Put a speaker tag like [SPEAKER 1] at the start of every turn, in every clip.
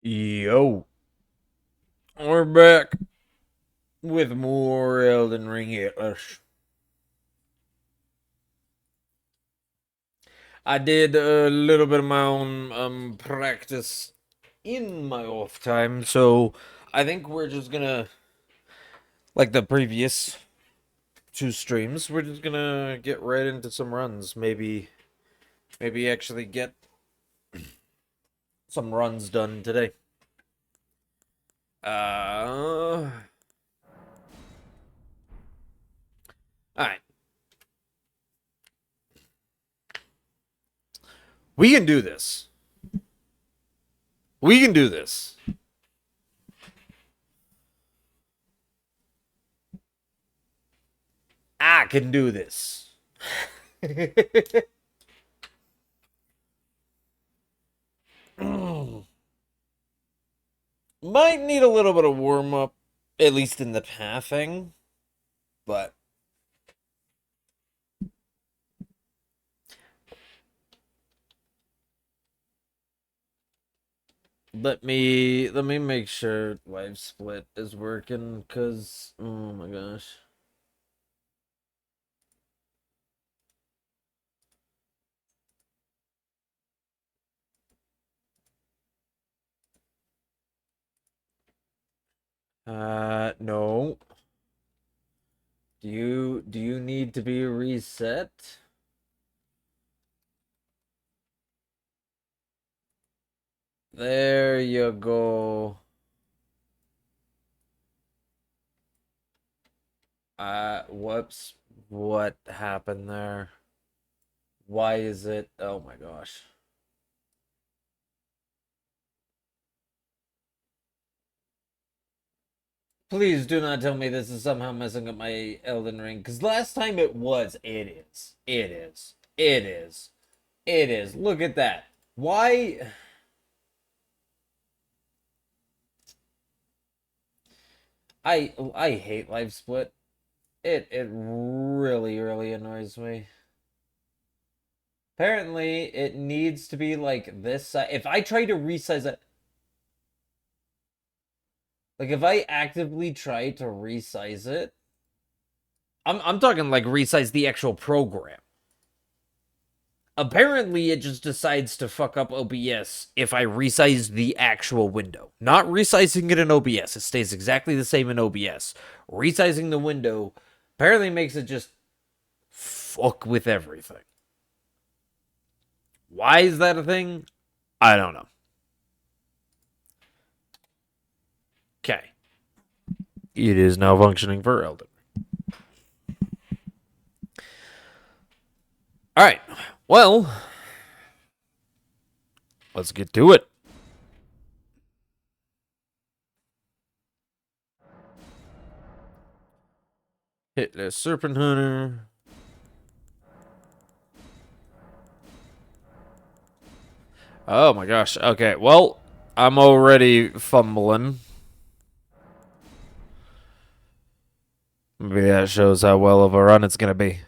[SPEAKER 1] Yo, we're back with more Elden Ring Hitless. I did a little bit of my own practice in my off time, so I think we're just gonna, like the previous two streams, we're just gonna get right into some runs. Maybe actually get some runs done today. All right, we can do this. We can do this. I can do this. Might need a little bit of warm up, at least in the pathing, but let me make sure live split is working, cause oh my gosh. No. Do you need to be reset? There you go. Whoops. What happened there? Why is it? Oh my gosh. Please do not tell me this is somehow messing up my Elden Ring, because last time it was. It is. It is. It is. It is. Look at that. Why? I hate live split. It really annoys me. Apparently, it needs to be like this size. If I try to resize it, like if I actively try to resize it, I'm talking like resize the actual program. Apparently, it just decides to fuck up OBS if I resize the actual window. Not resizing it in OBS. It stays exactly the same in OBS. Resizing the window apparently makes it just fuck with everything. Why is that a thing? I don't know. Okay. It is now functioning for Elden. Alright. Well, let's get to it. Hitless Serpent Hunter. Oh my gosh. Okay, well, I'm already fumbling. Maybe that shows how well of a run it's gonna be.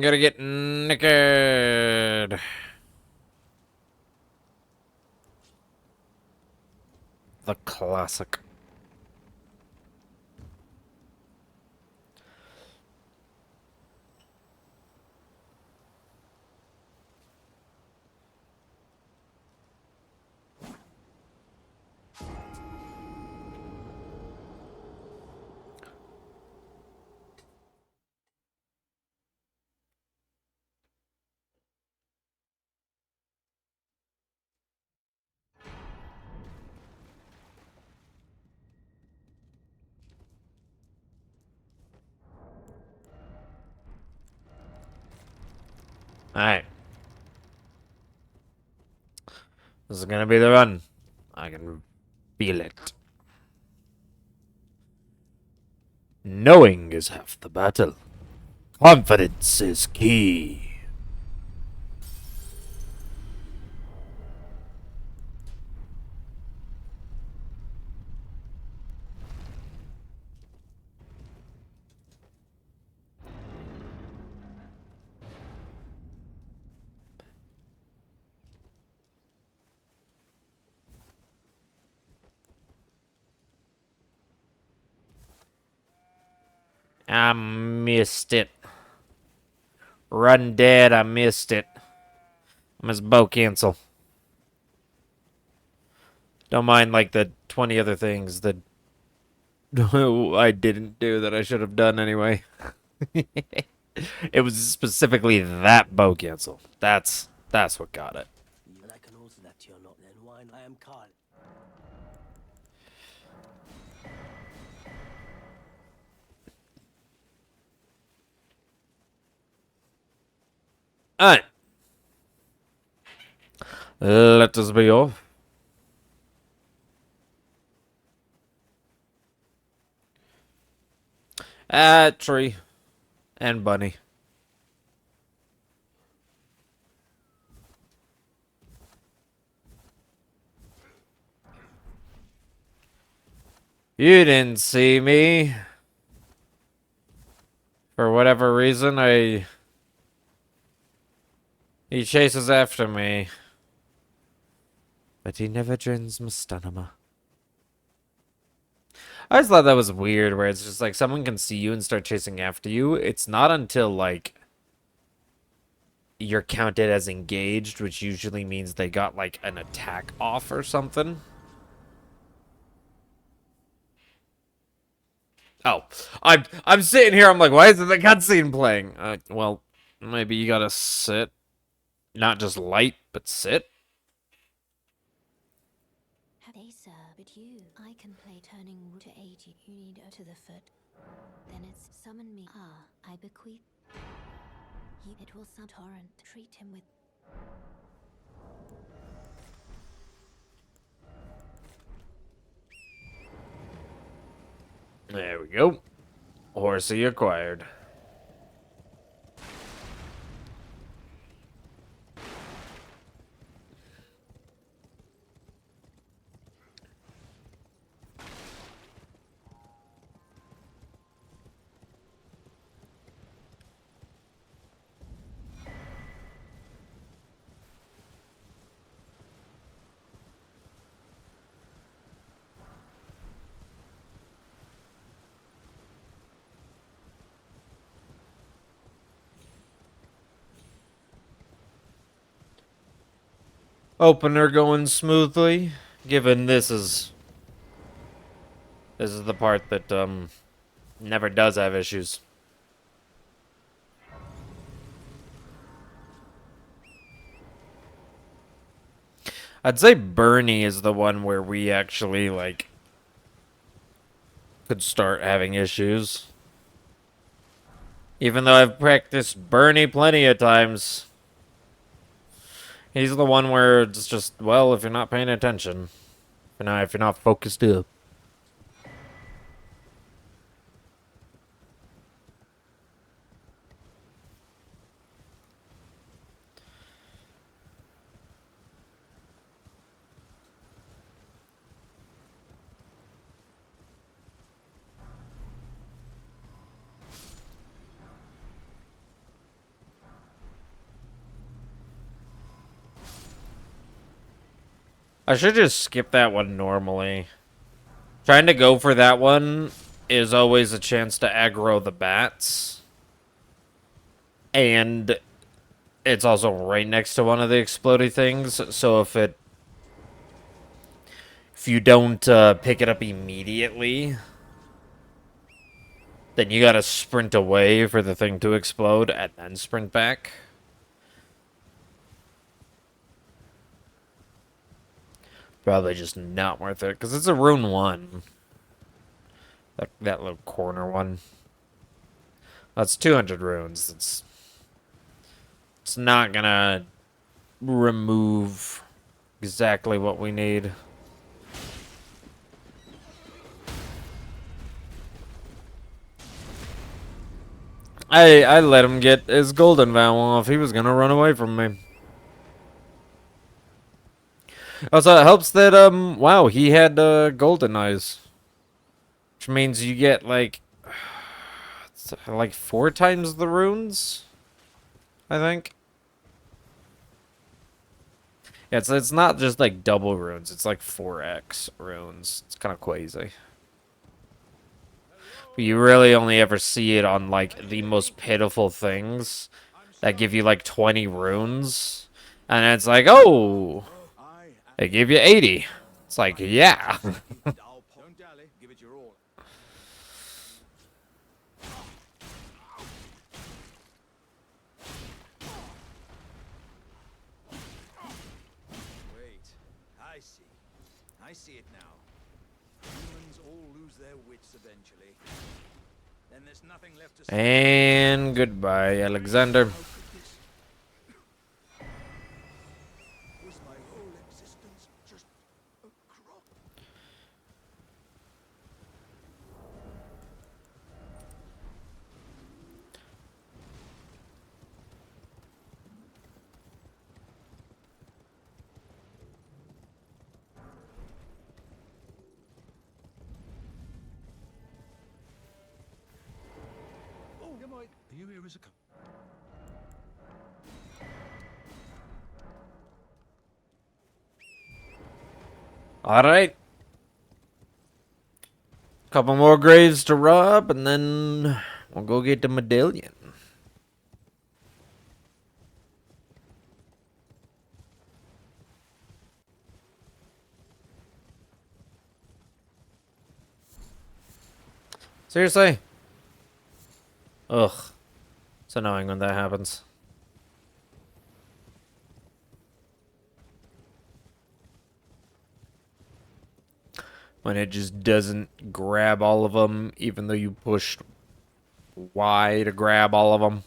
[SPEAKER 1] Gotta get naked. The classic. Alright. This is gonna be the run. I can feel it. Knowing is half the battle. Confidence is key. I missed it. Run dead, I missed it. I missed bow cancel. Don't mind, like, the 20 other things that I didn't do that I should have done anyway. It was specifically that bow cancel. That's what got it.
[SPEAKER 2] And I can also that you're not then wine. I am Carl.
[SPEAKER 1] Alright. Let us be off. Tree. And bunny. You didn't see me. For whatever reason, he chases after me. But he never drains my stamina. I always thought that was weird, where it's just like someone can see you and start chasing after you. It's not until, like, you're counted as engaged, which usually means they got, like, an attack off or something. Oh, I'm sitting here. I'm like, why isn't the cutscene playing? Well, maybe you gotta sit, not just light, but sit.
[SPEAKER 3] Hey sir, but I can play turning to 80. You need to the foot. Then it's summon me. I bequeath. It will some torrent. Treat him with.
[SPEAKER 1] There we go. Horsey acquired. Opener going smoothly, given this is the part that never does have issues. I'd say Bernie is the one where we actually, like, could start having issues. Even though I've practiced Bernie plenty of times. He's the one where it's just, well, if you're not paying attention. If you're not focused up. I should just skip that one normally. Trying to go for that one is always a chance to aggro the bats. And it's also right next to one of the explodey things, so if you don't pick it up immediately, then you gotta sprint away for the thing to explode and then sprint back. Probably just not worth it, because it's a rune 1. That little corner one. That's 200 runes. It's not gonna remove exactly what we need. I let him get his golden vow off. He was gonna run away from me. Also, it helps that, wow, he had, golden eyes. Which means you get, like 4 times the runes, I think. Yeah, it's not just, like, double runes. It's, like, 4x runes. It's kind of crazy. But You really only ever see it on, like, the most pitiful things that give you, like, 20 runes. And it's like, oh, they give you 80. It's like, yeah.
[SPEAKER 4] Don't dally. Give it your all. Wait. I see it now. Humans all lose their wits eventually. Then there's nothing left to say.
[SPEAKER 1] And goodbye, Alexander.
[SPEAKER 4] How could this? Was my whole existence just a crock? Oh, never mind. Are you here as a
[SPEAKER 1] Alright. Couple more graves to rob, and then we'll go get the medallion. Seriously? Ugh. It's annoying when that happens. When it just doesn't grab all of them, even though you pushed Y to grab all of them.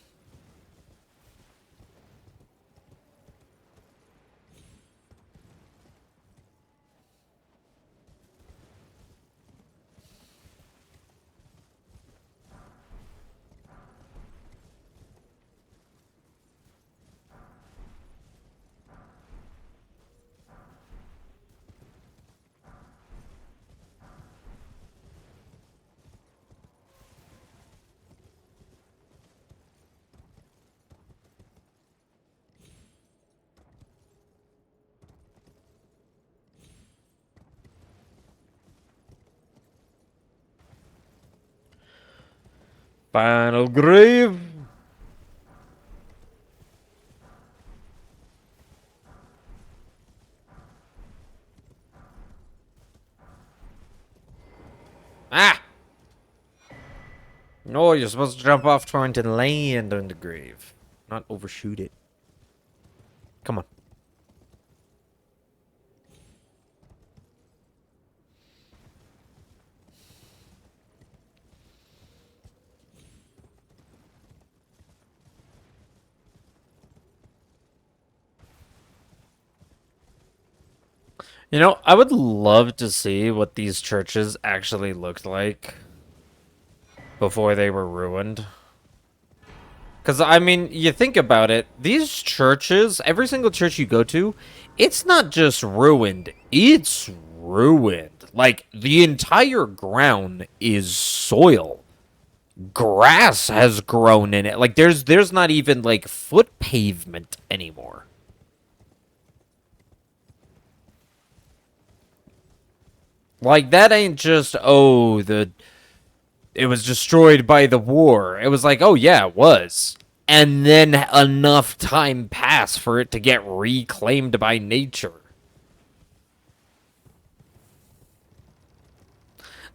[SPEAKER 1] Final grave. Ah! No, you're supposed to jump off trying to land on the grave, not overshoot it. Come on. You know, I would love to see what these churches actually looked like before they were ruined. Because, I mean, you think about it, these churches, every single church you go to, it's not just ruined, it's ruined. Like, the entire ground is soil. Grass has grown in it. Like, there's not even, like, foot pavement anymore. Like, that ain't just, oh, it was destroyed by the war. It was like, oh, yeah, it was. And then enough time passed for it to get reclaimed by nature.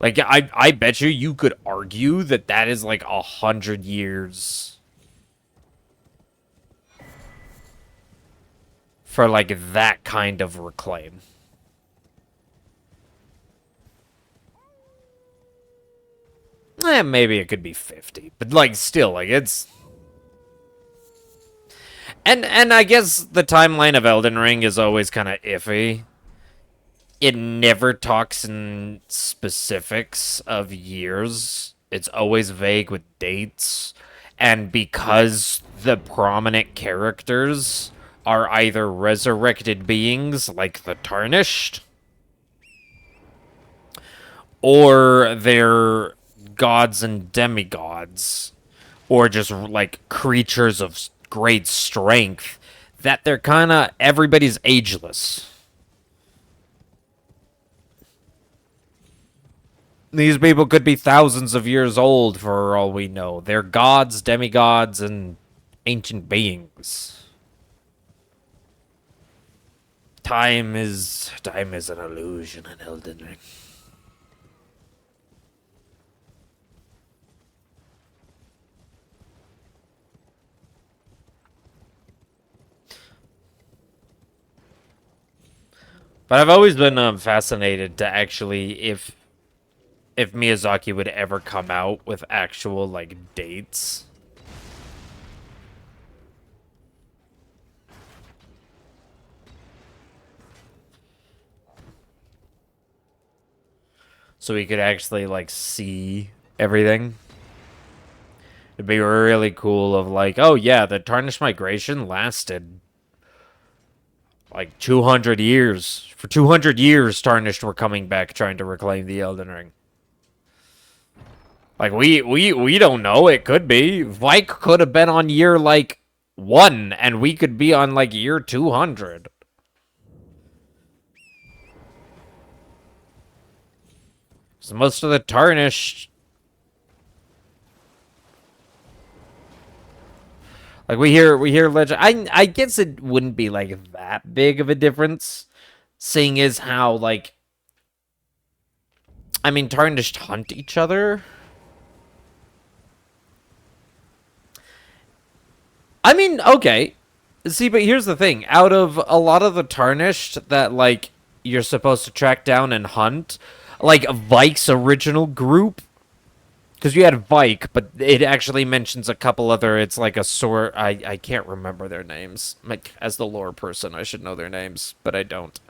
[SPEAKER 1] Like, I bet you could argue that that is like 100 years for, like, that kind of reclaim. Maybe it could be 50, but, like, still, like, it's... And I guess the timeline of Elden Ring is always kind of iffy. It never talks in specifics of years. It's always vague with dates. And because the prominent characters are either resurrected beings, like the Tarnished, or they're gods and demigods, or just like creatures of great strength, that they're kind of, everybody's ageless. These people could be thousands of years old for all we know. They're gods, demigods, and ancient beings. Time is an illusion in Elden Ring. But I've always been fascinated to actually if Miyazaki would ever come out with actual like dates. So we could actually like see everything. It'd be really cool of like, oh yeah, the Tarnished Migration lasted like 200 years. For 200 years, Tarnished were coming back trying to reclaim the Elden Ring. Like, we don't know. It could be. Vike could have been on year, like, 1, and we could be on, like, year 200. So most of the Tarnished... Like, we hear legend... I guess it wouldn't be, like, that big of a difference. Seeing as how, like... I mean, Tarnished hunt each other. I mean, okay. See, but here's the thing. Out of a lot of the Tarnished that, like, you're supposed to track down and hunt, like, Vike's original group, because you had Vike, but it actually mentions a couple other, it's like a sort, I can't remember their names. Like, as the lore person, I should know their names, but I don't.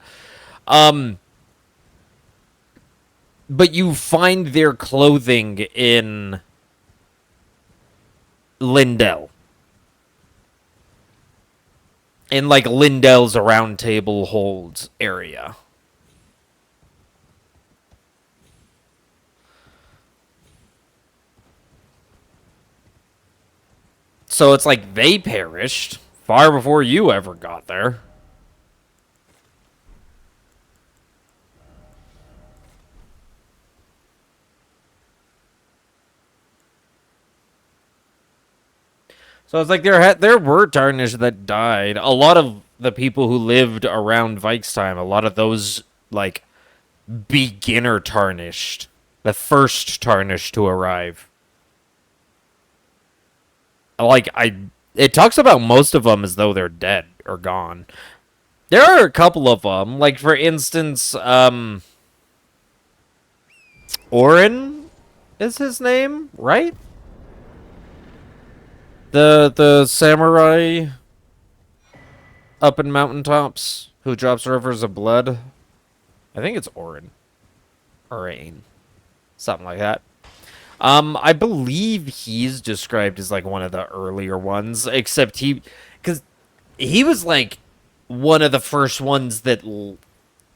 [SPEAKER 1] But you find their clothing in Lindell. In, like, Lindell's Round Table Hold area. So it's like they perished far before you ever got there. So it's like there were Tarnished that died. A lot of the people who lived around Vike's time, a lot of those, like, beginner Tarnished. The first Tarnished to arrive. Like, it talks about most of them as though they're dead or gone. There are a couple of them. Like, for instance, Orin is his name, right? The samurai up in mountaintops who drops rivers of blood. I think it's Orin. Or Ain. Something like that. I believe he's described as like one of the earlier ones, except because he was like one of the first ones that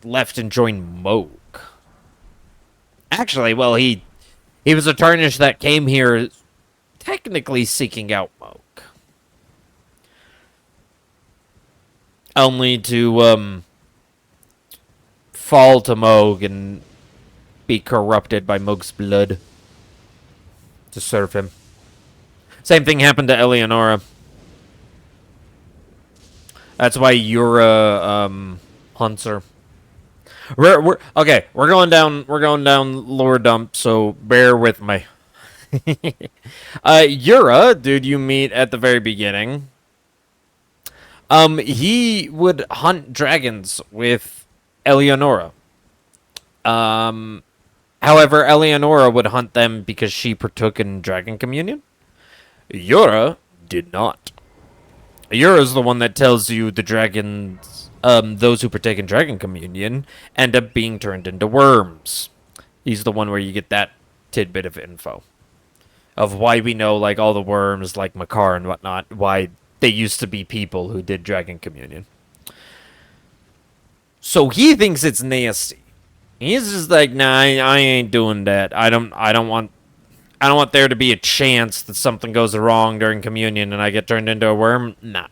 [SPEAKER 1] left and joined Moog. Actually, well, he was a Tarnished that came here technically seeking out Moog. Only to, fall to Moog and be corrupted by Moog's blood to serve him. Same thing happened to Eleonora. That's why Yura, hunts her. We're okay. We're going down lore dump, so bear with me. Yura, dude, you meet at the very beginning. He would hunt dragons with Eleonora. However, Eleonora would hunt them because she partook in dragon communion. Yura did not. Yura is the one that tells you the dragons, those who partake in dragon communion end up being turned into worms. He's the one where you get that tidbit of info. Of why we know, like, all the worms, like Makar and whatnot, why they used to be people who did dragon communion. So he thinks it's nasty. He's just like, nah, I ain't doing that. I don't want there to be a chance that something goes wrong during communion and I get turned into a worm. Nah.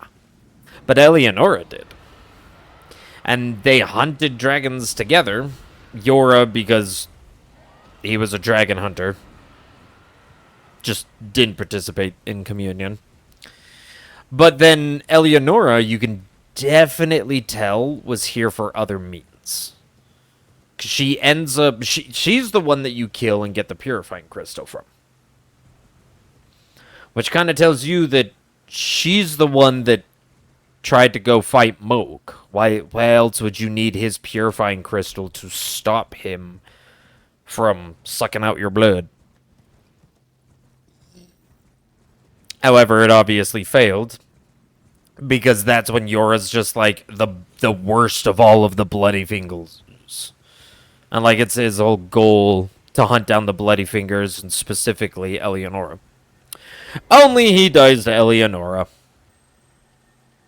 [SPEAKER 1] But Eleonora did. And they hunted dragons together. Yura, because He was a dragon hunter. Just didn't participate in communion. But then Eleonora, you can definitely tell, was here for other means. She ends up... she's the one that you kill and get the purifying crystal from. Which kind of tells you that she's the one that tried to go fight Moog. Why else would you need his purifying crystal to stop him from sucking out your blood? However, it obviously failed. Because that's when Yora's just like the worst of all of the bloody fingers. And like it's his whole goal to hunt down the bloody fingers and specifically Eleonora. Only he dies to Eleonora.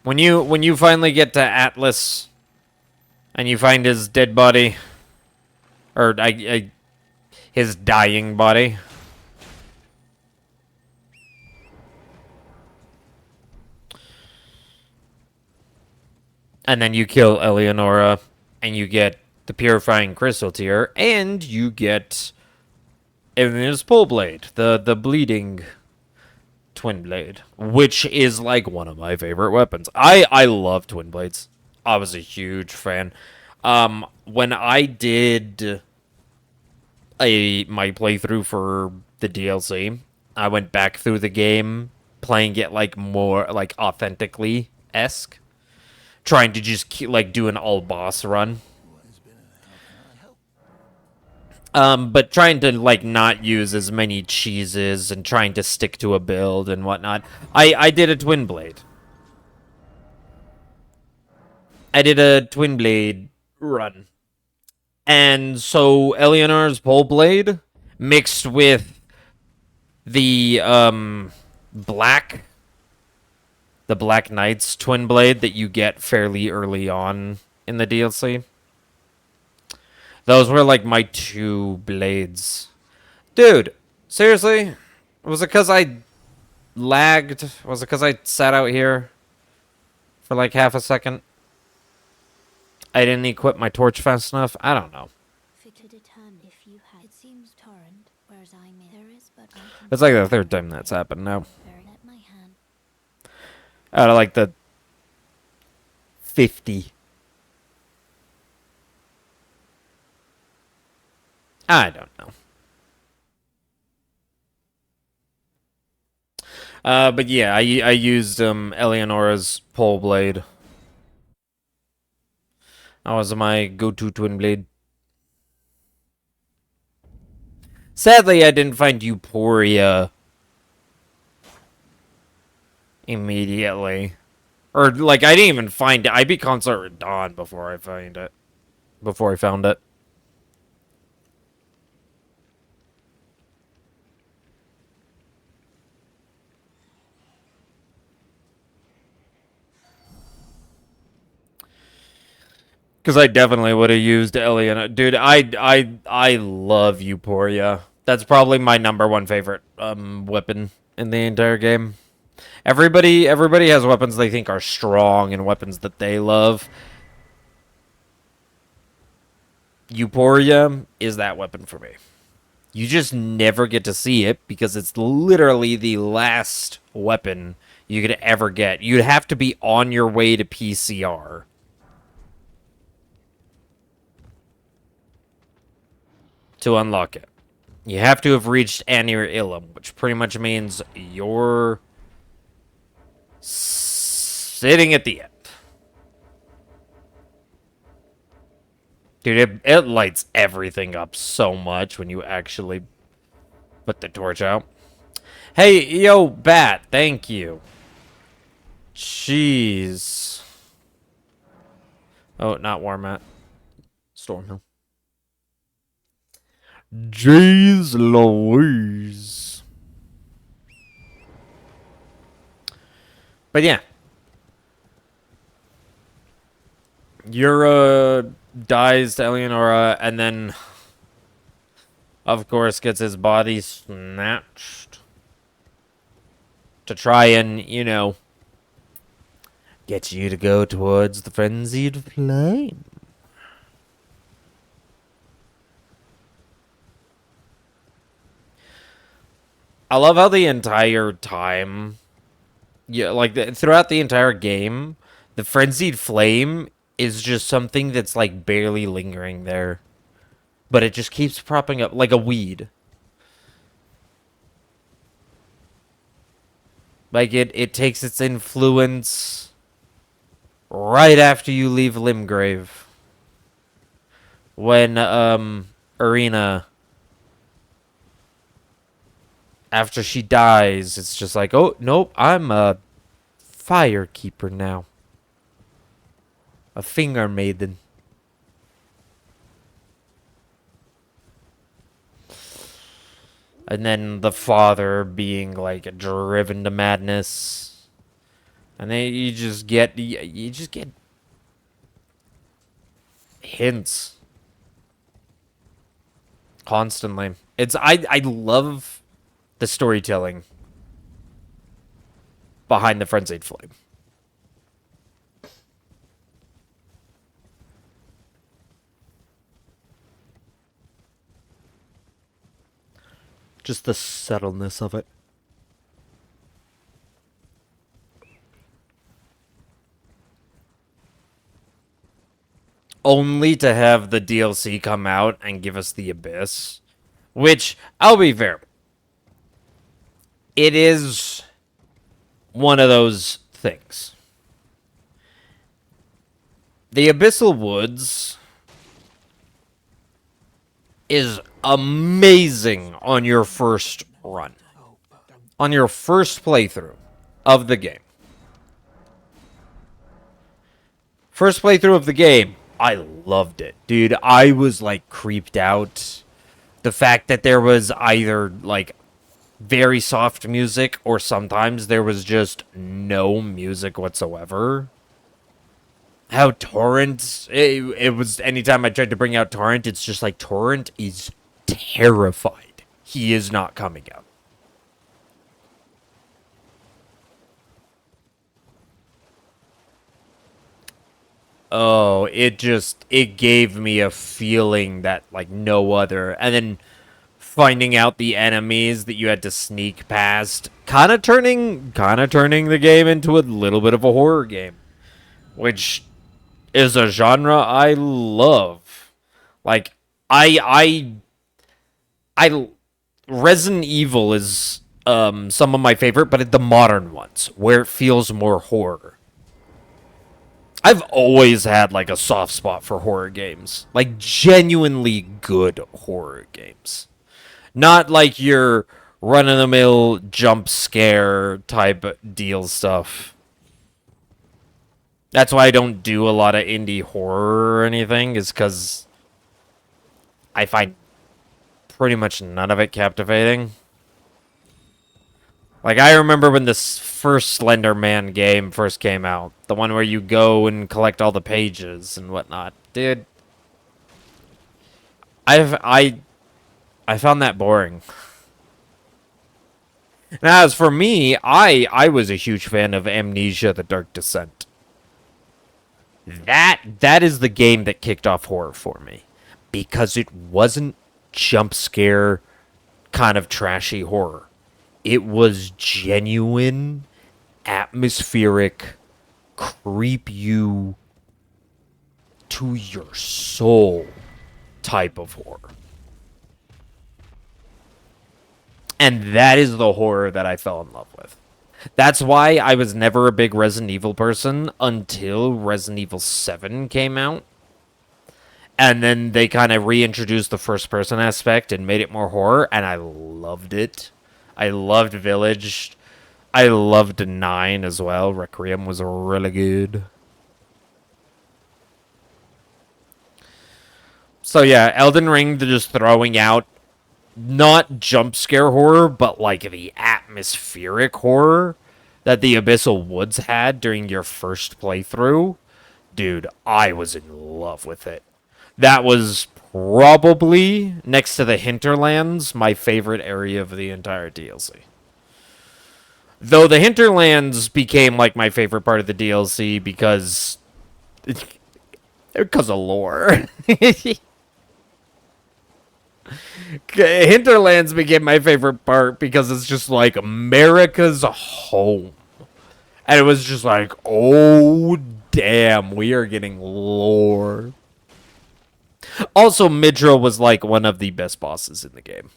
[SPEAKER 1] When you finally get to Atlas and you find his dead body, or his dying body, and then you kill Eleonora, and you get the purifying crystal tier, and you get his pole blade, the bleeding twin blade, which is like one of my favorite weapons. I love twin blades. I was a huge fan. When I did my playthrough for the DLC, I went back through the game, playing it like more like authentically esque, trying to just like do an all boss run. But trying to, like, not use as many cheeses and trying to stick to a build and whatnot. I did a twin blade. I did a twin blade run. And so Eleanor's pole blade mixed with the, Black Knight's twin blade that you get fairly early on in the DLC. Those were, like, my two blades. Dude, seriously? Was it because I lagged? Was it because I sat out here for, like, half a second? I didn't equip my torch fast enough? I don't know.
[SPEAKER 3] To determine if you had, it seems torrent, whereas I may. There is, but I can
[SPEAKER 1] It's like the third time that's happened now.
[SPEAKER 3] let my hand.
[SPEAKER 1] Out of, like, the 50. I don't know. But yeah, I used Eleonora's pole blade. That was my go-to twin blade. Sadly, I didn't find Euphoria immediately. Or, like, I didn't even find it. I beat Consort at Dawn before I found it. Before I found it. Because I definitely would have used Eleanor. Dude, I love Euphoria. That's probably my #1 favorite weapon in the entire game. Everybody has weapons they think are strong and weapons that they love. Euphoria is that weapon for me. You just never get to see it because it's literally the last weapon you could ever get. You'd have to be on your way to PCR to unlock it. You have to have reached Anir Ilum, which pretty much means you're sitting at the end. Dude, it lights everything up so much when you actually put the torch out. Hey, yo, Bat, thank you. Jeez. Oh, not Warmat. Stormhill. Jeez Louise. But yeah. Yura dies to Eleonora and then, of course, gets his body snatched to try and, you know, get you to go towards the frenzied flame. I love how the entire time, yeah, like throughout the entire game, the frenzied flame is just something that's like barely lingering there, but it just keeps propping up like a weed. Like it takes its influence right after you leave Limgrave. When Arena, after she dies, it's just like, oh nope, I'm a fire keeper now. A finger maiden. And then the father being like driven to madness. And then you just get hints constantly. I love the storytelling behind the frenzied flame. Just the subtleness of it. Only to have the DLC come out and give us the Abyss. Which, I'll be fair, it is one of those things. The Abyssal Woods is amazing on your first run. On your first playthrough of the game. First playthrough of the game, I loved it. Dude, I was like creeped out. The fact that there was either like very soft music or sometimes there was just no music whatsoever. How Torrent, it was anytime I tried to bring out Torrent, it's just like Torrent is terrified. He is not coming out. Oh, it gave me a feeling that like no other. And then finding out the enemies that you had to sneak past, kind of turning the game into a little bit of a horror game, which is a genre I love. Like I Resident Evil is some of my favorite, but the modern ones where it feels more horror. I've always had like a soft spot for horror games. Like genuinely good horror games. Not like your run-of-the-mill jump scare type deal stuff. That's why I don't do a lot of indie horror or anything, is because I find pretty much none of it captivating. Like, I remember when this first Slender Man game first came out. The one where you go and collect all the pages and whatnot. Dude, I found that boring. Now, as for me, I was a huge fan of Amnesia: The Dark Descent. That is the game that kicked off horror for me, because it wasn't jump scare kind of trashy horror. It was genuine, atmospheric, creep you to your soul type of horror. And that is the horror that I fell in love with. That's why I was never a big Resident Evil person until Resident Evil 7 came out. And then they kind of reintroduced the first-person aspect and made it more horror, and I loved it. I loved Village. I loved 9 as well. Requiem was really good. So yeah, Elden Ring, they're just throwing out not jump scare horror, but like the atmospheric horror that the Abyssal Woods had during your first playthrough. Dude, I was in love with it. That was probably, next to the Hinterlands, my favorite area of the entire DLC. Though the Hinterlands became like my favorite part of the DLC because of lore. Hinterlands became my favorite part because it's just like America's home. And it was just like, oh, damn, we are getting lore. Also, Midra was like one of the best bosses in the game.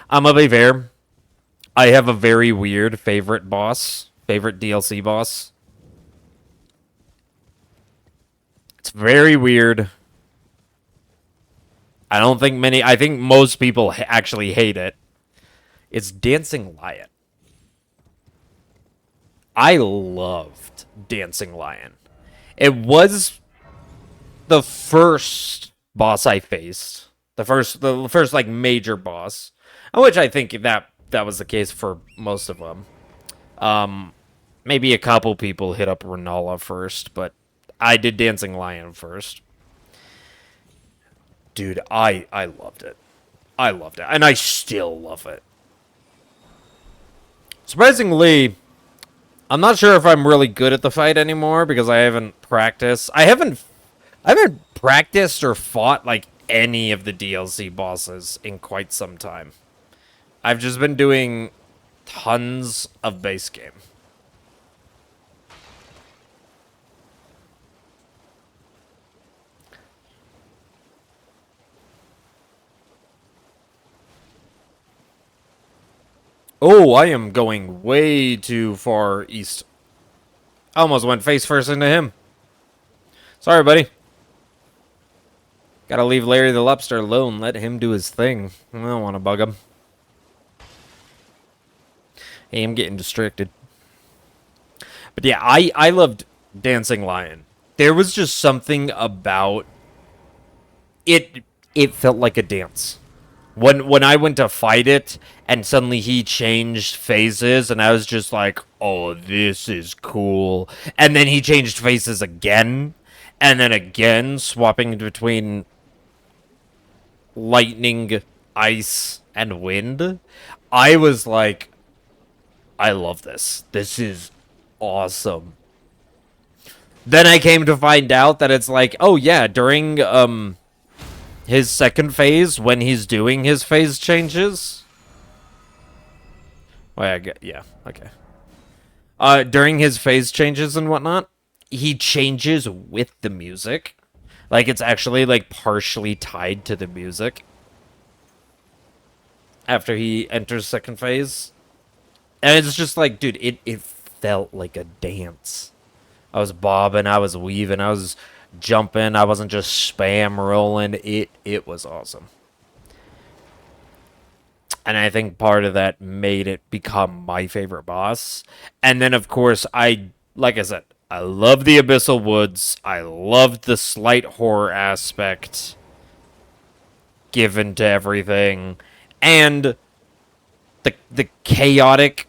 [SPEAKER 1] I'm gonna be fair. I have a very weird favorite DLC boss. It's very weird. I think most people actually hate it. It's Dancing Lion. I loved Dancing Lion. It was the first boss I faced. The first like major boss. Which I think that was the case for most of them. Maybe a couple people hit up Renala first, but I did Dancing Lion first. Dude, I loved it. I loved it. And I still love it. Surprisingly, I'm not sure if I'm really good at the fight anymore because I haven't practiced. I haven't practiced or fought like any of the DLC bosses in quite some time. I've just been doing tons of base game. Oh, I am going way too far east. I almost went face first into him. Sorry, buddy. Gotta leave Larry the Lobster alone. Let him do his thing. I don't want to bug him. Hey, I'm getting distracted. But yeah, I loved Dancing Lion. There was just something about it. It felt like a dance. When I went to fight it, and suddenly he changed phases, and I was just like, oh, this is cool. And then he changed phases again, and then again, swapping between lightning, ice, and wind. I was like, I love this. This is awesome. Then I came to find out that it's like, oh yeah, during his second phase, when he's doing his phase changes. Wait, yeah, okay. During his phase changes and whatnot, he changes with the music. Like, it's actually, like, partially tied to the music. After he enters second phase. And it's just like, dude, it felt like a dance. I was bobbing, I was weaving, I was jumping, I wasn't just spam rolling. It was awesome. And I think part of that made it become my favorite boss. And then, of course, like I said, I love the Abyssal Woods. I loved the slight horror aspect given to everything. And the chaotic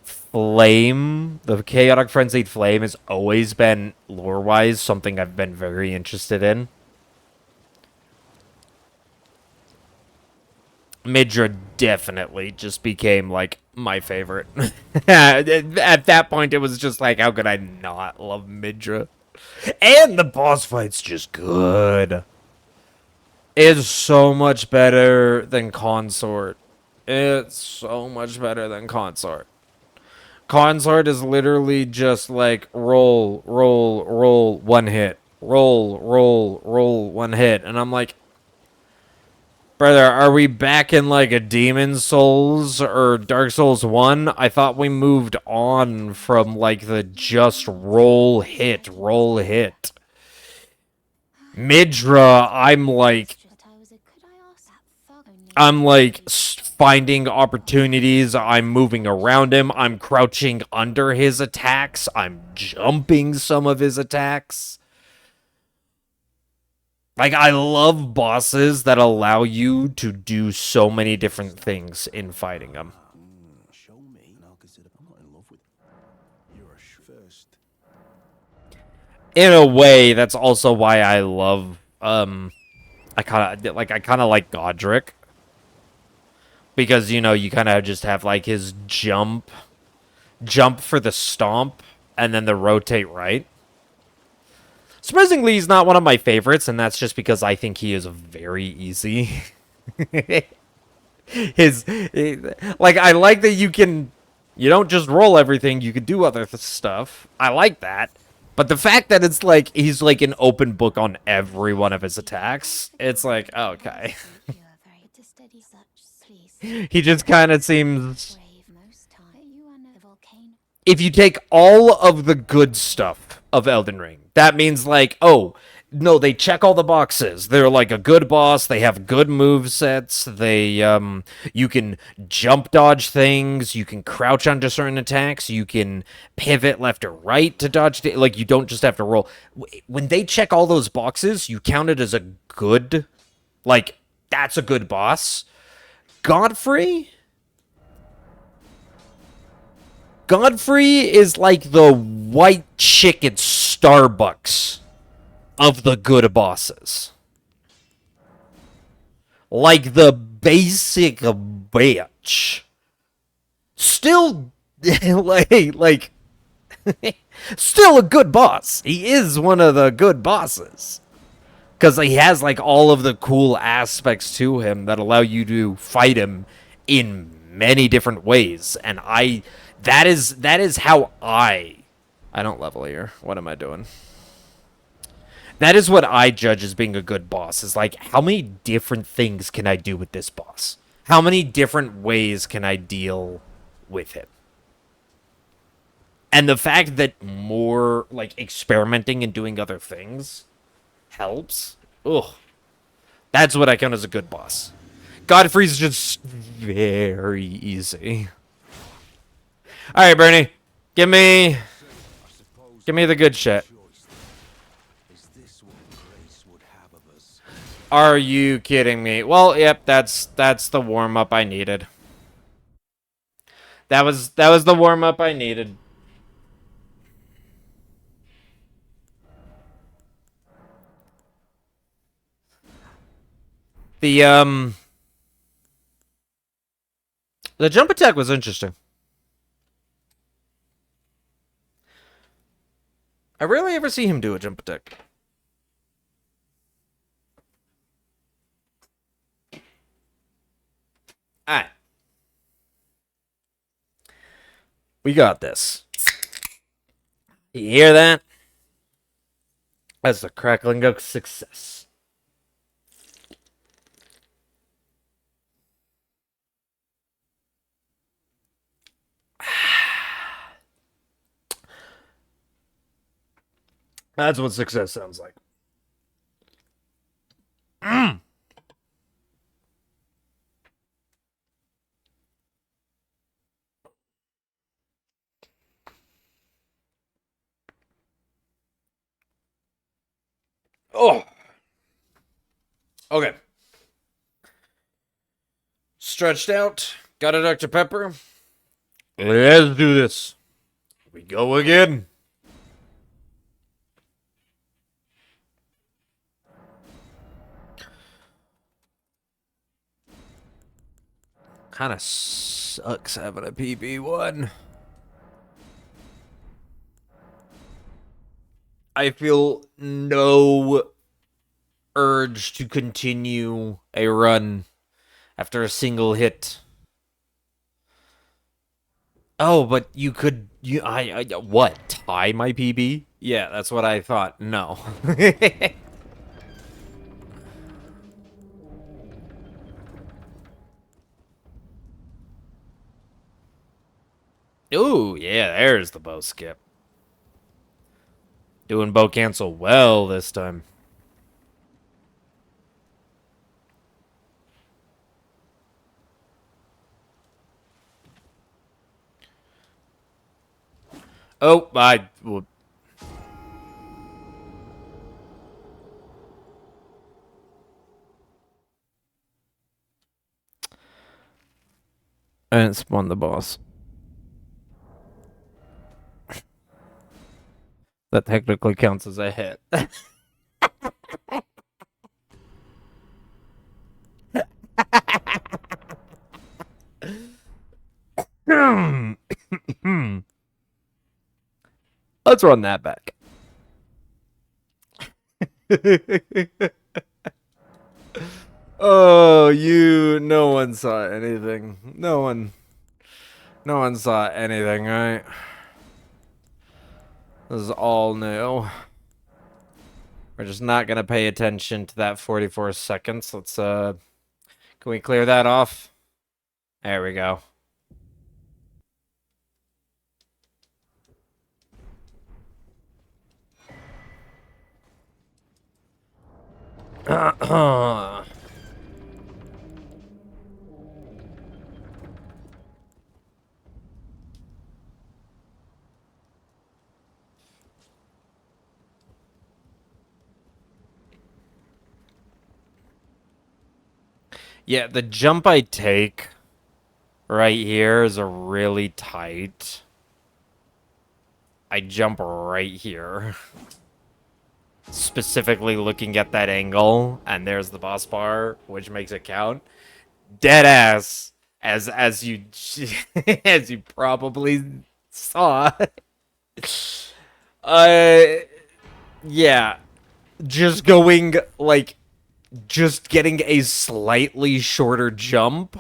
[SPEAKER 1] flame, the chaotic frenzied flame has always been, lore-wise, something I've been very interested in. Midra definitely just became, like, my favorite. At that point, it was just like, how could I not love Midra? And the boss fight's just good. It's so much better than Consort. It's so much better than Consort. Consort is literally just like, roll, roll, roll, one hit. Roll, roll, roll, one hit. And I'm like, brother, are we back in like a Demon Souls or Dark Souls 1? I thought we moved on from like the just roll hit. Midra, I'm like finding opportunities. I'm moving around him. I'm crouching under his attacks. I'm jumping some of his attacks. Like, I love bosses that allow you to do so many different things in fighting them.
[SPEAKER 2] Show me, and I'll consider. I'm not in love with you. You're a first.
[SPEAKER 1] In a way, that's also why I love, I kind of like Godric. Because, you know, you kind of just have, like, his jump for the stomp, and then the rotate right. Surprisingly, he's not one of my favorites, and that's just because I think he is very easy. Like, I like that you don't just roll everything, you can do other stuff. I like that. But the fact that it's like, he's like an open book on every one of his attacks, it's like, okay.
[SPEAKER 3] You are very to steady such, please.
[SPEAKER 1] He just kind of seems...
[SPEAKER 3] Brave most time. You are no volcano.
[SPEAKER 1] If you take all of the good stuff of Elden Ring, that means like, oh, no, they check all the boxes. They're like a good boss. They have good move sets. They, you can jump dodge things. You can crouch onto certain attacks. You can pivot left or right to dodge. Like, you don't just have to roll. When they check all those boxes, you count it as a good, like, that's a good boss. Godfrey is like the white chicken Starbucks of the good bosses. Like the basic bitch. Still, like, still a good boss. He is one of the good bosses. Because he has, like, all of the cool aspects to him that allow you to fight him in many different ways. And that is how I don't level here. What am I doing? That is what I judge as being a good boss. Is like, how many different things can I do with this boss? How many different ways can I deal with him? And the fact that more, like, experimenting and doing other things helps. Ugh. That's what I count as a good boss. Godfrey's just very easy. Alright, Bernie. Give me the good shit.
[SPEAKER 2] Is this what grace would have of us?
[SPEAKER 1] Are you kidding me? Well, yep, that's the warm-up I needed. That was the warm-up I needed. The jump attack was interesting. I rarely ever see him do a jump attack. Alright. We got this. You hear that? That's the crackling of success. That's what success sounds like. Oh. Okay. Stretched out. Got a Dr. Pepper. Let's do this. Here we go again. Kind of sucks having a PB1. I feel no urge to continue a run after a single hit. Oh, but you could what? Tie my PB? Yeah, that's what I thought. No. Ooh, yeah, there's the bow skip. Doing bow cancel well this time. Oh, well, I didn't spawn the boss. That technically counts as a hit. Let's run that back. Oh, no one saw anything. No one saw anything, right? This is all new. We're just not gonna pay attention to that 44 seconds. Let's, can we clear that off? There we go. Yeah, the jump I take right here is a really tight. I jump right here. Specifically looking at that angle, and there's the boss bar, which makes it count. Dead ass, as you as you probably saw. Yeah, just going like just getting a slightly shorter jump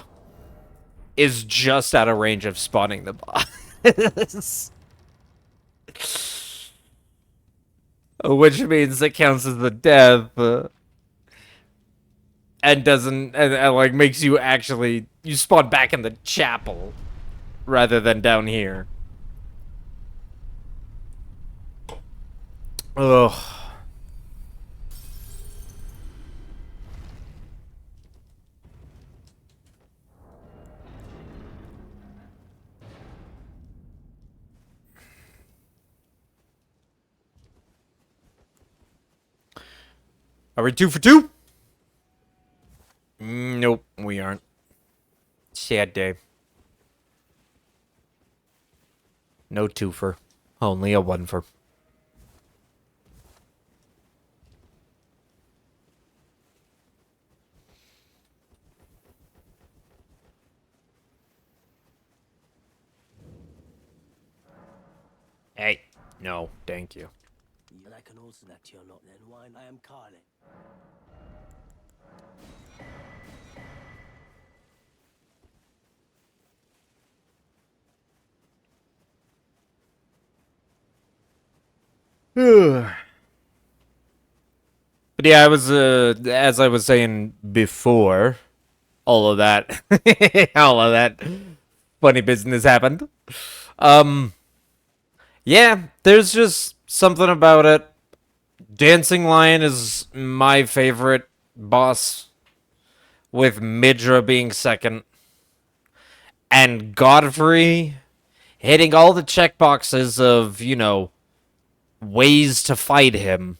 [SPEAKER 1] is just out of range of spawning the boss. Which means it counts as the death. And doesn't, and like makes you actually, you spawn back in the chapel rather than down here. Ugh. Are we 2 for 2? Nope, we aren't. Sad day. No 2-fer. Only a 1-fer. Hey, no, thank you.
[SPEAKER 2] You like an also that you're not then wine. I am Carly.
[SPEAKER 1] But yeah, I was, as I was saying before, all of that, all of that funny business happened. Yeah, there's just something about it. Dancing Lion is my favorite boss, with Midra being second. And Godfrey hitting all the checkboxes of, you know, ways to fight him.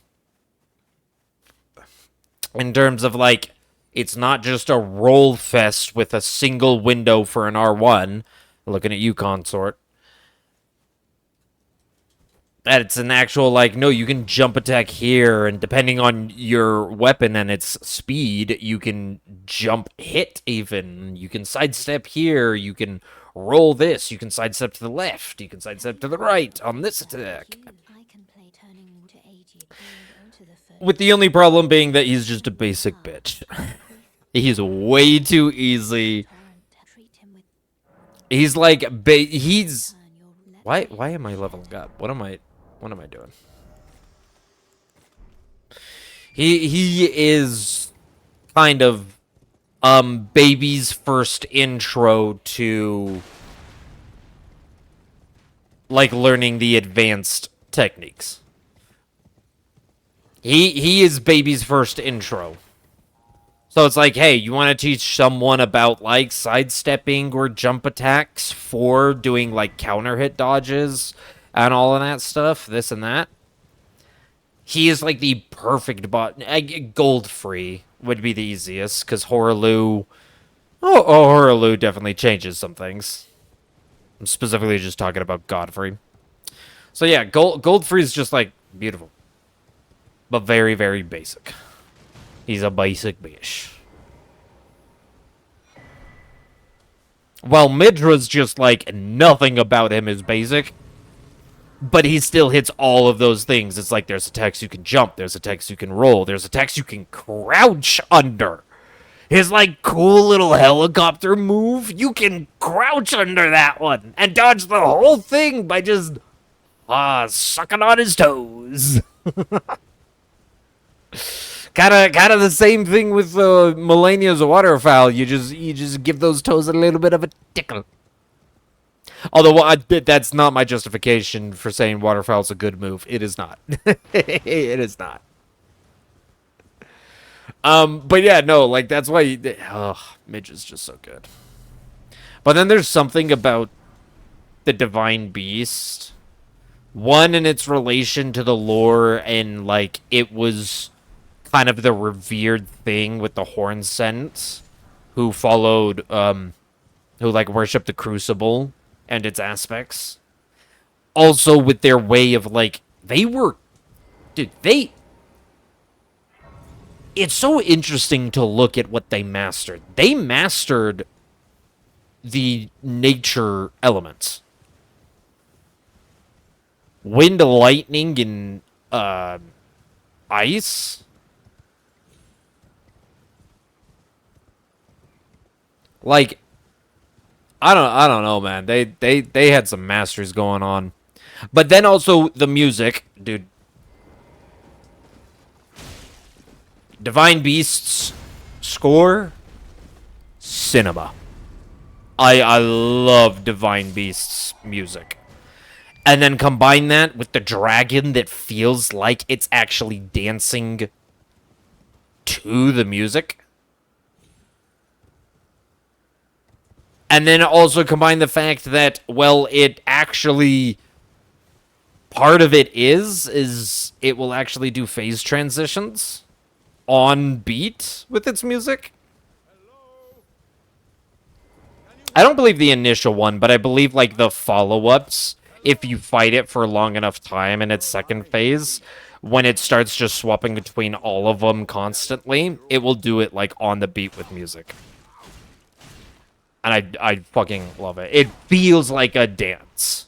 [SPEAKER 1] In terms of, like, it's not just a roll fest with a single window for an R1. Looking at you, consort. That it's an actual, like, no, you can jump attack here, and depending on your weapon and its speed, you can jump hit even. You can sidestep here, you can roll this, you can sidestep to the left, you can sidestep to the right on this attack.
[SPEAKER 3] I can play turning to 80 and to the foot.
[SPEAKER 1] With the only problem being that he's just a basic bitch. He's way too easy.
[SPEAKER 3] Treat him with
[SPEAKER 1] He's like, he's...
[SPEAKER 3] turn your left
[SPEAKER 1] Why am I leveling up? What am I doing? He is kind of baby's first intro to like learning the advanced techniques. He is baby's first intro. So it's like, hey, you want to teach someone about, like, sidestepping or jump attacks for doing, like, counter hit dodges and all of that stuff, this and that. He is, like, the perfect bot. Gold-free would be the easiest, because Horaloo... Oh, Horaloo definitely changes some things. I'm specifically just talking about Godfrey. So yeah, Goldfree is just, like, beautiful. But very, very basic. He's a basic bitch. While Midra's just like, nothing about him is basic. but he still hits all of those things. It's like there's attacks you can jump, there's attacks you can roll, there's attacks you can crouch under. His, like, cool little helicopter move, you can crouch under that one and dodge the whole thing by just, sucking on his toes. Kind of the same thing with Melania's waterfowl. You just give those toes a little bit of a tickle. Although that's not my justification for saying waterfowl's a good move. It is not. It is not. But yeah, no, like that's why. Midge is just so good. But then there's something about the Divine Beast. One, in its relation to the lore, and like it was kind of the revered thing with the Horn Scent, who followed, who like worshipped the Crucible and its aspects. Also, with their way of like, it's so interesting to look at what they mastered. They mastered the nature elements. Wind, lightning, and ice. Like, I don't know, man. They had some masteries going on. But then also the music, dude. Divine Beasts score, cinema. I love Divine Beasts music. And then combine that with the dragon that feels like it's actually dancing to the music. And then also combine the fact that, well, it actually... Part of it is it will actually do phase transitions on beat with its music. I don't believe the initial one, but I believe, like, the follow-ups, if you fight it for long enough time in its second phase, when it starts just swapping between all of them constantly, it will do it, like, on the beat with music. And I fucking love it. It feels like a dance.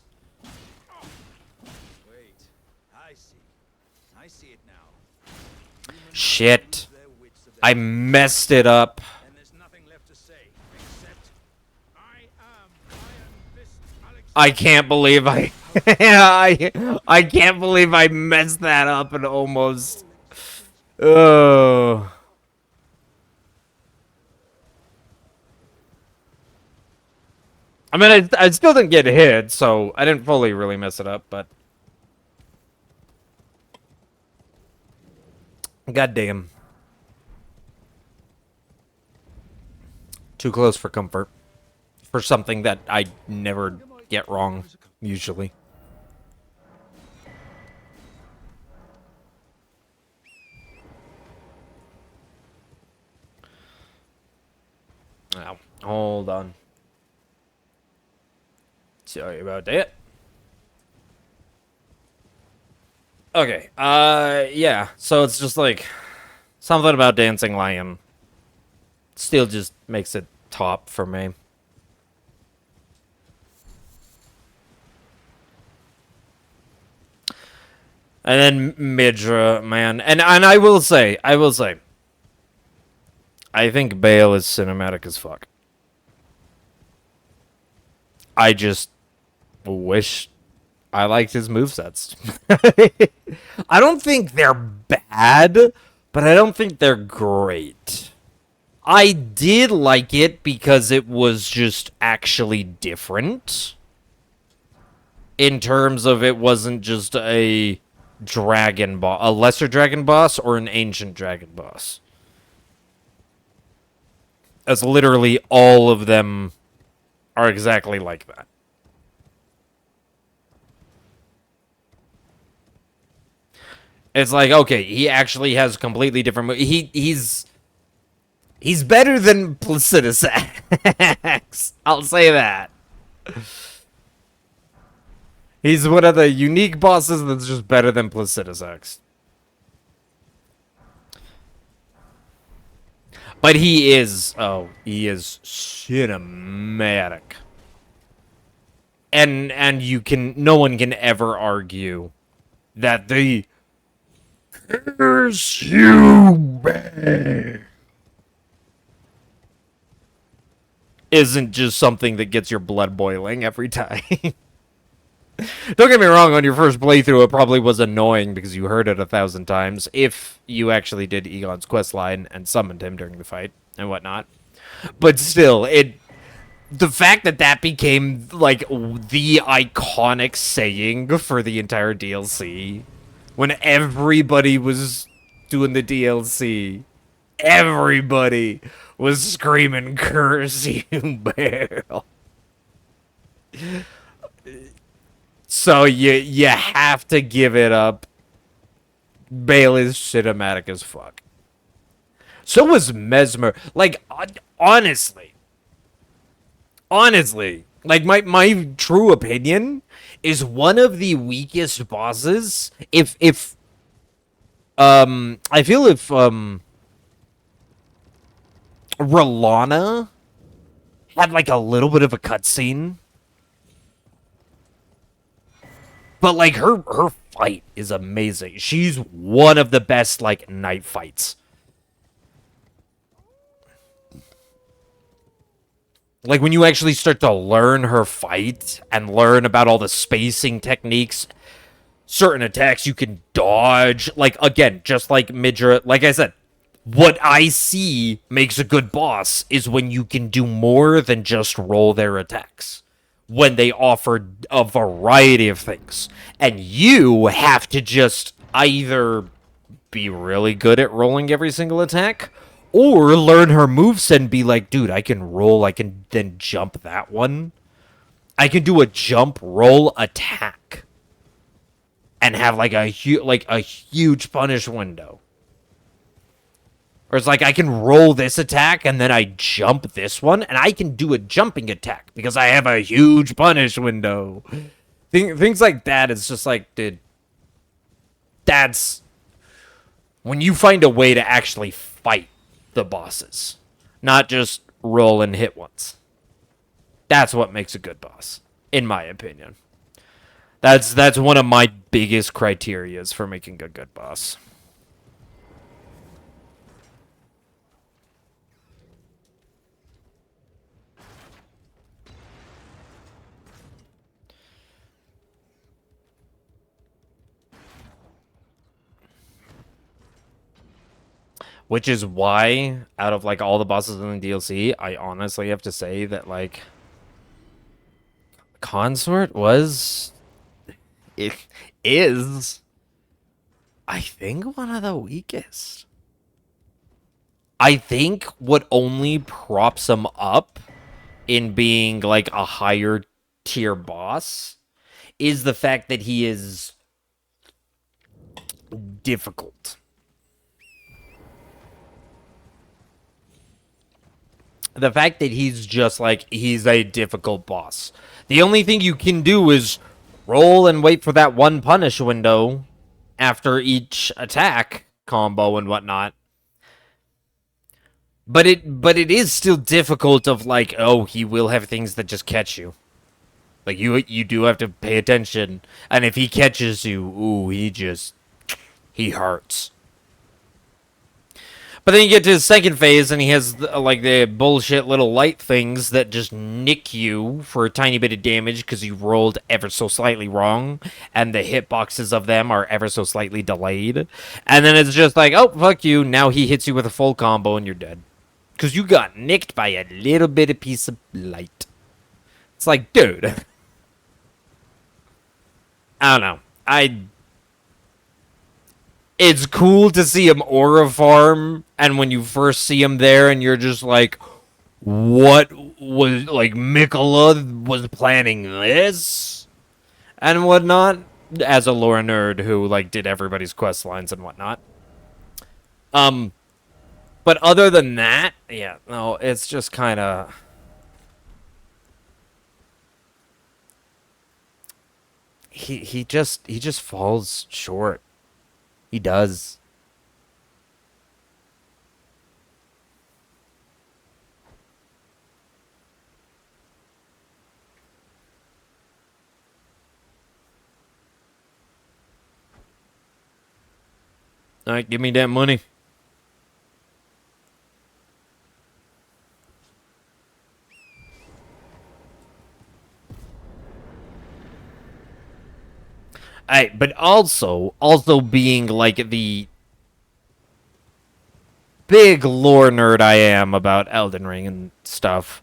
[SPEAKER 4] Wait, I see it now.
[SPEAKER 1] Shit. I messed it up.
[SPEAKER 4] And there's nothing left to say except I am Iron Fist Alex.
[SPEAKER 1] I can't believe I can't believe I messed that up and almost. Oh. I mean, I still didn't get hit, so I didn't fully really mess it up, but. Goddamn. Too close for comfort. For something that I never get wrong, usually. Now, hold on. Sorry about that. Okay, yeah, so it's just like, something about Dancing Lion still just makes it top for me. And then Midra, man, and I will say, I think Bale is cinematic as fuck. I just wish I liked his movesets. I don't think they're bad, but I don't think they're great. I did like it because it was just actually different. In terms of it wasn't just a dragon boss, a lesser dragon boss or an ancient dragon boss. As literally all of them are exactly like that. It's like, okay, he actually has completely different... He's better than Placidus X. I'll say that. He's one of the unique bosses that's just better than Placidus X. But he is... Oh, he is cinematic. And no one can ever argue that the curse you bear isn't just something that gets your blood boiling every time. Don't get me wrong, on your first playthrough, it probably was annoying because you heard it 1,000 times, if you actually did Egon's questline and summoned him during the fight and whatnot. But still, the fact that that became, like, the iconic saying for the entire DLC, when everybody was doing the DLC, everybody was screaming, "Curse you, Bale." So you have to give it up. Bale is cinematic as fuck. So was Mesmer. Like, honestly, like my true opinion is one of the weakest bosses. If I feel if Rolana had like a little bit of a cutscene, but like her fight is amazing. She's one of the best like knight fights. Like, when you actually start to learn her fight and learn about all the spacing techniques, certain attacks you can dodge. Like, again, just like Midra, like I said, what I see makes a good boss is when you can do more than just roll their attacks. When they offer a variety of things. And you have to just either be really good at rolling every single attack, or learn her moveset and be like, dude, I can roll, I can then jump that one. I can do a jump, roll, attack. And have like a huge punish window. Or it's like I can roll this attack and then I jump this one, and I can do a jumping attack because I have a huge punish window. Things like that, it's just like, dude, that's when you find a way to actually fight the bosses, not just roll and hit once. That's what makes a good boss, in my opinion. That's one of my biggest criterias for making a good boss. Which is why, out of like all the bosses in the DLC, I honestly have to say that like Consort it is, I think, one of the weakest. I think what only props him up in being like a higher tier boss is the fact that he is difficult. The fact that he's just like, he's a difficult boss. The only thing you can do is roll and wait for that one punish window after each attack combo and whatnot. But it is still difficult of like, oh, he will have things that just catch you. Like you do have to pay attention. And if he catches you, ooh, he hurts. But then you get to his second phase, and he has, like, the bullshit little light things that just nick you for a tiny bit of damage because you rolled ever so slightly wrong, and the hitboxes of them are ever so slightly delayed. And then it's just like, oh, fuck you, now he hits you with a full combo, and you're dead. Because you got nicked by a little bit of piece of light. It's like, dude. I don't know. It's cool to see him aura farm, and when you first see him there, and you're just like, what was, like, Mikola was planning this? And whatnot, as a lore nerd who, like, did everybody's quest lines and whatnot. But other than that, yeah, no, it's just kind of... He just falls short. He does. Alright, give me that money. Alright, but also being like the big lore nerd I am about Elden Ring and stuff,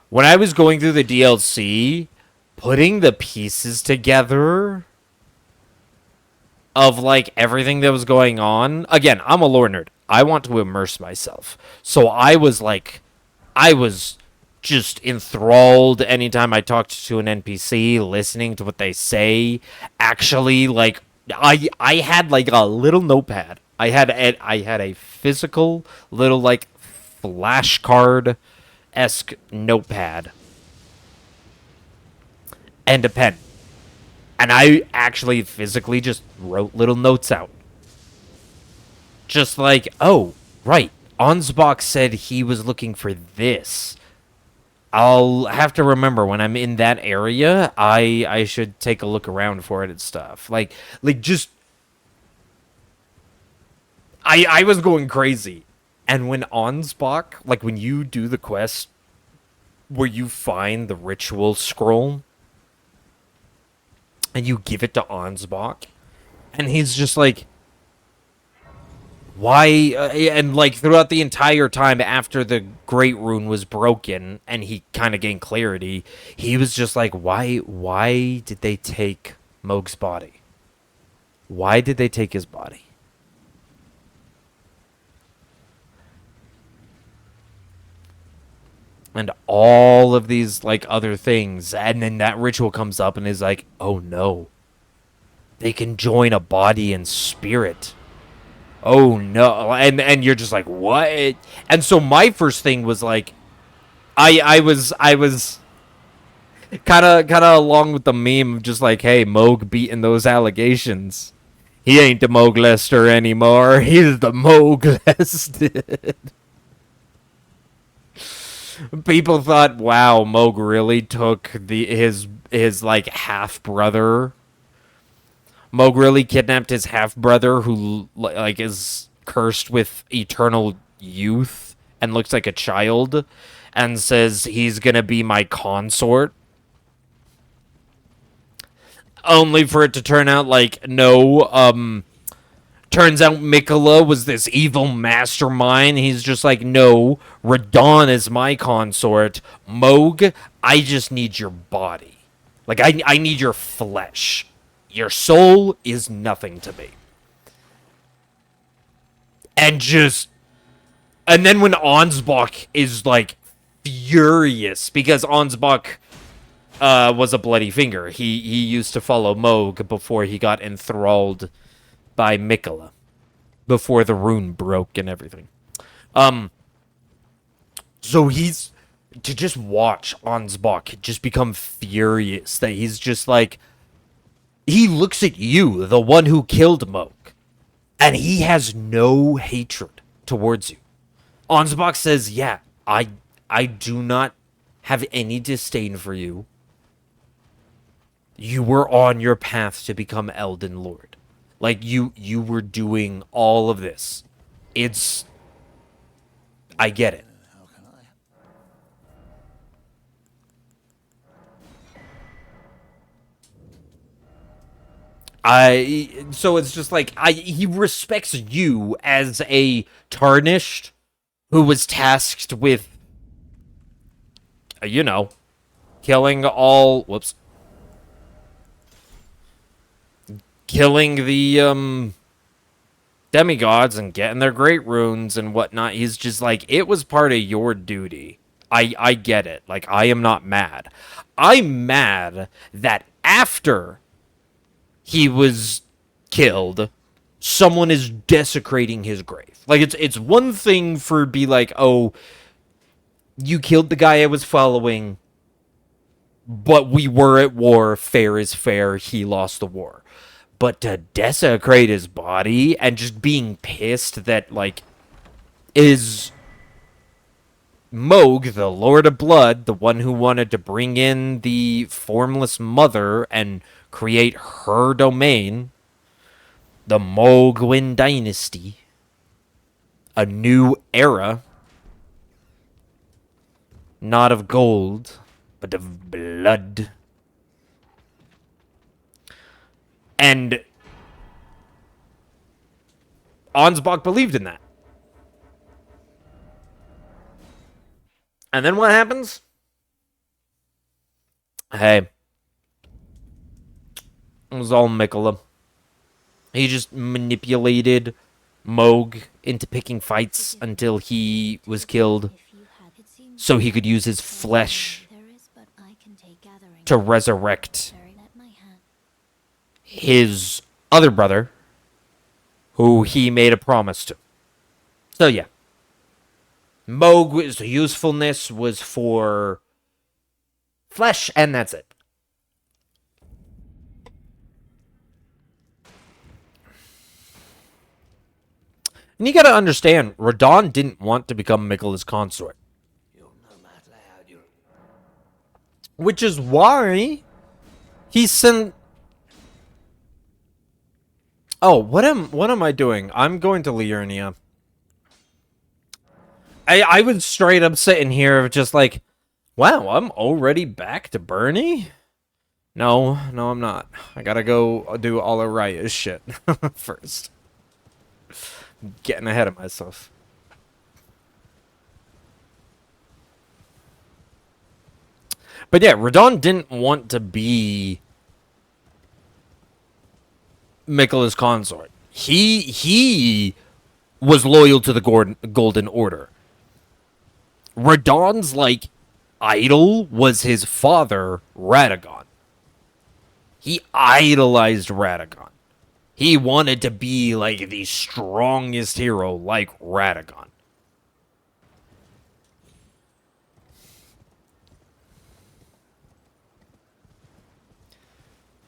[SPEAKER 1] when I was going through the DLC, putting the pieces together of like everything that was going on. Again, I'm a lore nerd. I want to immerse myself. So I was just enthralled anytime I talked to an NPC, listening to what they say. Actually, like I had like a little notepad. I had a physical little like flashcard esque notepad and a pen. And I actually physically just wrote little notes out. Just like, oh, right. Ansbach said he was looking for this. I'll have to remember when I'm in that area, I should take a look around for it and stuff. Like just I was going crazy. And when Ansbach, like when you do the quest where you find the ritual scroll and you give it to Ansbach, and he's just like, why? And like throughout the entire time after the Great Rune was broken and he kind of gained clarity, he was just like, why did they take Moog's body? Why did they take his body? And all of these like other things, and then that ritual comes up and is like, oh no, they can join a body and spirit. Oh no. And you're just like, what? And so my first thing was like, I was kind of along with the meme of just like, hey, Moog beating those allegations. He ain't the Moog Lester anymore. He's the Moog Lested. People thought, wow, Moog really took his like half brother. Moog really kidnapped his half brother, who like is cursed with eternal youth and looks like a child, and says he's gonna be my consort. Only for it to turn out like no. Turns out Mikola was this evil mastermind. He's just like, no, Radon is my consort. Moog, I just need your body. Like, I need your flesh. Your soul is nothing to me. And then when Ansbach is, like, furious, because Ansbach was a bloody finger. He used to follow Moog before he got enthralled by Mikola, before the rune broke and everything. So he's to just watch Ansbach just become furious that he's just like, he looks at you, the one who killed Moog, and he has no hatred towards you. Ansbach says, yeah, I do not have any disdain for you. You were on your path to become Elden Lord. Like, you were doing all of this. I get it.
[SPEAKER 2] How can
[SPEAKER 1] So it's just like, he respects you as a tarnished who was tasked with, killing the demigods and getting their great runes and whatnot. He's just like, it was part of your duty. I get it. Like, I am not mad. I'm mad that after he was killed, someone is desecrating his grave. Like, it's one thing for be like, oh, you killed the guy I was following, but we were at war. Fair is fair. He lost the war. But to desecrate his body and just being pissed that, like, is Moog, the Lord of Blood, the one who wanted to bring in the formless mother and create her domain, the Mogwin Dynasty, a new era, not of gold, but of blood. And Ansbach believed in that. And then what happens? Hey, it was all Mikola. He just manipulated Moog into picking fights until he was killed, so he could use his flesh to resurrect his other brother, who he made a promise to. So yeah, Moog's usefulness was for flesh, and that's it. And you gotta understand, Radon didn't want to become Mikola's consort. Which is why he sent... Oh, what am I doing? I'm going to Liurnia. I was straight up sitting here just like, wow, I'm already back to Bernie? No, I'm not. I gotta go do all of Raya's shit first. Getting ahead of myself. But yeah, Radon didn't want to be Mikola's consort. He was loyal to the Golden Order. Radon's, like, idol was his father, Radagon. He idolized Radagon. He wanted to be, like, the strongest hero like Radagon.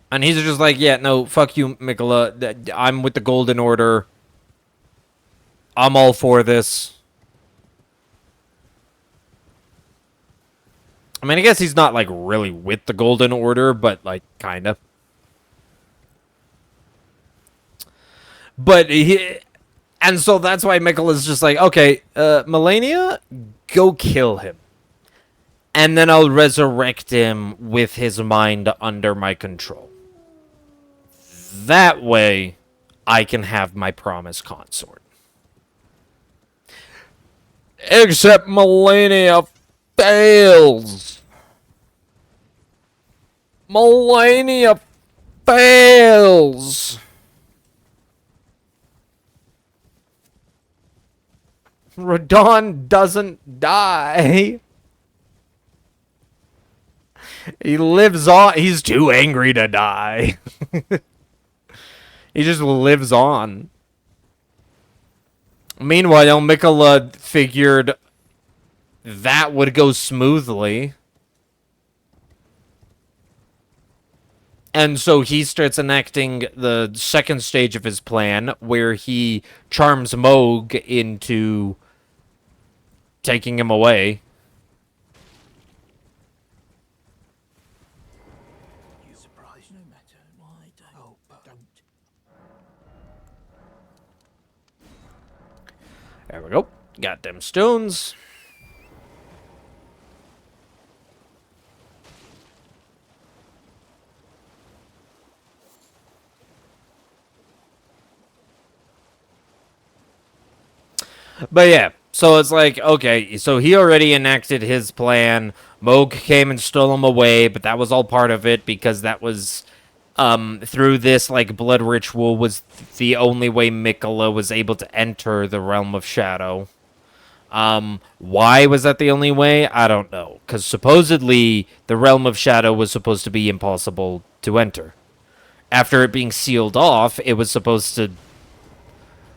[SPEAKER 1] And he's just like, yeah, no, fuck you, Mikola. I'm with the Golden Order. I'm all for this. I mean, I guess he's not, like, really with the Golden Order, but, like, kind of. But he... And so that's why Mikola's just like, okay, Melania, go kill him. And then I'll resurrect him with his mind under my control. That way, I can have my promised consort. Except Melania fails. Melania fails. Radon doesn't die. He lives on. He's too angry to die. He just lives on. Meanwhile, Mikola figured that would go smoothly. And so he starts enacting the second stage of his plan, where he charms Moog into taking him away.
[SPEAKER 2] You surprised no matter why don't.
[SPEAKER 1] There we go. Got them stones. But yeah, so it's like, okay, so he already enacted his plan. Moog came and stole him away, but that was all part of it because that was, through this, like, blood ritual was the only way Mikola was able to enter the Realm of Shadow. Why was that the only way? I don't know. Because supposedly, the Realm of Shadow was supposed to be impossible to enter. After it being sealed off, it was supposed to...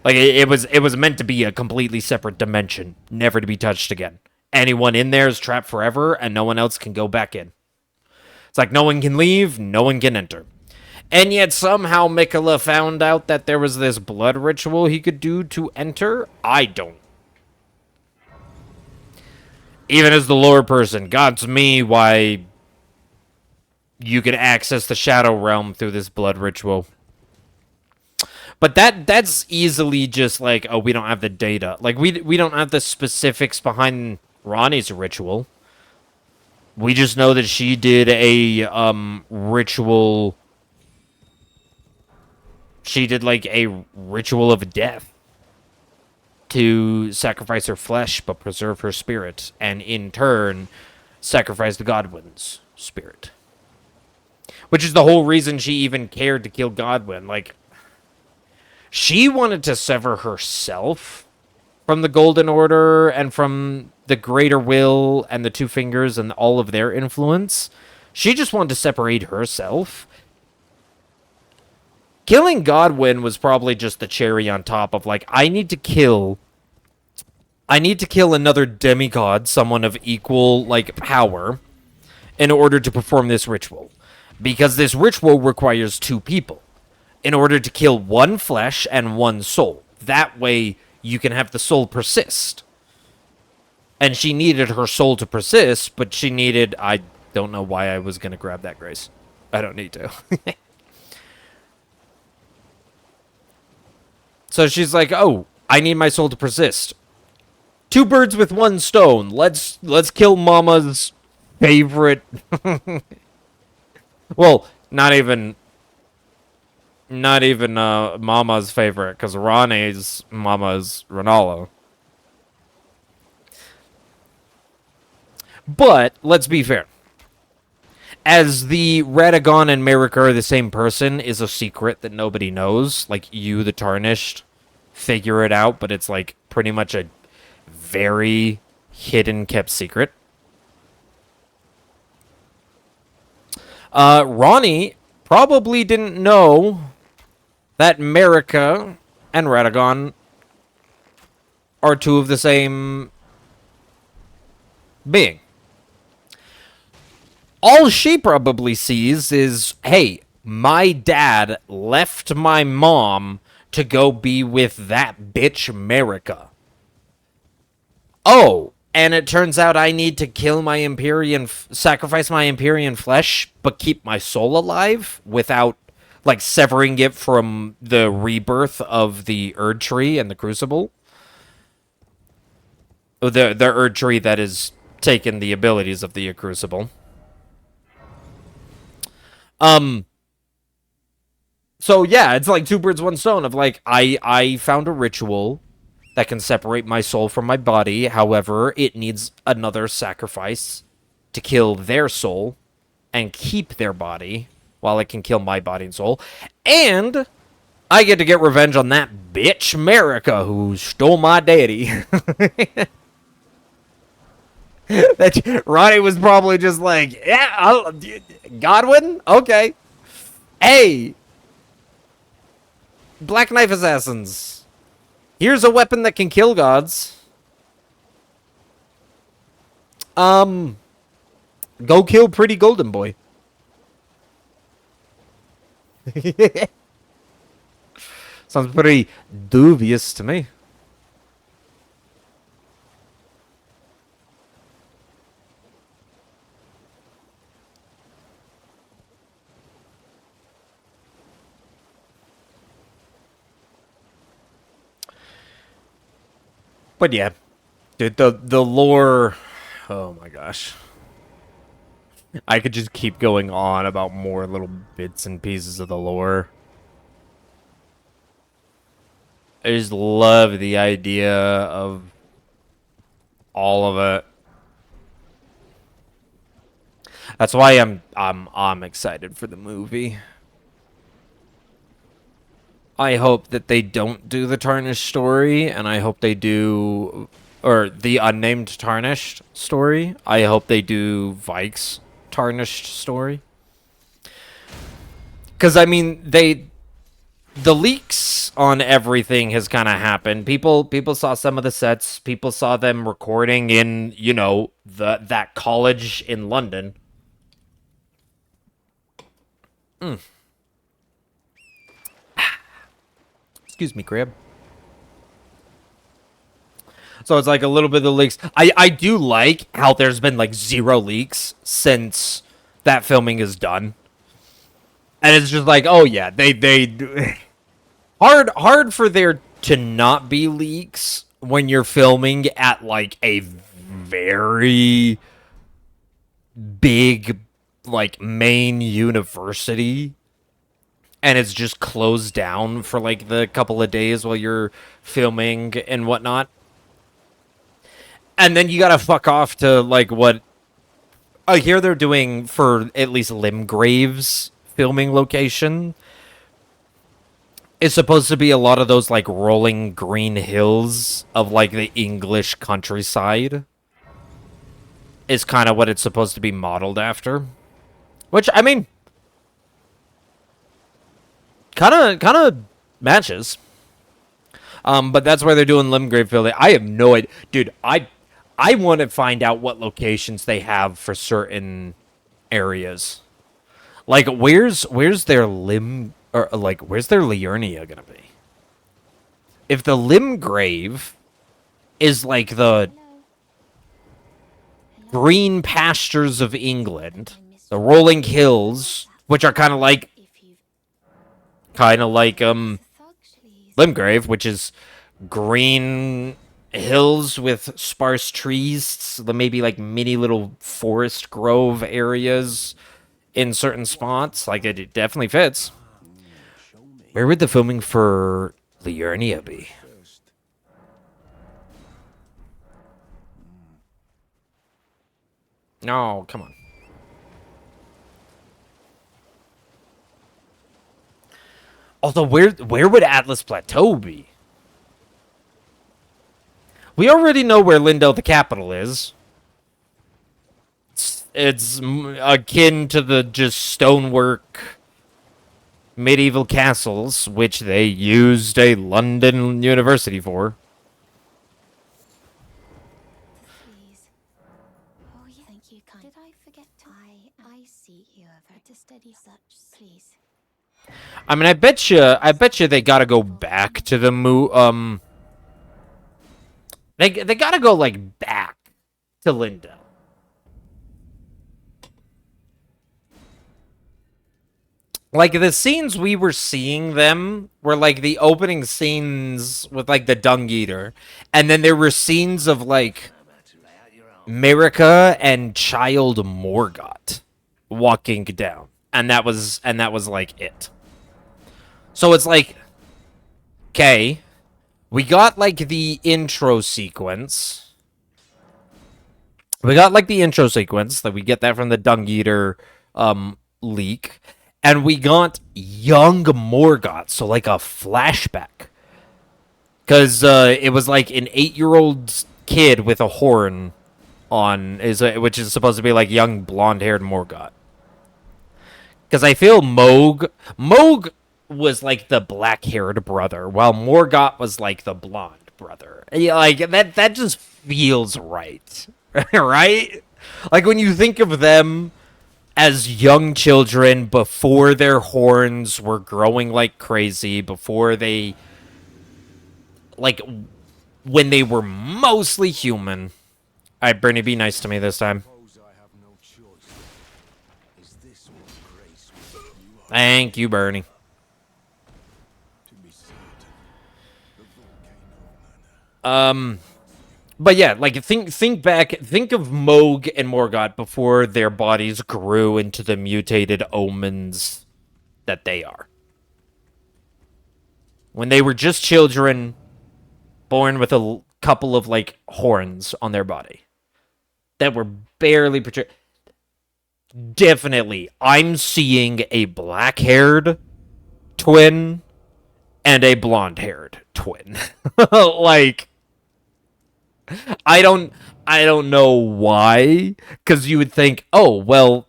[SPEAKER 1] Like, it was meant to be a completely separate dimension, never to be touched again. Anyone in there is trapped forever, and no one else can go back in. It's like no one can leave, no one can enter. And yet somehow Mikola found out that there was this blood ritual he could do to enter? I don't. Even as the lore person, God's me why you can access the Shadow Realm through this blood ritual. But that's easily just like, oh, we don't have the data. Like we don't have the specifics behind Ronnie's ritual. We just know that she did a ritual. She did like a ritual of death to sacrifice her flesh but preserve her spirit, and in turn sacrifice the Godwin's spirit. Which is the whole reason she even cared to kill Godwin. Like, she wanted to sever herself from the Golden Order and from the Greater Will and the Two Fingers and all of their influence. She just wanted to separate herself. Killing Godwin was probably just the cherry on top of, like, I need to kill another demigod, someone of equal, like, power, in order to perform this ritual. Because this ritual requires two people in order to kill one flesh and one soul. That way, you can have the soul persist. And she needed her soul to persist, but she needed... I don't know why I was going to grab that, Grace. I don't need to. So she's like, oh, I need my soul to persist. Two birds with one stone. Let's kill Mama's favorite... Well, not even Mama's favorite, because Ronnie's Mama's Ronaldo. But, let's be fair. As the Radagon and Marika are the same person is a secret that nobody knows. Like, you, the Tarnished, figure it out, but it's, like, pretty much a very hidden, kept secret. Ronnie probably didn't know that Marika and Radagon are two of the same being. All she probably sees is, hey, my dad left my mom to go be with that bitch Marika. Oh, and it turns out I need to kill my Empyrean, sacrifice my Empyrean flesh, but keep my soul alive without, like, severing it from the rebirth of the Erd Tree and the Crucible. The Erd Tree that has taken the abilities of the Crucible. So yeah, it's like two birds, one stone of, like, I found a ritual that can separate my soul from my body. However, it needs another sacrifice to kill their soul and keep their body while it can kill my body and soul. And I get to get revenge on that bitch Marika who stole my daddy. That Ronnie was probably just like, yeah, Godwin? Okay. Hey, Black Knife Assassins. Here's a weapon that can kill gods. Go kill Pretty Golden Boy. Sounds pretty dubious to me. But yeah, dude, the lore, oh my gosh. I could just keep going on about more little bits and pieces of the lore. I just love the idea of all of it. That's why I'm excited for the movie. I hope that they don't do the Tarnished story, and I hope they do, or the Unnamed Tarnished story. I hope they do Vike's Tarnished story. Because, I mean, the leaks on everything has kind of happened. People saw some of the sets. People saw them recording in, you know, that college in London. Excuse me, Crab. So it's like a little bit of the leaks. I do like how there's been like 0 leaks since that filming is done. And it's just like, oh yeah, they hard for there to not be leaks when you're filming at like a very big like main university and it's just closed down for like the couple of days while you're filming and whatnot. And then you gotta fuck off to like what I hear they're doing for at least Limgrave's filming location. It's supposed to be a lot of those like rolling green hills of like the English countryside. Is kind of what it's supposed to be modeled after. Which I mean kind of matches. But that's where they're doing Limgrave filming. I have no idea. Dude, I want to find out what locations they have for certain areas. Like where's their where's their Liurnia gonna be? If the Limgrave is like the green pastures of England, the rolling hills, which are kind of like Limgrave, which is green hills with sparse trees, maybe like mini little forest grove areas in certain spots. Like it definitely fits. Where would the filming for Liurnia be? No, come on. Although, where would Atlas Plateau be? We already know where Lindell the capital is. It's akin to the just stonework medieval castles, which they used a London university for.
[SPEAKER 3] Please. Oh, yeah. Thank you, kind. Did I forget to? I see you are to study such. Please.
[SPEAKER 1] I mean, I bet you they gotta go back to the They gotta go like back to Lindell. Like the scenes we were seeing them were like the opening scenes with like the Dung Eater, and then there were scenes of like Merica and Child Morgott walking down, and that was like it. So it's like, okay, we got like the intro sequence. We got like the intro sequence that we get that from the Dung Eater leak. And we got young Morgott, so like a flashback. Because it was like an 8-year-old kid with a horn on, which is supposed to be like young blonde-haired Morgott. Because I feel Moog was like the black-haired brother, while Morgott was like the blonde brother. Yeah, like that just feels right. Right? Like when you think of them as young children before their horns were growing like crazy, before they, like, when they were mostly human. All right, Bernie, be nice to me this time. Thank you, Bernie. But yeah, like think back, think of Moog and Morgott before their bodies grew into the mutated omens that they are. When they were just children, born with a couple of like horns on their body that were barely protected. Definitely, I'm seeing a black-haired twin and a blonde-haired twin. Like, I don't know why, because you would think, oh, well,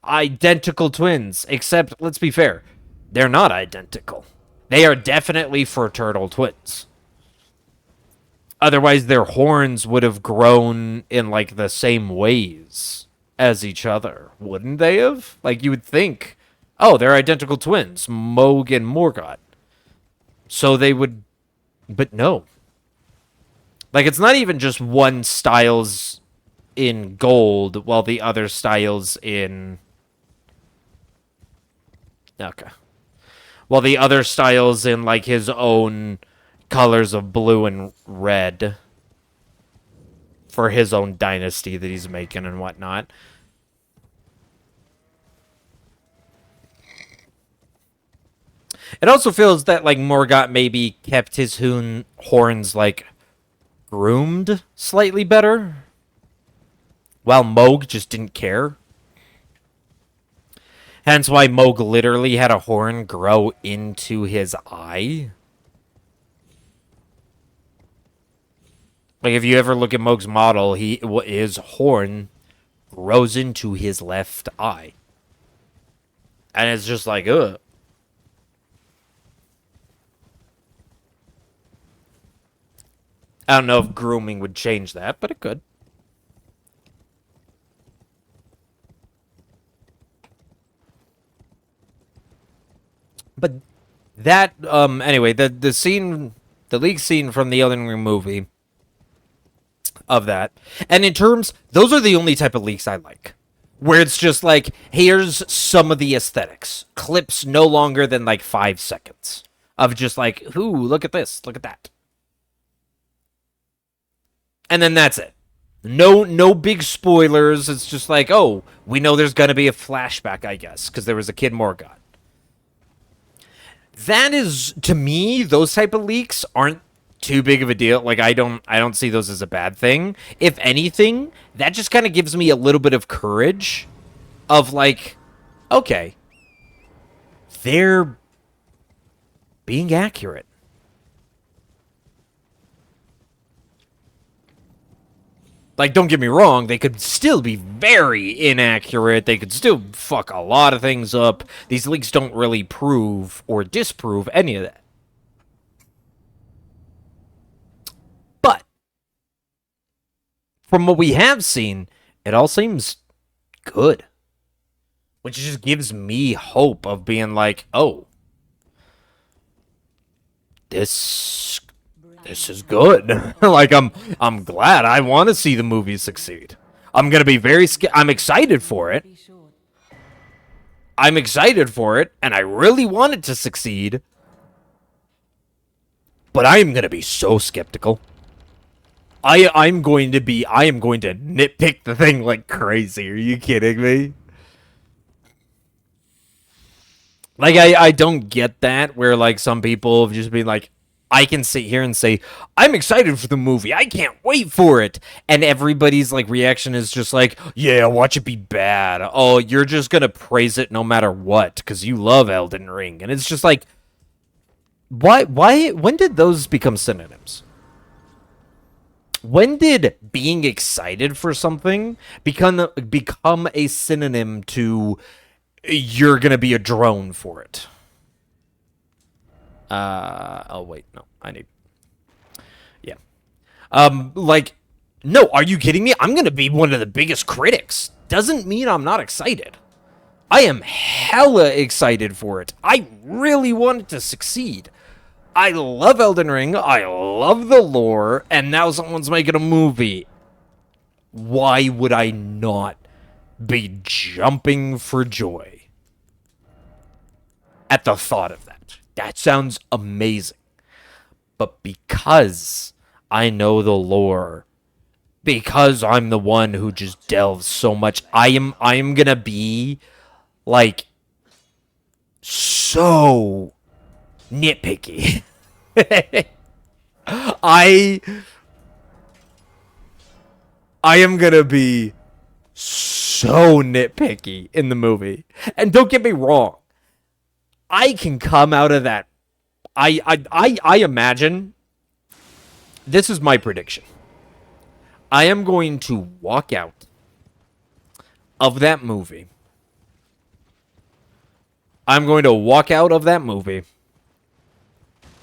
[SPEAKER 1] identical twins, except, let's be fair, they're not identical. They are definitely fraternal twins. Otherwise, their horns would have grown in, like, the same ways as each other, wouldn't they have? Like, you would think, oh, they're identical twins, Moog and Morgott. So they would, but no. Like, it's not even just one style's in gold while the other style's in... Okay. while the other style's in like his own colors of blue and red for his own dynasty that he's making and whatnot. It also feels that like Morgott maybe kept his horns like groomed slightly better, while Moog just didn't care. Hence why Moog literally had a horn grow into his eye. Like, if you ever look at Moog's model, his horn grows into his left eye. And it's just like, ugh. I don't know if grooming would change that, but it could. But that, anyway, the scene, the leak scene from the Elden Ring movie of that. And in terms, those are the only type of leaks I like. Where it's just like, here's some of the aesthetics. Clips no longer than like 5 seconds. Of just like, ooh, look at this, look at that. And then that's it. No big spoilers. It's just like, oh, we know there's gonna be a flashback, I guess, because there was a Kid Morgott. That is, to me, those type of leaks aren't too big of a deal. Like, I don't see those as a bad thing. If anything, that just kind of gives me a little bit of courage of like, okay, they're being accurate. Like, don't get me wrong, they could still be very inaccurate. They could still fuck a lot of things up. These leaks don't really prove or disprove any of that. But, from what we have seen, it all seems good. Which just gives me hope of being like, oh, this is good. Like, I'm glad. I want to see the movie succeed. I'm gonna be I'm excited for it. I'm excited for it, and I really want it to succeed. But I am gonna be so skeptical. I am going to nitpick the thing like crazy. Are you kidding me? Like, I don't get that, where like some people have just been like, I can sit here and say, I'm excited for the movie. I can't wait for it. And everybody's like reaction is just like, yeah, watch it be bad. Oh, you're just going to praise it no matter what because you love Elden Ring. And it's just like, when did those become synonyms? When did being excited for something become a synonym to you're going to be a drone for it? Oh wait, no, I need, yeah. Like, no, are you kidding me? I'm gonna be one of the biggest critics. Doesn't mean I'm not excited. I am hella excited for it. I really want it to succeed. I love Elden Ring, I love the lore, and now someone's making a movie. Why would I not be jumping for joy at the thought of that? That sounds amazing. But because I know the lore, because I'm the one who just delves so much, I am gonna be like so nitpicky. I am gonna be so nitpicky in the movie. And don't get me wrong, I can come out of that. I imagine, this is my prediction. I am going to walk out of that movie. I'm going to walk out of that movie.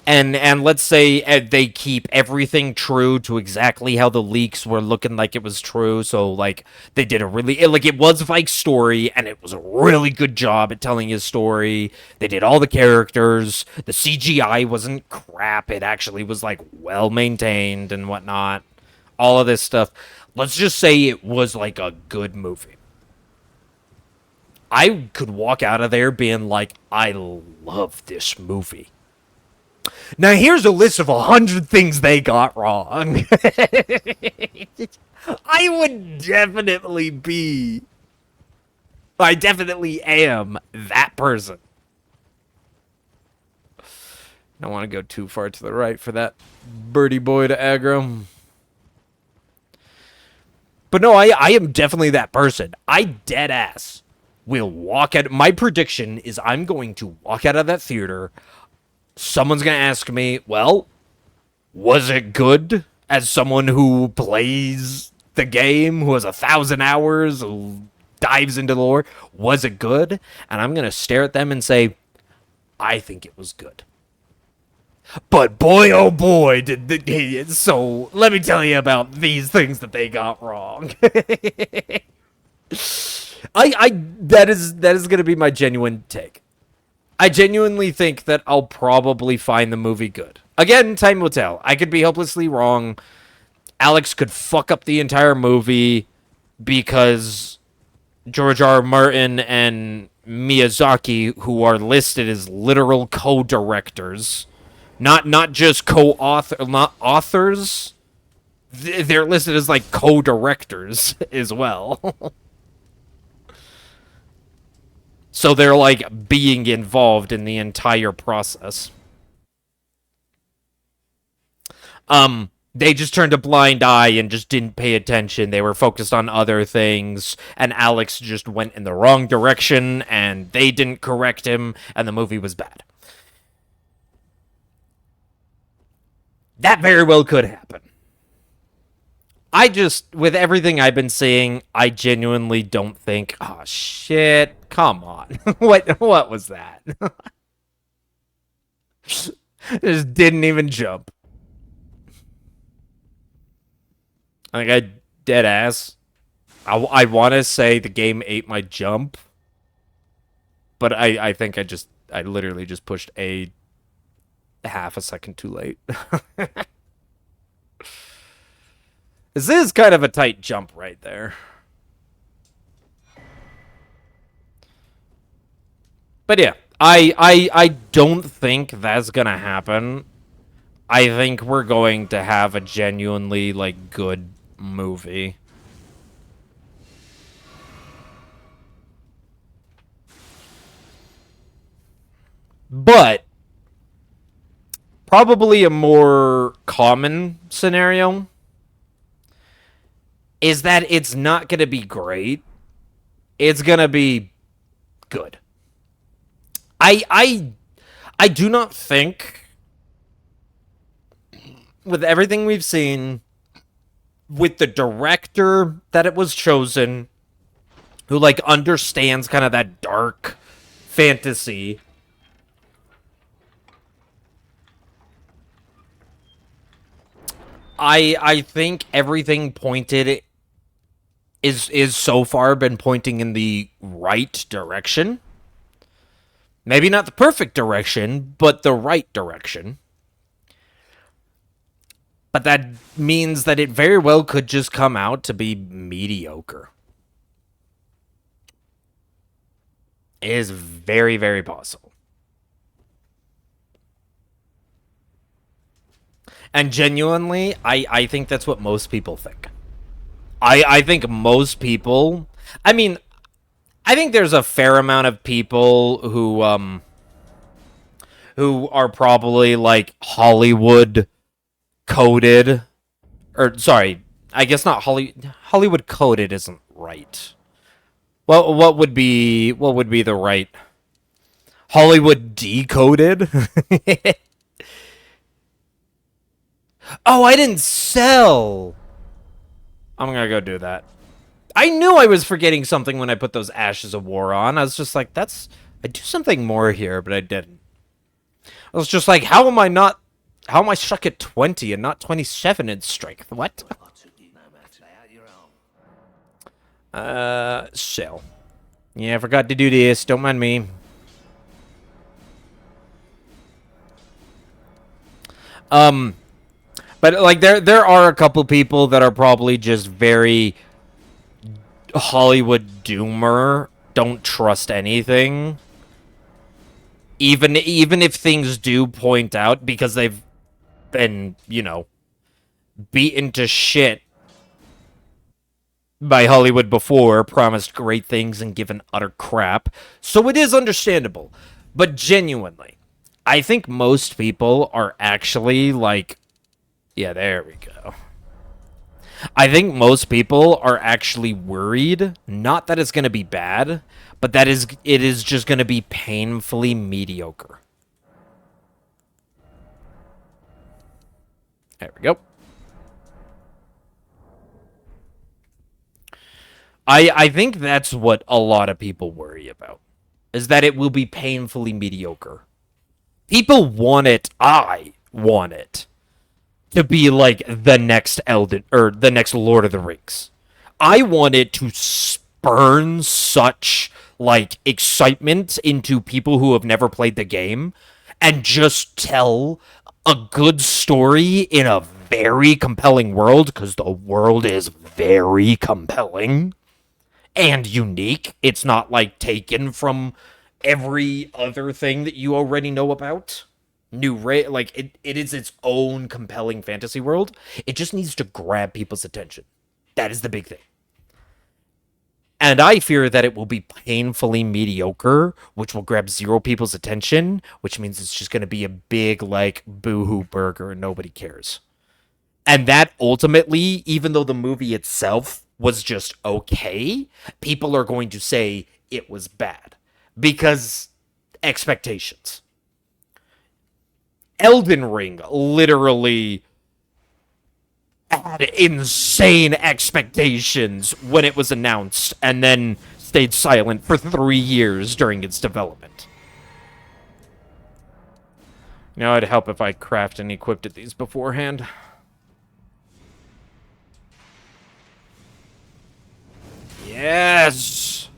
[SPEAKER 1] And let's say they keep everything true to exactly how the leaks were looking like it was true. So, like, they did a really, like, it was Vike's story, and it was a really good job at telling his story. They did all the characters. The CGI wasn't crap. It actually was, like, well-maintained and whatnot. All of this stuff. Let's just say it was, like, a good movie. I could walk out of there being like, I love this movie. Now here's a list of 100 things they got wrong. I would definitely be. I definitely am that person. Don't want to go too far to the right for that birdie boy to aggro. But no, I am definitely that person. I dead ass will walk out. My prediction is I'm going to walk out of that theater. Someone's going to ask me, well, was it good? As someone who plays the game, who has 1,000 hours, who dives into the lore, was it good? And I'm going to stare at them and say, I think it was good. But boy, oh boy, so let me tell you about these things that they got wrong. That is going to be my genuine take. I genuinely think that I'll probably find the movie good. Again, time will tell. I could be hopelessly wrong. Alex could fuck up the entire movie because George R. R. Martin and Miyazaki, who are listed as literal co-directors, not just co-author, not authors. They're listed as like co-directors as well. So they're like being involved in the entire process. They just turned a blind eye and just didn't pay attention. They were focused on other things, and Alex just went in the wrong direction, and they didn't correct him, and the movie was bad. That very well could happen. I just, with everything I've been seeing, I genuinely don't think, oh shit, come on. What was that? Just didn't even jump. Like, I dead ass. I want to say the game ate my jump, but I think I literally just pushed a half a second too late. This is kind of a tight jump right there. But yeah, I don't think that's gonna happen. I think we're going to have a genuinely, like, good movie. But probably a more common scenario is that it's not going to be great. It's going to be good. I do not think, with everything we've seen, with the director that it was chosen, who, like, understands kind of that dark fantasy, I think everything pointed is so far been pointing in the right direction. Maybe not the perfect direction, but the right direction. But that means that it very well could just come out to be mediocre. It is very, very possible. And genuinely, I think that's what most people think. I think most people... I mean, I think there's a fair amount of people who are probably, like, Hollywood coded. Or, sorry, I guess not Hollywood coded isn't right. Well, what would be the right... Hollywood decoded? Oh, I didn't sell. I'm gonna go do that. I knew I was forgetting something when I put those Ashes of War on. I was just like, I do something more here, but I didn't. I was just like, how am I stuck at 20 and not 27 in strength? What? Sell. Yeah, I forgot to do this. Don't mind me. But, like, there are a couple people that are probably just very Hollywood doomer don't trust anything. Even if things do point out, because they've been, you know, beaten to shit by Hollywood before, promised great things and given utter crap. So it is understandable. But genuinely, I think most people are actually like, yeah, there we go. I think most people are actually worried, not that it's going to be bad, but that it is just going to be painfully mediocre. There we go. I think that's what a lot of people worry about, is that it will be painfully mediocre. People want it. I want it to be like the next Elden or the next Lord of the Rings. I want it to spurn such like excitement into people who have never played the game and just tell a good story in a very compelling world, because the world is very compelling and unique. It's not like taken from every other thing that you already know about. Like it is its own compelling fantasy world. It just needs to grab people's attention. That is the big thing. And I fear that it will be painfully mediocre, which will grab zero people's attention, which means it's just going to be a big, like, boohoo burger and nobody cares. And that ultimately, even though the movie itself was just okay, people are going to say it was bad because expectations. Elden Ring literally had insane expectations when it was announced and then stayed silent for 3 years during its development. You know, it'd help if I crafted and equipped these beforehand. Yes!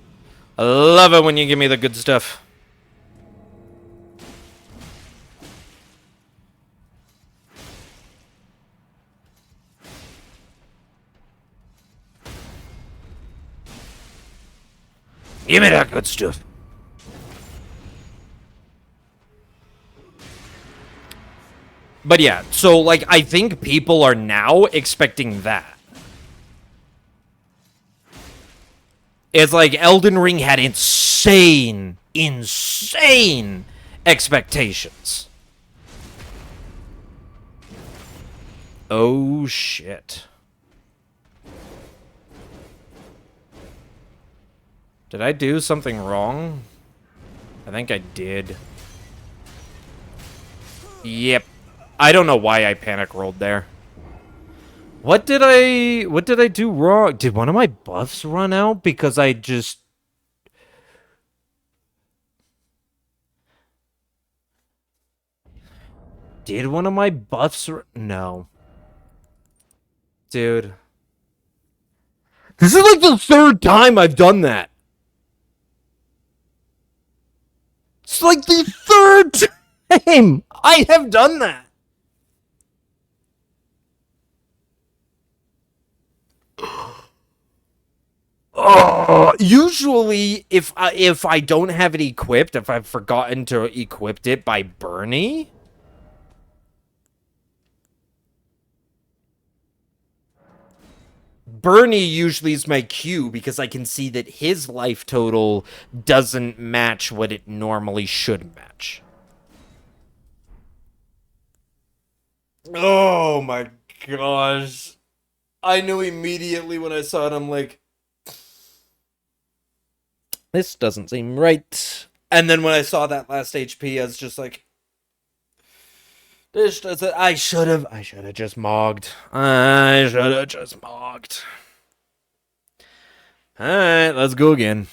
[SPEAKER 1] I love it when you give me the good stuff. Give me that good stuff. But yeah, so, like, I think people are now expecting that. It's like Elden Ring had insane expectations. Oh, shit. Did I do something wrong? I think I did. Yep. I don't know why I panic rolled there. What did I do wrong? Did one of my buffs run out because I just... Did one of my buffs... No. Dude. This is like the third time I've done that. It's like the third time I have done that. Usually, if I don't have it equipped, if I've forgotten to equip it by Bernie... Bernie usually is my cue because I can see that his life total doesn't match what it normally should match. Oh my gosh. I knew immediately when I saw it, I'm like, this doesn't seem right. And then when I saw that last HP, I was just like, this doesn't... I should have just mogged. I should have just mogged. Alright, let's go again.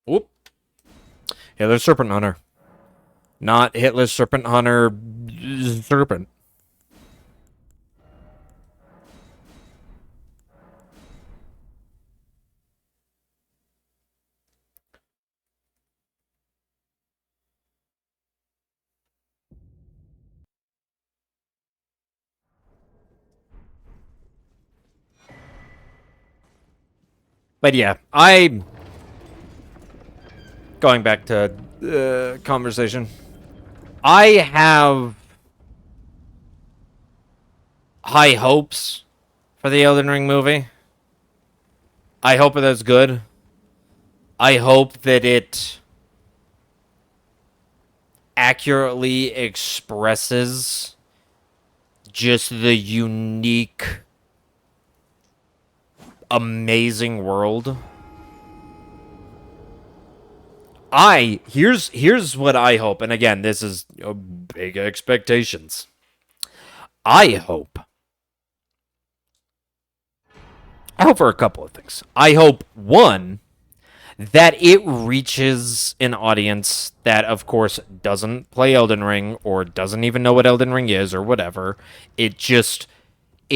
[SPEAKER 1] Whoop. Yeah, there's Serpent Hunter. Not Hitless Serpent Hunter. Serpent. But yeah, going back to conversation. I have high hopes for the Elden Ring movie. I hope that it's good. I hope that it accurately expresses just the unique, amazing world. Here's what I hope, and again, this is big expectations. I hope for a couple of things. I hope, one, that it reaches an audience that, of course, doesn't play Elden Ring or doesn't even know what Elden Ring is or whatever. It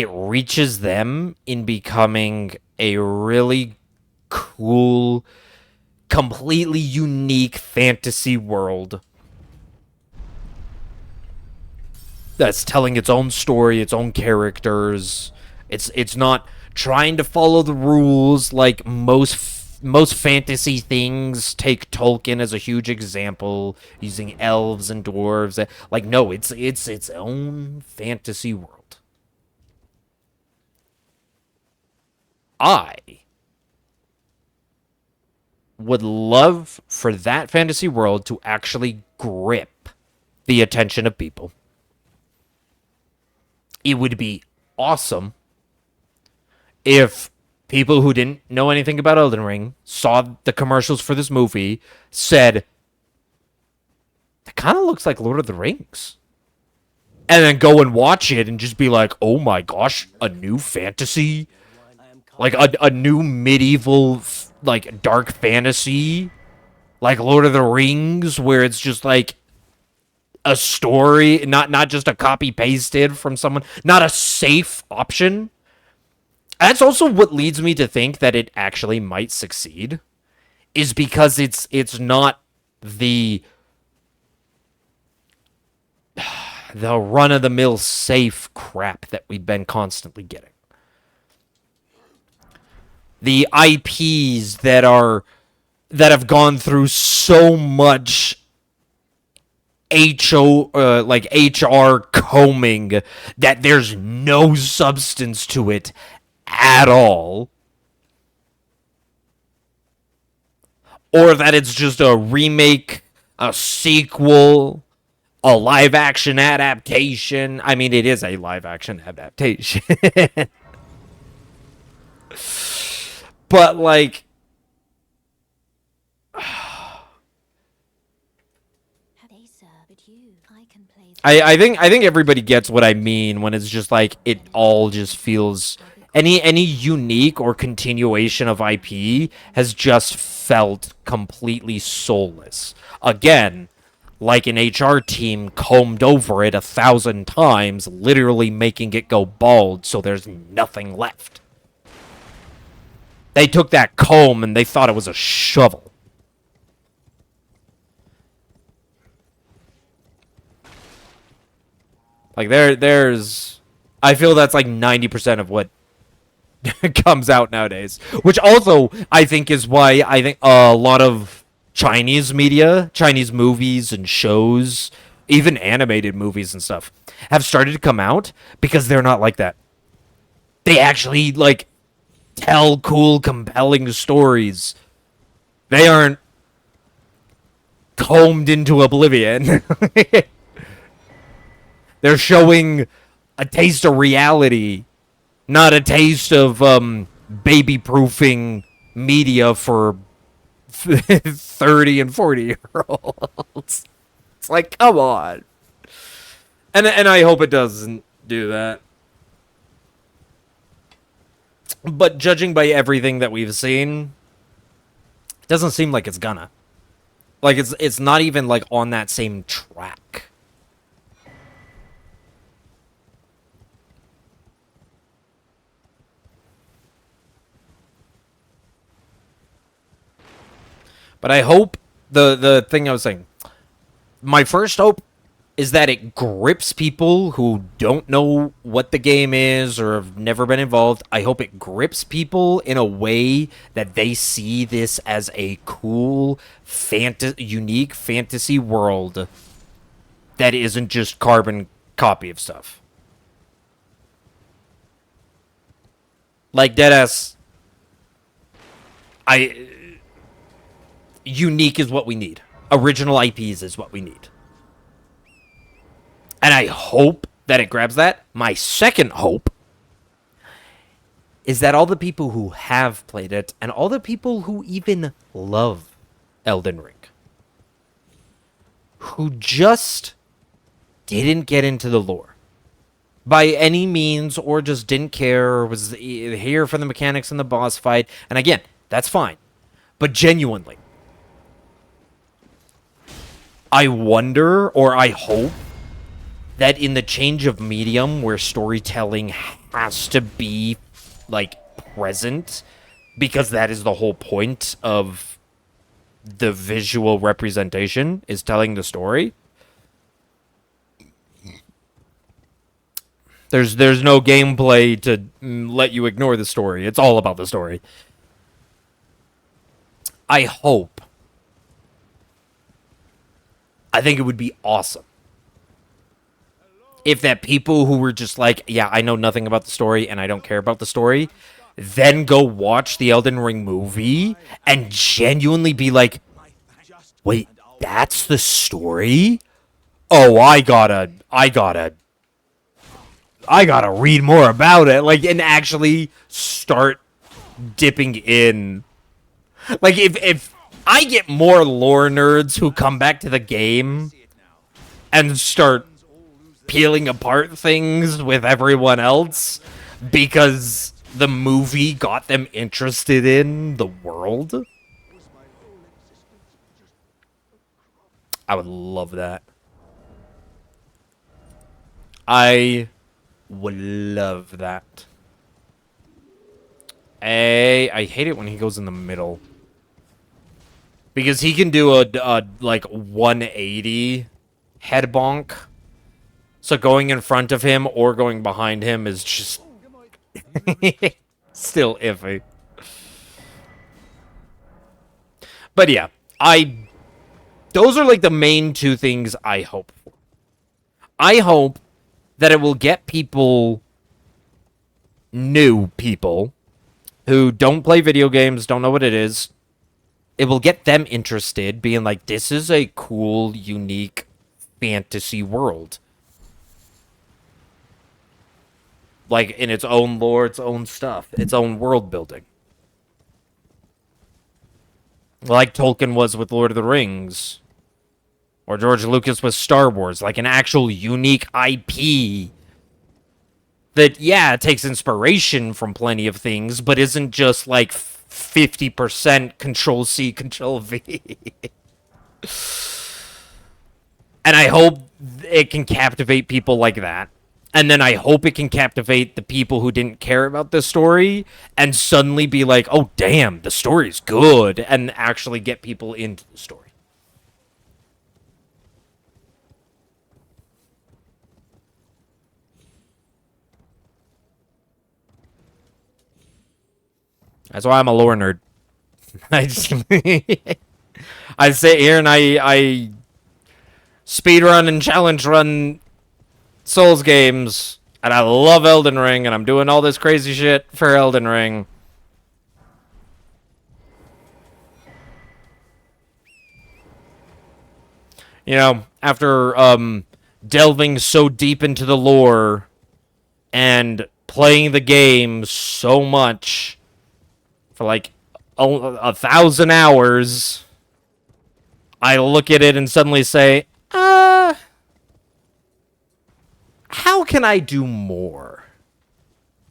[SPEAKER 1] reaches them in becoming a really cool, completely unique fantasy world that's telling its own story, its own characters. It's not trying to follow the rules like most fantasy things. Take Tolkien as a huge example, using elves and dwarves. Like, no, it's its own fantasy world. I would love for that fantasy world to actually grip the attention of people. It would be awesome if people who didn't know anything about Elden Ring saw the commercials for this movie, said, that kind of looks like Lord of the Rings. And then go and watch it and just be like, oh my gosh, a new fantasy? Like a new medieval, like, dark fantasy? Like Lord of the Rings, where it's just like a story, not just a copy pasted from someone, not a safe option. That's also what leads me to think that it actually might succeed, is because it's not the run-of-the-mill safe crap that we've been constantly getting. The IPs that have gone through so much HR combing that there's no substance to it at all. Or that it's just a remake, a sequel, a live action adaptation. I mean, it is a live action adaptation. But like, I think everybody gets what I mean when it's just like it all just feels, any unique or continuation of IP has just felt completely soulless. Again, like an HR team combed over it 1,000 times, literally making it go bald so there's nothing left. They took that comb and they thought it was a shovel. Like, there's... I feel that's like 90% of what comes out nowadays. Which also, I think, is why I think a lot of Chinese media, Chinese movies and shows, even animated movies and stuff, have started to come out because they're not like that. They actually, like, tell cool, compelling stories. They aren't combed into oblivion. They're showing a taste of reality, not a taste of baby-proofing media for 30 and 40-year-olds. It's like, come on. And I hope it doesn't do that. But judging by everything that we've seen, it doesn't seem like it's gonna. Like, it's not even, like, on that same track. But I hope, the thing I was saying, my first hope is that it grips people who don't know what the game is or have never been involved. I hope it grips people in a way that they see this as a cool, unique fantasy world that isn't just carbon copy of stuff. Like, deadass, unique is what we need. Original IPs is what we need. And I hope that it grabs that. My second hope is that all the people who have played it and all the people who even love Elden Ring, who just didn't get into the lore by any means or just didn't care or was here for the mechanics in the boss fight, and again, that's fine. But genuinely, I wonder or I hope that in the change of medium where storytelling has to be, like, present, because that is the whole point of the visual representation, is telling the story. There's no gameplay to let you ignore the story. It's all about the story. I hope. I think it would be awesome if that people who were just like, yeah, I know nothing about the story and I don't care about the story, then go watch the Elden Ring movie and genuinely be like, wait, that's the story? Oh, I gotta read more about it. Like, and actually start dipping in. Like, if I get more lore nerds who come back to the game and start peeling apart things with everyone else because the movie got them interested in the world, I would love that. I would love that. I hate it when he goes in the middle, because he can do a like 180 head bonk. So going in front of him or going behind him is just still iffy. But yeah, those are like the main two things I hope for. I hope that it will get people, new people, who don't play video games, don't know what it is. It will get them interested, being like, this is a cool, unique fantasy world. Like, in its own lore, its own stuff, its own world building. Like Tolkien was with Lord of the Rings. Or George Lucas with Star Wars. Like an actual unique IP. That, yeah, it takes inspiration from plenty of things, but isn't just like 50% Control-C, Control-V. And I hope it can captivate people like that. And then I hope it can captivate the people who didn't care about this story and suddenly be like, oh, damn, the story's good, and actually get people into the story. That's why I'm a lore nerd. I just I sit here and I speedrun and challenge run Souls games, and I love Elden Ring, and I'm doing all this crazy shit for Elden Ring. You know, after delving so deep into the lore and playing the game so much for like 1,000 hours, I look at it and suddenly say, how can I do more?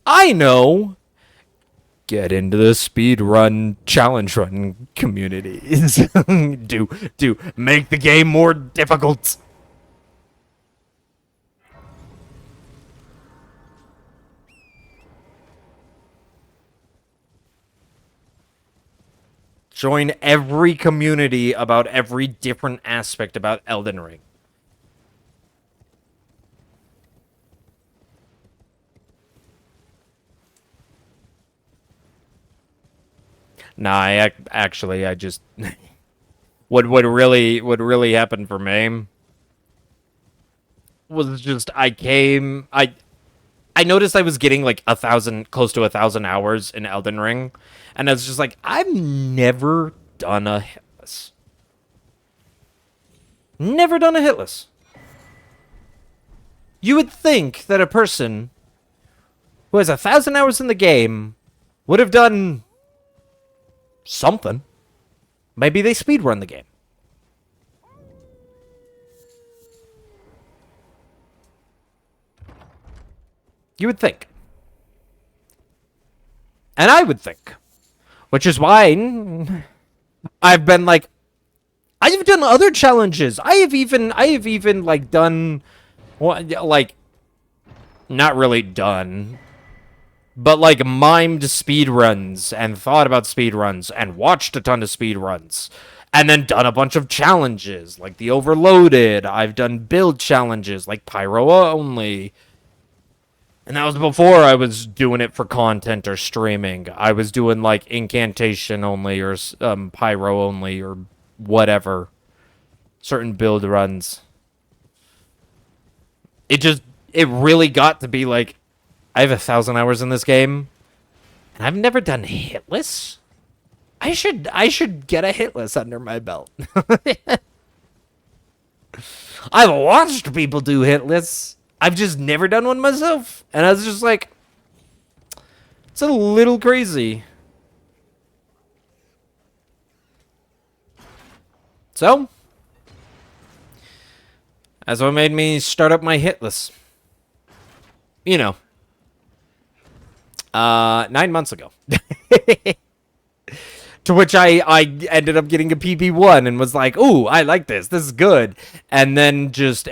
[SPEAKER 1] I know. Get into the speedrun challenge run communities. do make the game more difficult. Join every community about every different aspect about Elden Ring. Nah, actually, I just what really happened for me was just I noticed I was getting like close to 1,000 hours in Elden Ring, and I was just like, I've never done a hitless. Never done a hitless. You would think that a person who has 1,000 hours in the game would have done something. Maybe they speedrun the game. You would think. And I would think. Which is why I've been like, I've done other challenges. I have even like done, like, not really done, but like mimed speedruns and thought about speedruns and watched a ton of speedruns. And then done a bunch of challenges, like the Overloaded. I've done build challenges, like Pyro Only. And that was before I was doing it for content or streaming. I was doing, like, Incantation Only or Pyro Only or whatever. Certain build runs. It really got to be like, I have 1,000 hours in this game, and I've never done hitless? I should get a hitless under my belt. I've watched people do hitless. I've just never done one myself. And I was just like, it's a little crazy. So, that's what made me start up my hitless. You know. 9 months ago. To which I ended up getting a PP1 and was like, ooh, I like this. This is good. And then just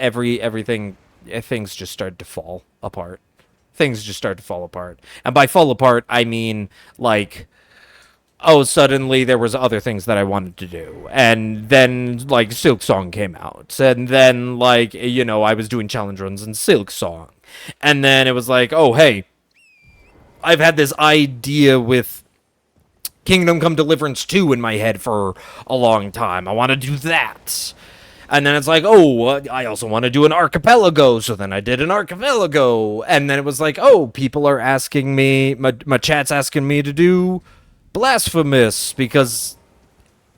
[SPEAKER 1] things just started to fall apart. Things just started to fall apart. And by fall apart, I mean, like, oh, suddenly there was other things that I wanted to do. And then, like, Silk Song came out. And then, like, you know, I was doing challenge runs in Silk Song. And then it was like, oh, hey, I've had this idea with Kingdom Come Deliverance 2 in my head for a long time. I want to do that. And then it's like, oh, I also want to do an archipelago. So then I did an archipelago. And then it was like, oh, people are asking me, my chat's asking me to do Blasphemous because,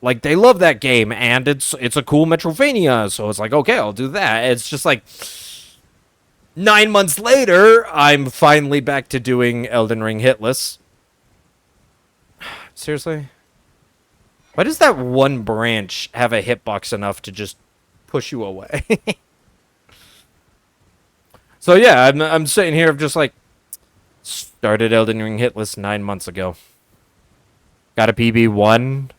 [SPEAKER 1] like, they love that game and it's a cool Metroidvania. So it's like, okay, I'll do that. It's just like 9 months later, I'm finally back to doing Elden Ring hitless. Seriously? Why does that one branch have a hitbox enough to just push you away? So yeah, I'm sitting here just like, started Elden Ring hitless 9 months ago. Got a PB1.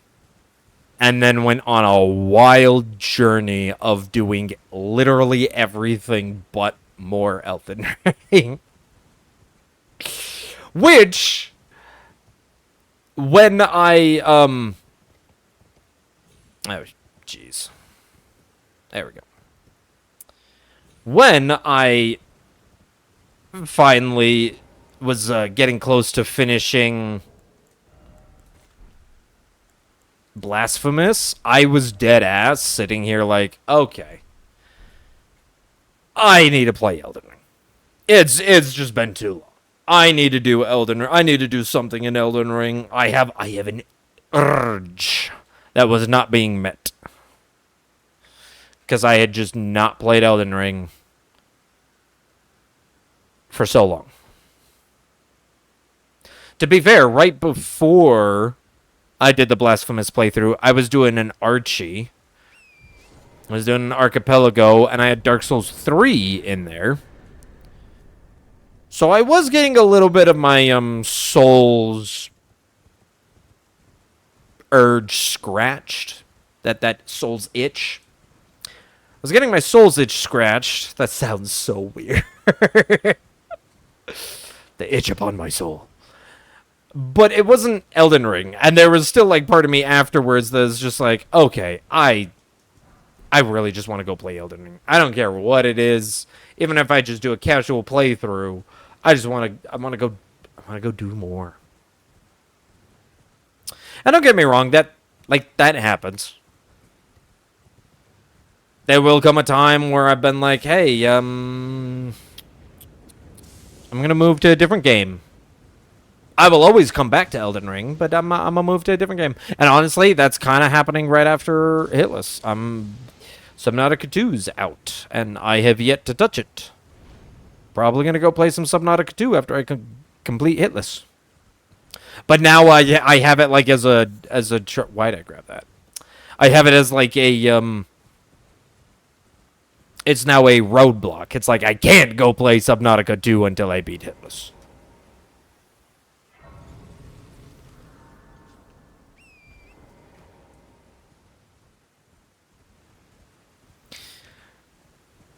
[SPEAKER 1] And then went on a wild journey of doing literally everything but more Elden Ring. Which, when I, oh, jeez. There we go. When I finally was getting close to finishing Blasphemous, I was dead ass sitting here like, okay, I need to play Elden Ring. It's just been too long. I need to do Elden Ring. I need to do something in Elden Ring. I have an urge that was not being met. Because I had just not played Elden Ring for so long. To be fair, right before I did the Blasphemous playthrough, I was doing an Archie. I was doing an Archipelago, and I had Dark Souls 3 in there. So I was getting a little bit of my Souls urge scratched. That Souls itch. I was getting my Souls itch scratched. That sounds so weird. The itch upon my soul. But it wasn't Elden Ring. And there was still, like, part of me afterwards that was just like, okay, I really just want to go play Elden Ring. I don't care what it is. Even if I just do a casual playthrough, I want to go do more. And don't get me wrong, that happens. There will come a time where I've been like, hey, I'm gonna move to a different game. I will always come back to Elden Ring, but I'm gonna move to a different game. And honestly, that's kind of happening right after Hitless. Subnautica 2's out, and I have yet to touch it. Probably gonna go play some Subnautica 2 after I complete Hitless. But now I have it like as a why did I grab that? I have it as like a it's now a roadblock. It's like I can't go play Subnautica 2 until I beat Hitless.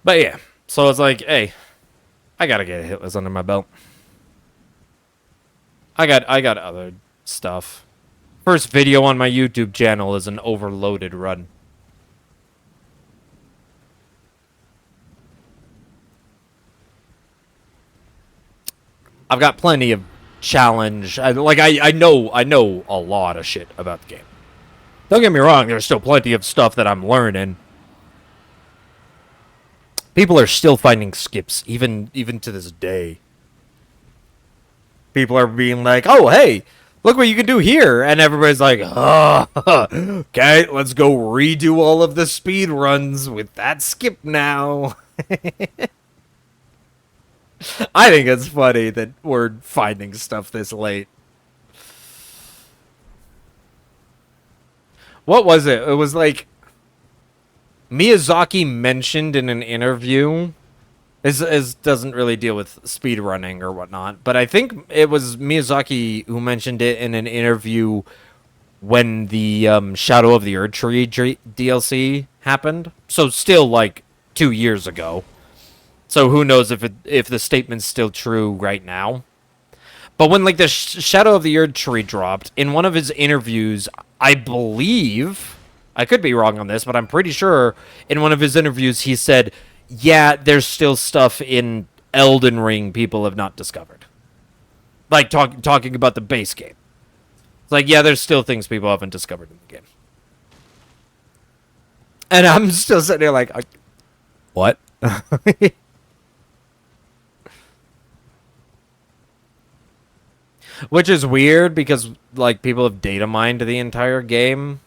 [SPEAKER 1] But yeah, so it's like, hey, I gotta get Hitless under my belt. I got other stuff. First video on my YouTube channel is an overloaded run. I've got plenty of challenge. I know a lot of shit about the game. Don't get me wrong, there's still plenty of stuff that I'm learning. People are still finding skips, even to this day. People are being like, oh, hey, look what you can do here. And everybody's like, oh, okay, let's go redo all of the speed runs with that skip now. I think it's funny that we're finding stuff this late. What was it? It was like Miyazaki mentioned in an interview. This doesn't really deal with speed running or whatnot, but I think it was Miyazaki who mentioned it in an interview when the Shadow of the Erd Tree DLC happened. So still like 2 years ago. So who knows if the statement's still true right now. But when like the Shadow of the Erd Tree dropped, in one of his interviews, I believe, I could be wrong on this, but I'm pretty sure in one of his interviews he said, yeah, there's still stuff in Elden Ring people have not discovered. Like talking about the base game. It's like, yeah, there's still things people haven't discovered in the game. And I'm still sitting there like, what? Which is weird because like people have data mined the entire game.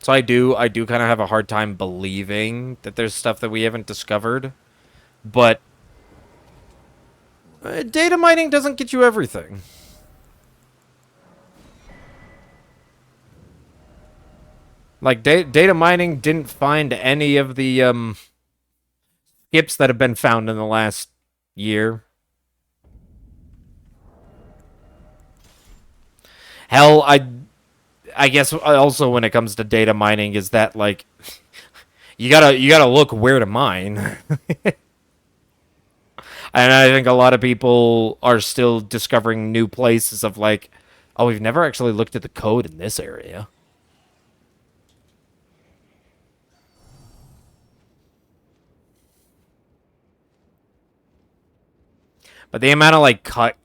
[SPEAKER 1] So I do kind of have a hard time believing that there's stuff that we haven't discovered. But data mining doesn't get you everything. Like data mining didn't find any of the skips that have been found in the last year. Hell, I guess also when it comes to data mining is that like you gotta look where to mine. And I think a lot of people are still discovering new places of like, oh, we've never actually looked at the code in this area. But the amount of like cut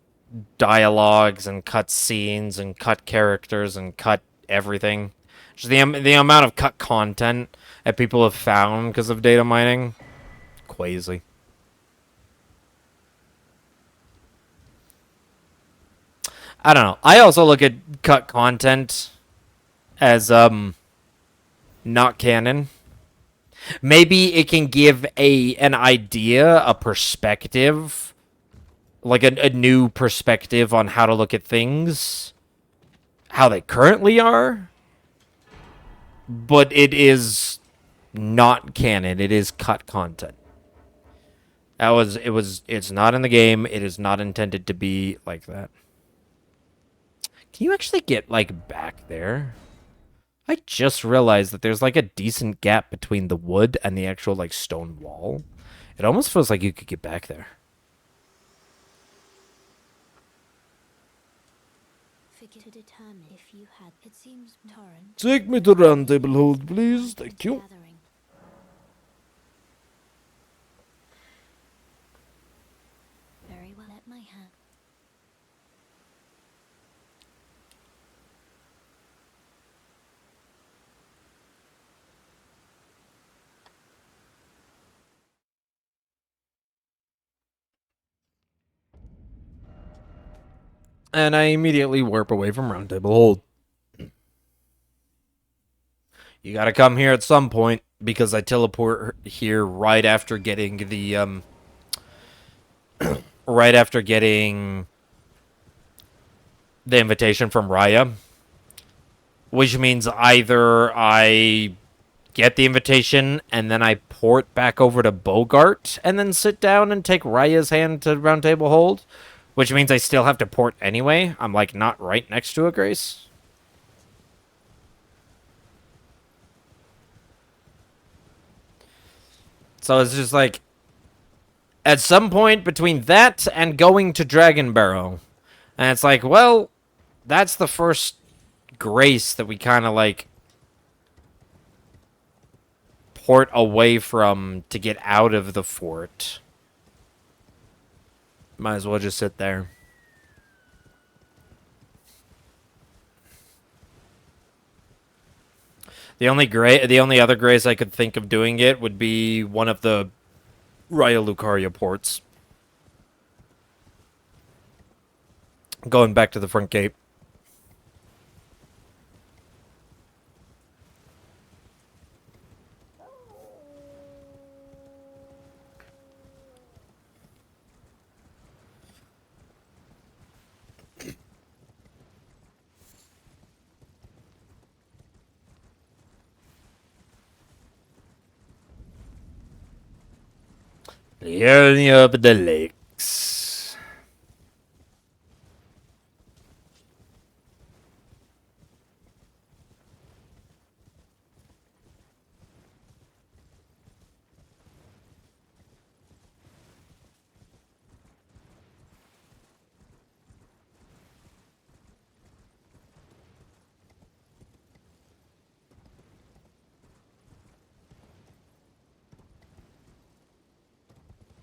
[SPEAKER 1] dialogues and cut scenes and cut characters and cut everything, just the amount of cut content that people have found because of data mining, crazy. I don't know. I also look at cut content as not canon. Maybe it can give an idea, a perspective, like a new perspective on how to look at things, how they currently are. But it is not canon. It is cut content. It's not in the game. It is not intended to be like that. Can you actually get, like, back there? I just realized that there's, like, a decent gap between the wood and the actual, like, stone wall. It almost feels like you could get back there.
[SPEAKER 3] Figure to determine if you had. It seems torrent.
[SPEAKER 1] Take me to round table hold, please. Thank you.
[SPEAKER 3] Gathering. Very well. Let my hand.
[SPEAKER 1] And I immediately warp away from Roundtable Hold. You gotta come here at some point, because I teleport here right after getting the, right after getting the invitation from Raya. Which means either I get the invitation and then I port back over to Bogart and then sit down and take Raya's hand to Roundtable Hold. Which means I still have to port anyway. I'm, like, not right next to a Grace. So it's just like, at some point between that and going to Dragon Barrow. And it's like, well, that's the first Grace that we kind of, like, port away from to get out of the fort. Might as well just sit there. The only other Grace I could think of doing it would be one of the Raya Lucaria ports. Going back to the front gate. The journey of the lakes.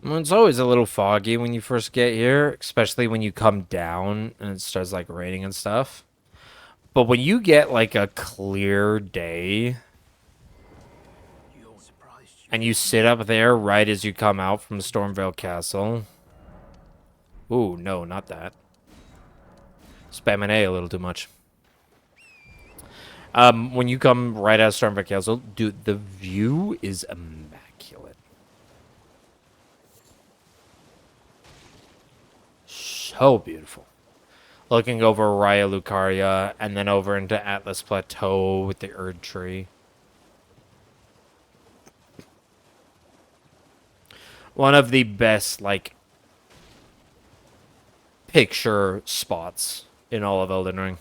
[SPEAKER 1] Well, it's always a little foggy when you first get here, especially when you come down and it starts, like, raining and stuff. But when you get, like, a clear day and you sit up there right as you come out from Stormvale Castle. Ooh, no, not that. Spamming A little too much. When you come right out of Stormvale Castle, dude, the view is immaculate. So beautiful. Looking over Raya Lucaria and then over into Atlas Plateau with the Erd Tree. One of the best, like, picture spots in all of Elden Ring.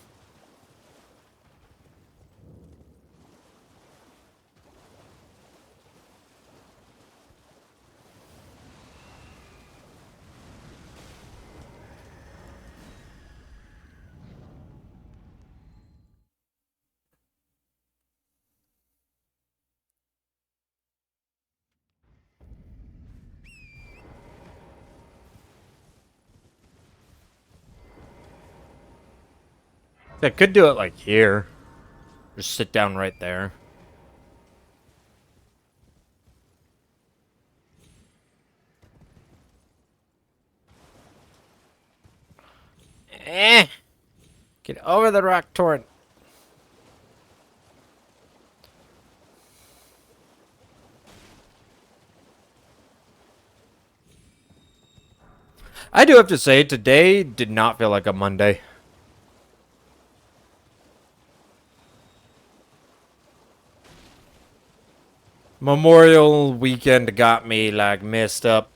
[SPEAKER 1] I could do it, like, here. Just sit down right there. Get over the rock torrent. I do have to say, today did not feel like a Monday. Memorial weekend got me, like, messed up.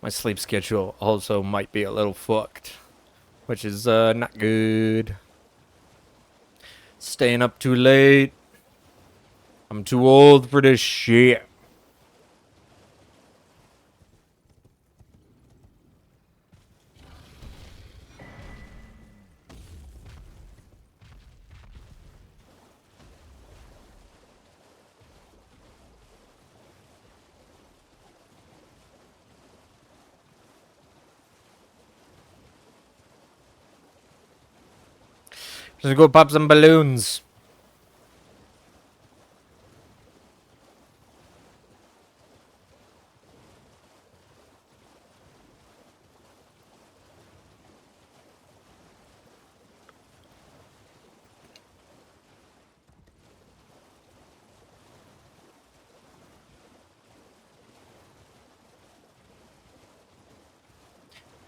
[SPEAKER 1] My sleep schedule also might be a little fucked, which is not good. Staying up too late. I'm too old for this shit. Just go pop some balloons.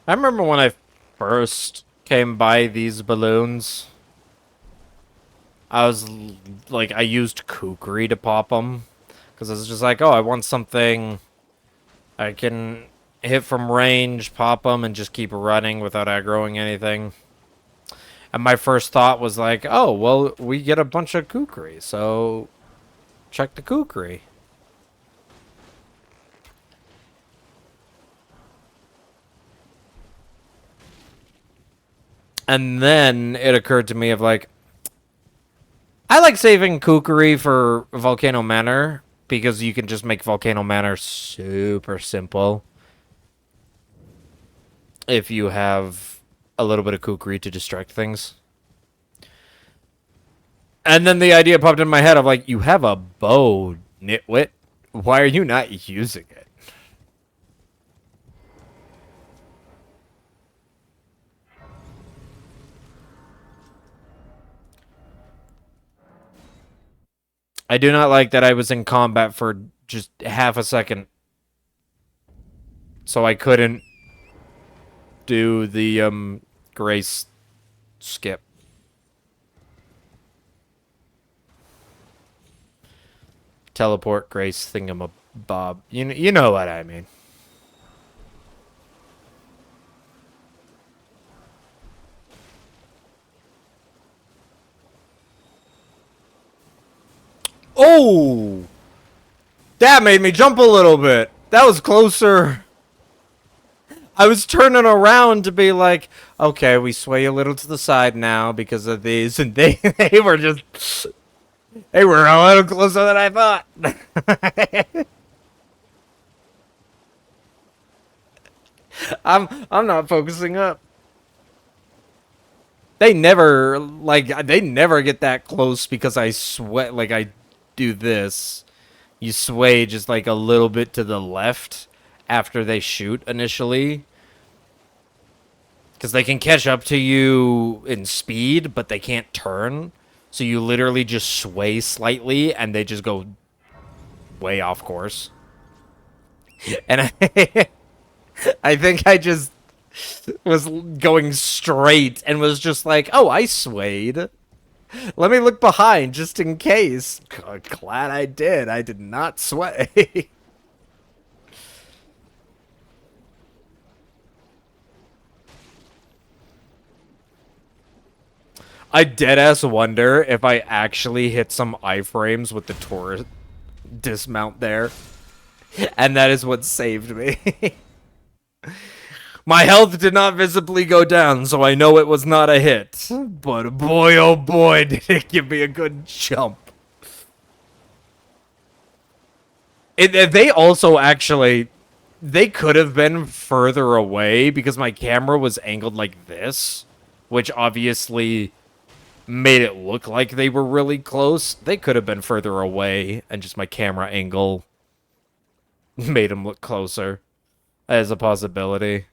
[SPEAKER 1] I remember when I first came by these balloons, I was like, I used kukri to pop them. Because I was just like, oh, I want something I can hit from range, pop them, and just keep running without aggroing anything. And my first thought was like, oh, well, we get a bunch of kukri, so check the kukri. And then it occurred to me of like, I like saving kukri for Volcano Manor because you can just make Volcano Manor super simple if you have a little bit of kukri to distract things. And then the idea popped in my head of like, you have a bow, nitwit. Why are you not using it? I do not like that I was in combat for just half a second. So I couldn't do the grace skip. Teleport grace thingamabob. You know what I mean. Oh! That made me jump a little bit. That was closer. I was turning around to be like, okay, we sway a little to the side now because of these, and they were just they were a little closer than I thought. I'm not focusing up. They never get that close because I sweat like I do this. You sway just like a little bit to the left after they shoot initially. Because they can catch up to you in speed, but they can't turn. So you literally just sway slightly, and they just go way off course. And I think I just was going straight and was just like, oh, I swayed. Let me look behind just in case. Glad I did. I did not sway. I deadass wonder if I actually hit some iframes with the tour dismount there. And that is what saved me. My health did not visibly go down, so I know it was not a hit. But boy, oh boy, did it give me a good jump. They also actually... They could have been further away because my camera was angled like this. Which obviously made it look like they were really close. They could have been further away, and just my camera angle made them look closer. As a possibility.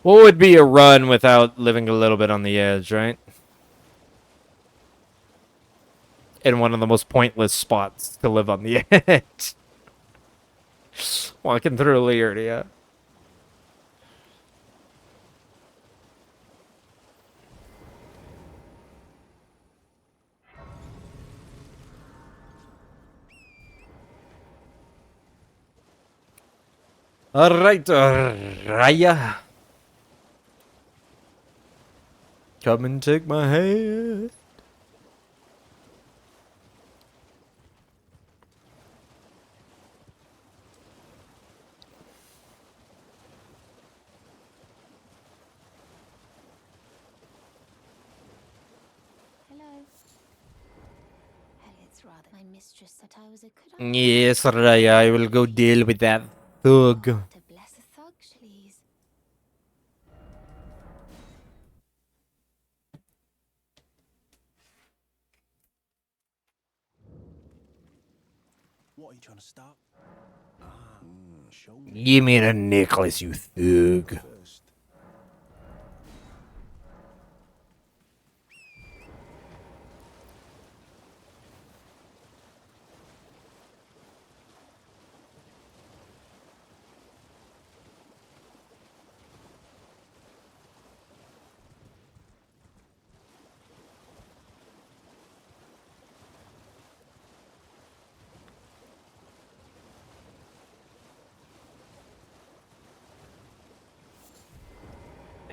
[SPEAKER 1] What would be a run without living a little bit on the edge, right? In one of the most pointless spots to live on the edge. Walking through Leardia. Alright, Raya. Come and take my hand.
[SPEAKER 3] Hello. It's rather my mistress said I was a could I
[SPEAKER 1] Yes, Raya, I will go deal with that thug.
[SPEAKER 3] to bless a thug, please.
[SPEAKER 2] What are you trying to stop? Show me
[SPEAKER 1] Give me the necklace, you thug.
[SPEAKER 2] first.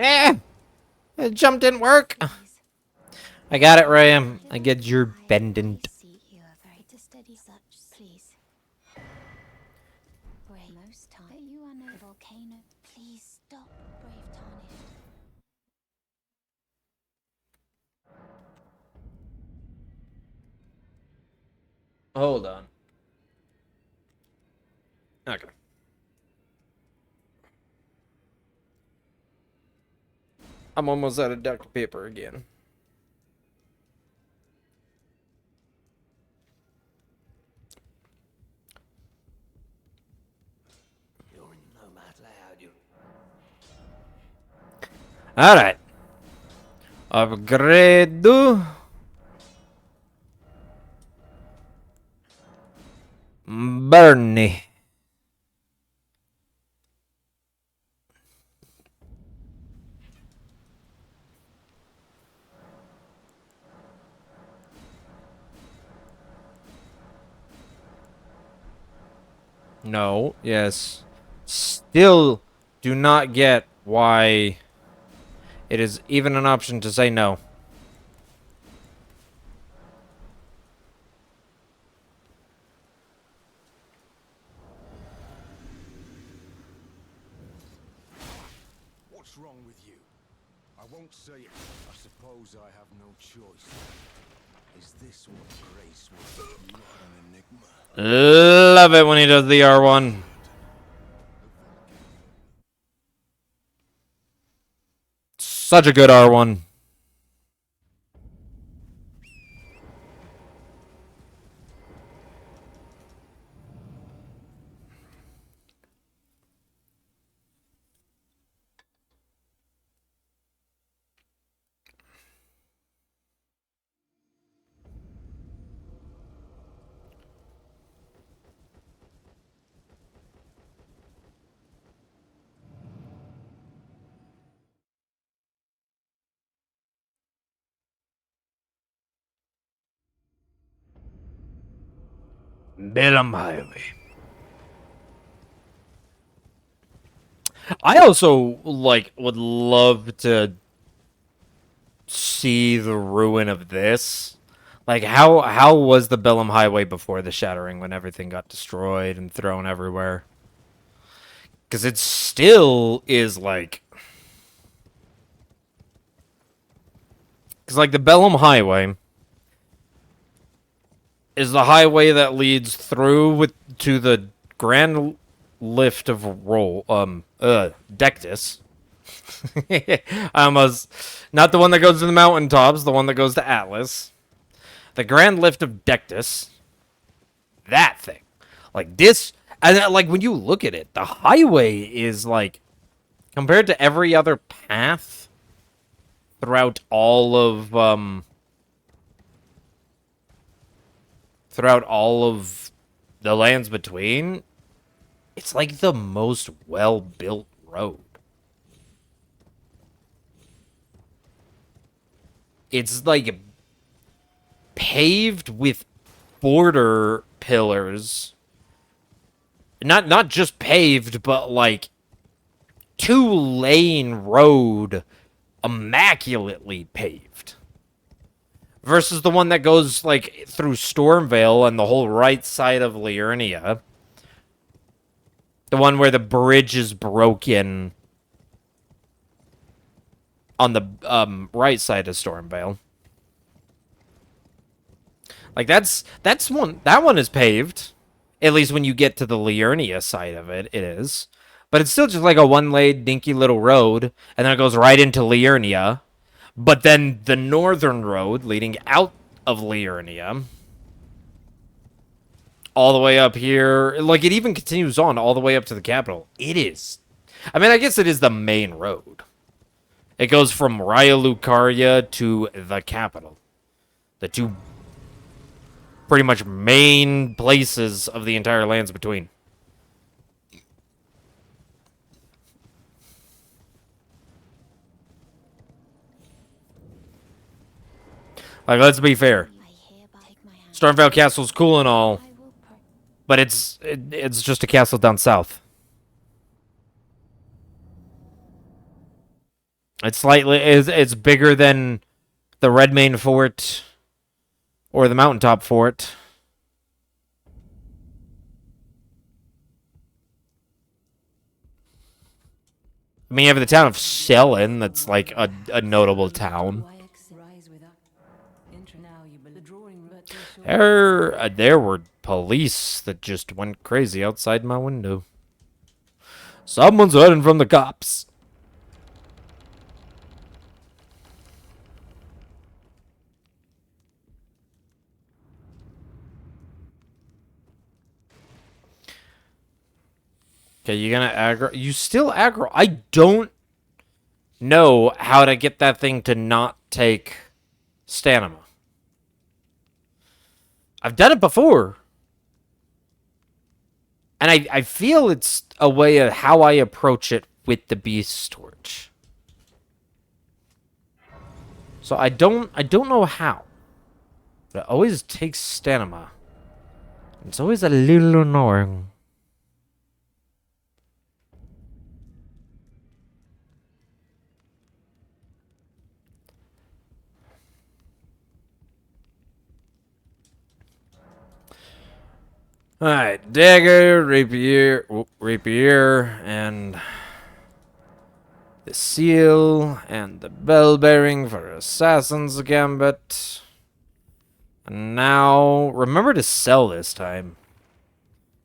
[SPEAKER 1] The jump didn't work.
[SPEAKER 3] Please.
[SPEAKER 1] I got it, Ram. I get your pendant.
[SPEAKER 3] I see you are very to steady such. Please. Brave most time. But you are no volcano. Please stop, brave tarnished.
[SPEAKER 1] Hold on. Okay. I'm almost out of duct paper again.
[SPEAKER 2] You're in no mad loud, you.
[SPEAKER 1] Alright. Upgrade. Bernie. No, yes. Still do not get why it is even an option to say no.
[SPEAKER 2] What's wrong with you? I won't say it. I suppose I have no choice. Is this what grace was? You are an enigma.
[SPEAKER 1] Love it when he does the R1. Such a good R1. Bellum Highway. I also, like, would love to see the ruin of this. Like, how was the Bellum Highway before the Shattering when everything got destroyed and thrown everywhere? Because it still is, like... Because, like, the Bellum Highway is the highway that leads through to the Grand Lift of Dectus. I almost... Not the one that goes to the mountaintops, the one that goes to Atlas. The Grand Lift of Dectus. That thing. Like, this... And, like, when you look at it, the highway is, like... Compared to every other path throughout all of, throughout all of the lands between, it's like the most well-built road. It's like paved with border pillars. Not just paved, but like 2-lane road immaculately paved. Versus the one that goes, like, through Stormvale and the whole right side of Liurnia. The one where the bridge is broken on the right side of Stormvale. Like, that one is paved. At least when you get to the Liurnia side of it, it is. But it's still just like a one-lane, dinky little road, and then it goes right into Liurnia. But then the northern road leading out of Liurnia, all the way up here, like, it even continues on all the way up to the capital. It is. I mean, I guess it is the main road. It goes from Raya Lucaria to the capital. The two pretty much main places of the entire lands between. Like, let's be fair. Stormvale Castle's cool and all, but it's just a castle down south. It's bigger than the Redmane Fort or the Mountaintop Fort. I mean, you have the town of Shellen, that's like a notable town. There were police that just went crazy outside my window. Someone's hiding from the cops. Okay, you gonna aggro? You still aggro? I don't know how to get that thing to not take stamina. I've done it before. And I feel it's a way of how I approach it with the Beast Torch. So I don't know how. But it always takes stamina. It's always a little annoying. Alright, dagger, rapier, and the seal, and the bell bearing for Assassin's Gambit. And now, remember to sell this time.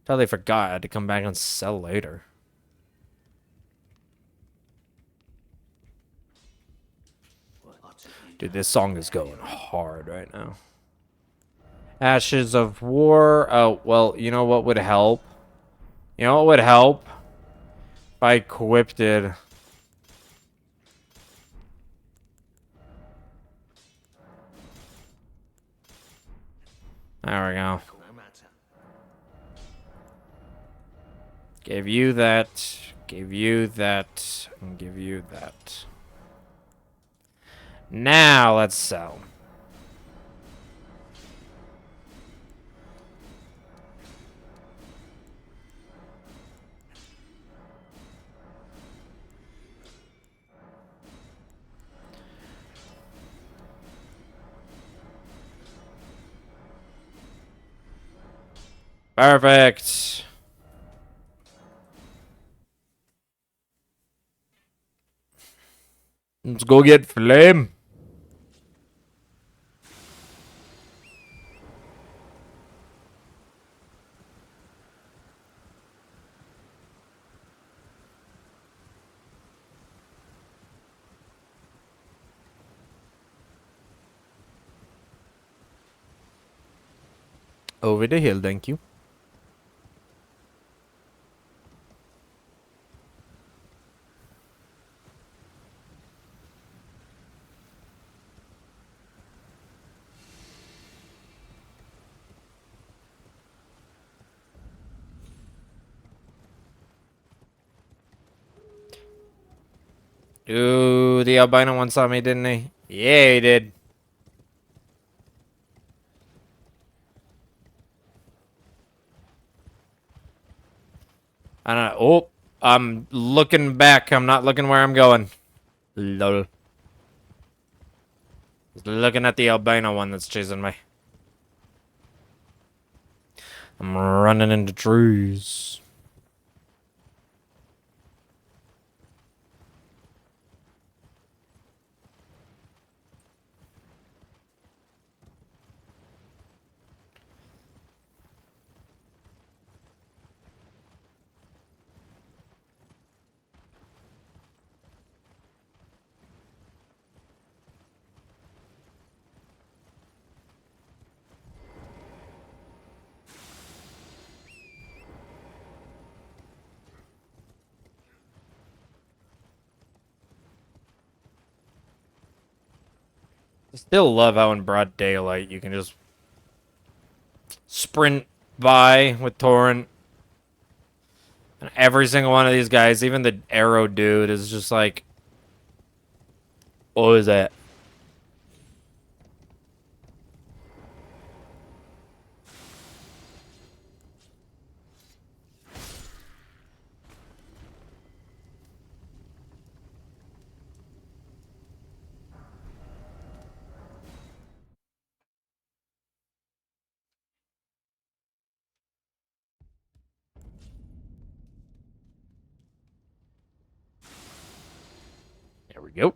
[SPEAKER 1] Totally forgot I had to come back and sell later. Dude, this song is going hard right now. Ashes of War. Oh, well, you know what would help? You know what would help? If I equipped it. There we go. Give you that. Give you that. And give you that. Now let's sell. Perfect. Let's go get Flame. Over the hill, thank you. Ooh, the albino one saw me, didn't he? Yeah, he did. I don't know. Oh, I'm looking back. I'm not looking where I'm going. Lol. Looking at the albino one that's chasing me. I'm running into trees. I still love how in broad daylight you can just sprint by with Torrent. And every single one of these guys, even the arrow dude, is just like, what was that? we go.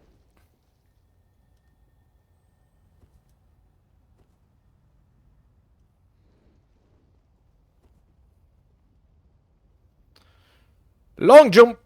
[SPEAKER 1] Long jump.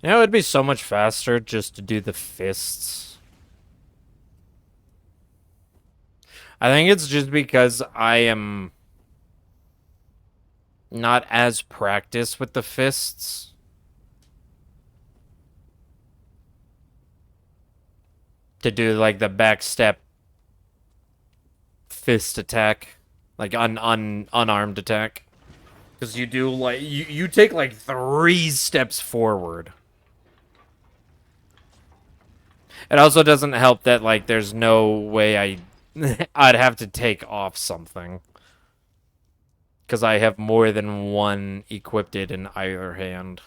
[SPEAKER 1] You know, it'd be so much faster just to do the fists. I think it's just because I am not as practiced with the fists. To do like the backstep fist attack, like unarmed attack, because you do like you take like 3 steps forward. It also doesn't help that like there's no way I'd have to take off something, because I have more than one equipped in either hand.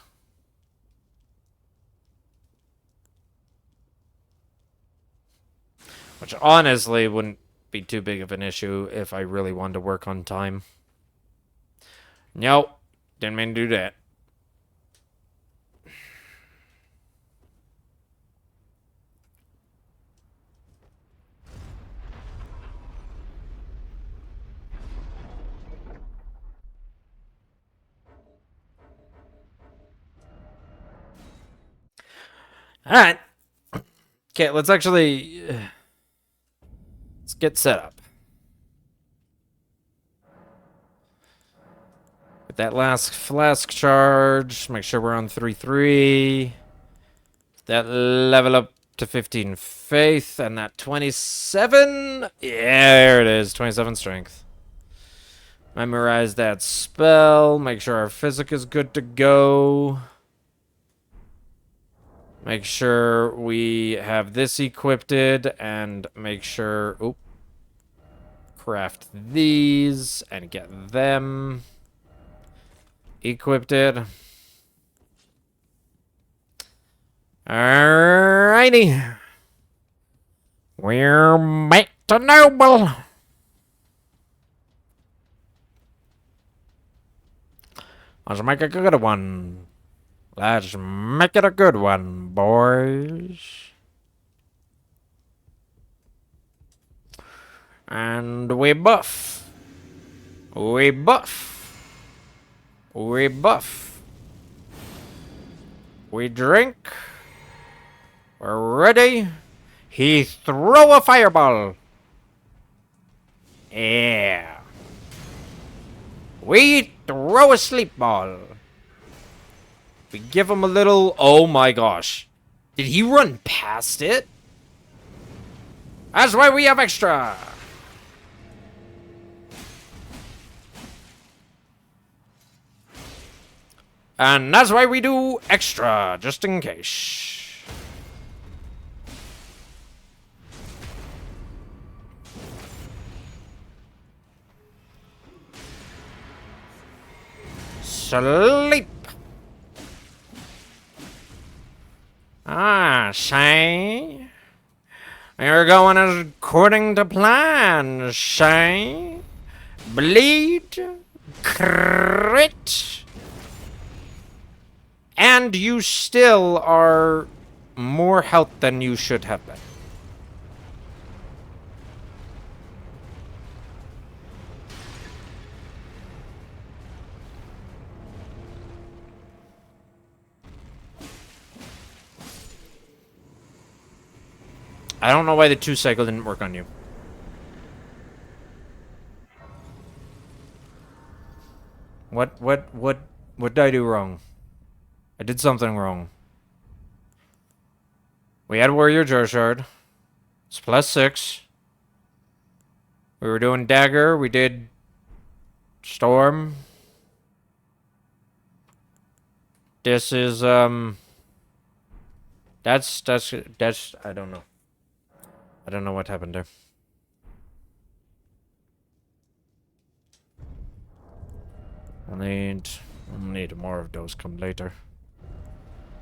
[SPEAKER 1] Which honestly wouldn't be too big of an issue if I really wanted to work on time. Nope, didn't mean to do that. Alright. Okay, let's actually... let's get set up. Get that last flask charge. Make sure we're on 3-3. That level up to 15 faith. And that 27... yeah, there it is. 27 strength. Memorize that spell. Make sure our physic is good to go. Make sure we have this equipped, and make sure... oop. Craft these, and get them equipped. Alrighty. We're back to Noble. Let's make a good one. Let's make it a good one, boys. And we buff. We buff. We buff. We drink. We're ready. He throw a fireball. Yeah. We throw a sleep ball. We give him a little... oh my gosh. Did he run past it? That's why we have extra. And that's why we do extra, just in case. Sleep. Ah, Shay. You're going according to plan, Shay. Bleed. Crit. And you still are more health than you should have been. I don't know why the 2 cycle didn't work on you. What did I do wrong? I did something wrong. We had Warrior Jar Shard. It's +6. We were doing Dagger. We did Storm. This is, that's, I don't know. I don't know what happened there. We'll need more of those come later.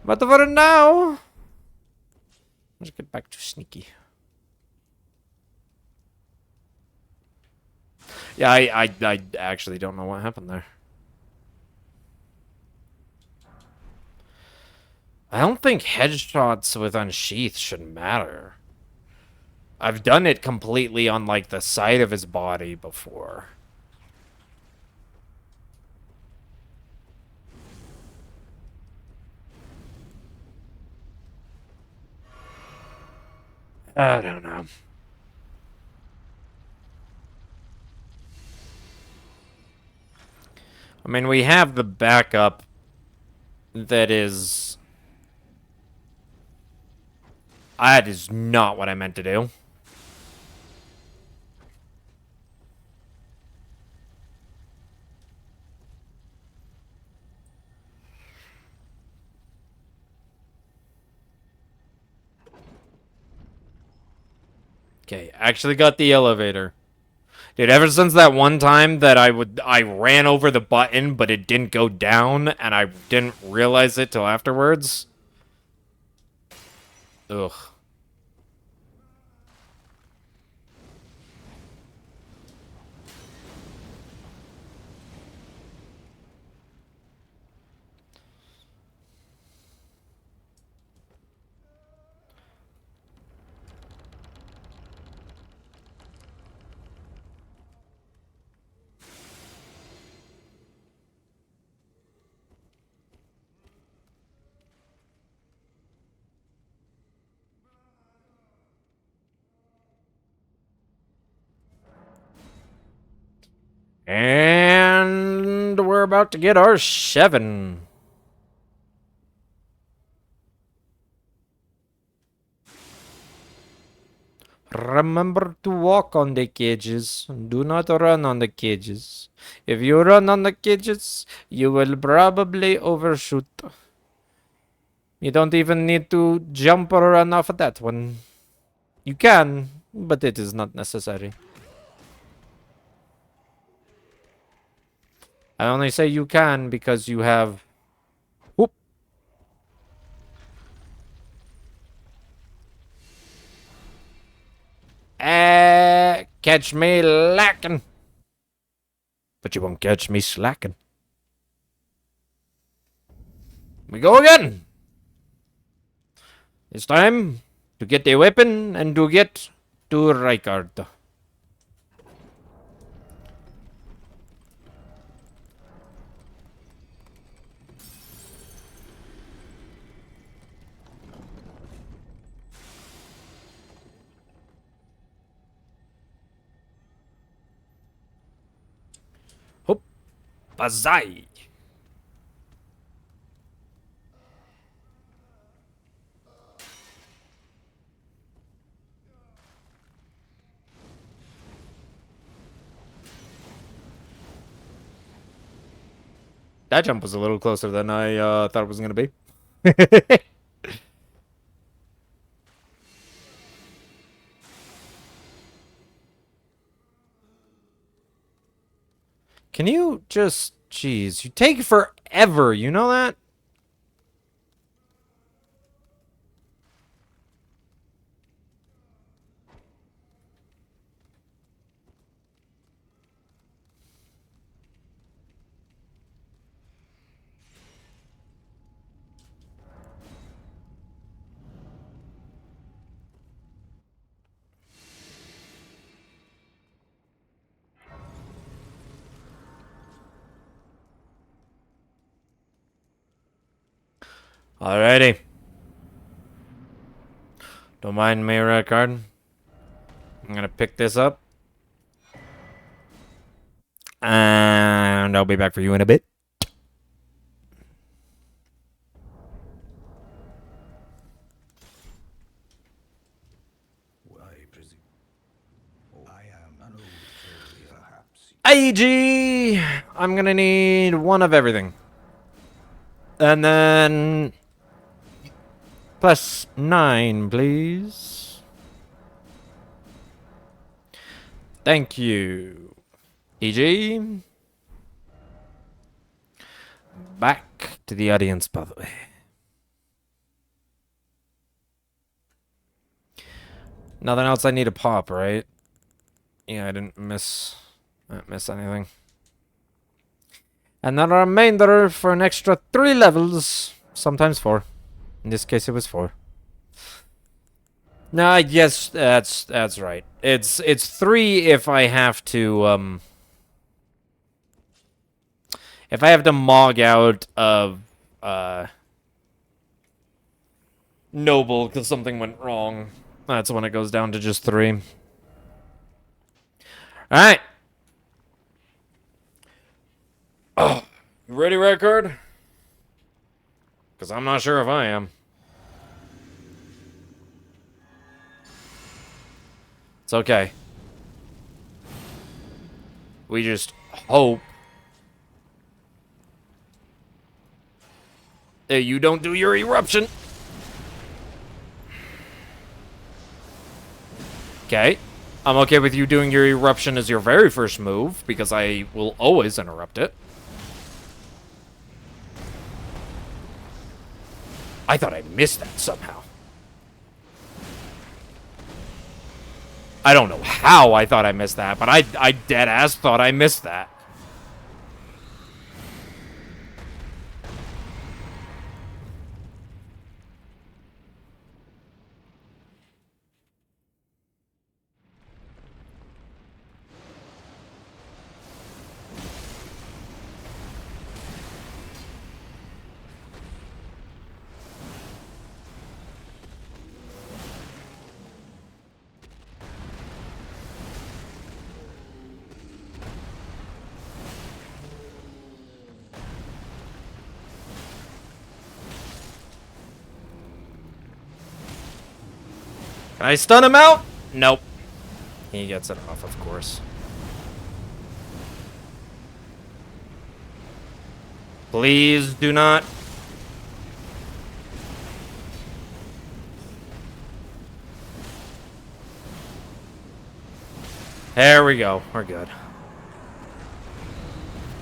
[SPEAKER 1] But for now, let's get back to sneaky. Yeah, I actually don't know what happened there. I don't think headshots with unsheath should matter. I've done it completely on, like, the side of his body before. I don't know. I mean, we have the backup that is... That is not what I meant to do. Okay, actually got the elevator. Dude, ever since that one time that I ran over the button, but it didn't go down, and I didn't realize it till afterwards. Ugh. And we're about to get our 7. Remember to walk on the cages. Do not run on the cages. If you run on the cages, you will probably overshoot. You don't even need to jump or run off of that one. You can, but it is not necessary. I only say you can because you have... Whoop. Catch me lacking. But you won't catch me slacking. We go again. It's time to get the weapon and to get to Rykard. Hop, bazai. That jump was a little closer than I thought it was going to be. Can you just... Jeez, you take forever, you know that? Alrighty. Don't mind me, Rykard. I'm gonna pick this up. And I'll be back for you in a bit. AG! I'm gonna need one of everything. And then... +9, please. Thank you. EG. back to the audience, by the way. Nothing else I need to pop, right? Yeah, I didn't miss anything. And then a remainder for an extra 3 levels. Sometimes 4. In this case, it was 4. No, yes, that's right. It's 3 if I have to mog out of Noble because something went wrong. That's when it goes down to just 3. All right. Oh, you ready, record? Because I'm not sure if I am. It's okay. We just hope that you don't do your eruption. Okay. I'm okay with you doing your eruption as your very first move, because I will always interrupt it. I thought I missed that somehow. I don't know how I thought I missed that, but I deadass thought I missed that. Can I stun him out? Nope. He gets it off, of course. Please do not. There we go. We're good.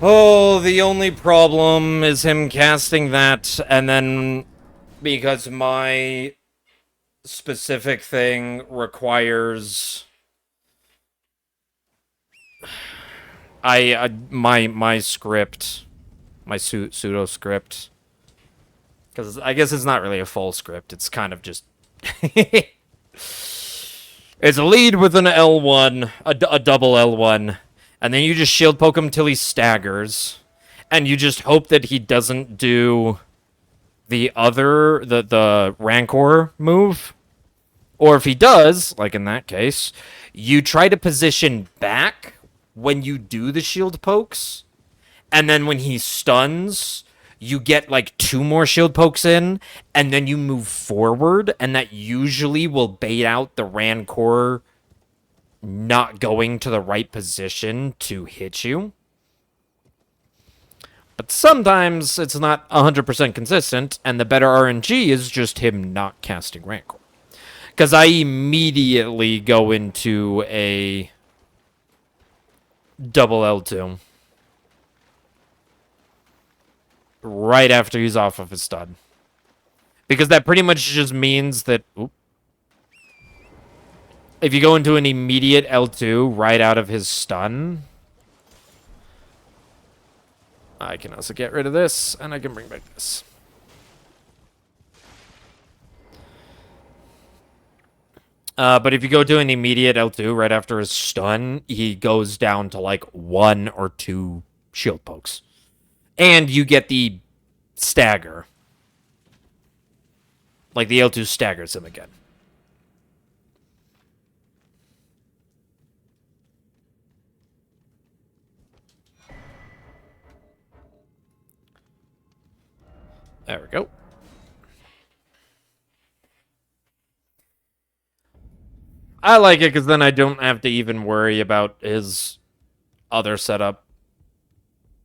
[SPEAKER 1] Oh, the only problem is him casting that, and then because my specific thing requires my script, my pseudo script, because I guess it's not really a full script. It's kind of just it's a lead with an L1, a double L1, and then you just shield poke him till he staggers, and you just hope that he doesn't do the Rancor move. Or if he does, like in that case, you try to position back when you do the shield pokes, and then when he stuns, you get like 2 more shield pokes in, and then you move forward, and that usually will bait out the Rancor not going to the right position to hit you. But sometimes it's not 100% consistent, and the better RNG is just him not casting Rancor. Because I immediately go into a double L2. Right after he's off of his stun. Because that pretty much just means that... if you go into an immediate L2 right out of his stun... I can also get rid of this, and I can bring back this. But if you go to an immediate L2 right after his stun, he goes down to like 1 or 2 shield pokes. And you get the stagger. Like the L2 staggers him again. There we go. I like it because then I don't have to even worry about his other setup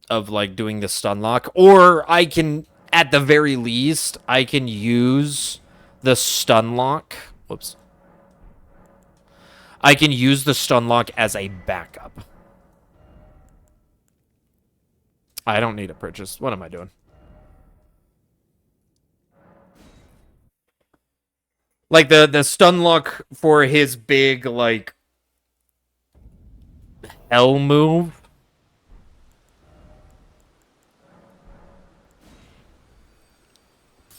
[SPEAKER 1] of like doing the stun lock. Or I can, at the very least, I can use the stun lock. Whoops. I can use the stun lock as a backup. I don't need a purchase. What am I doing? Like the stun lock for his big like L move.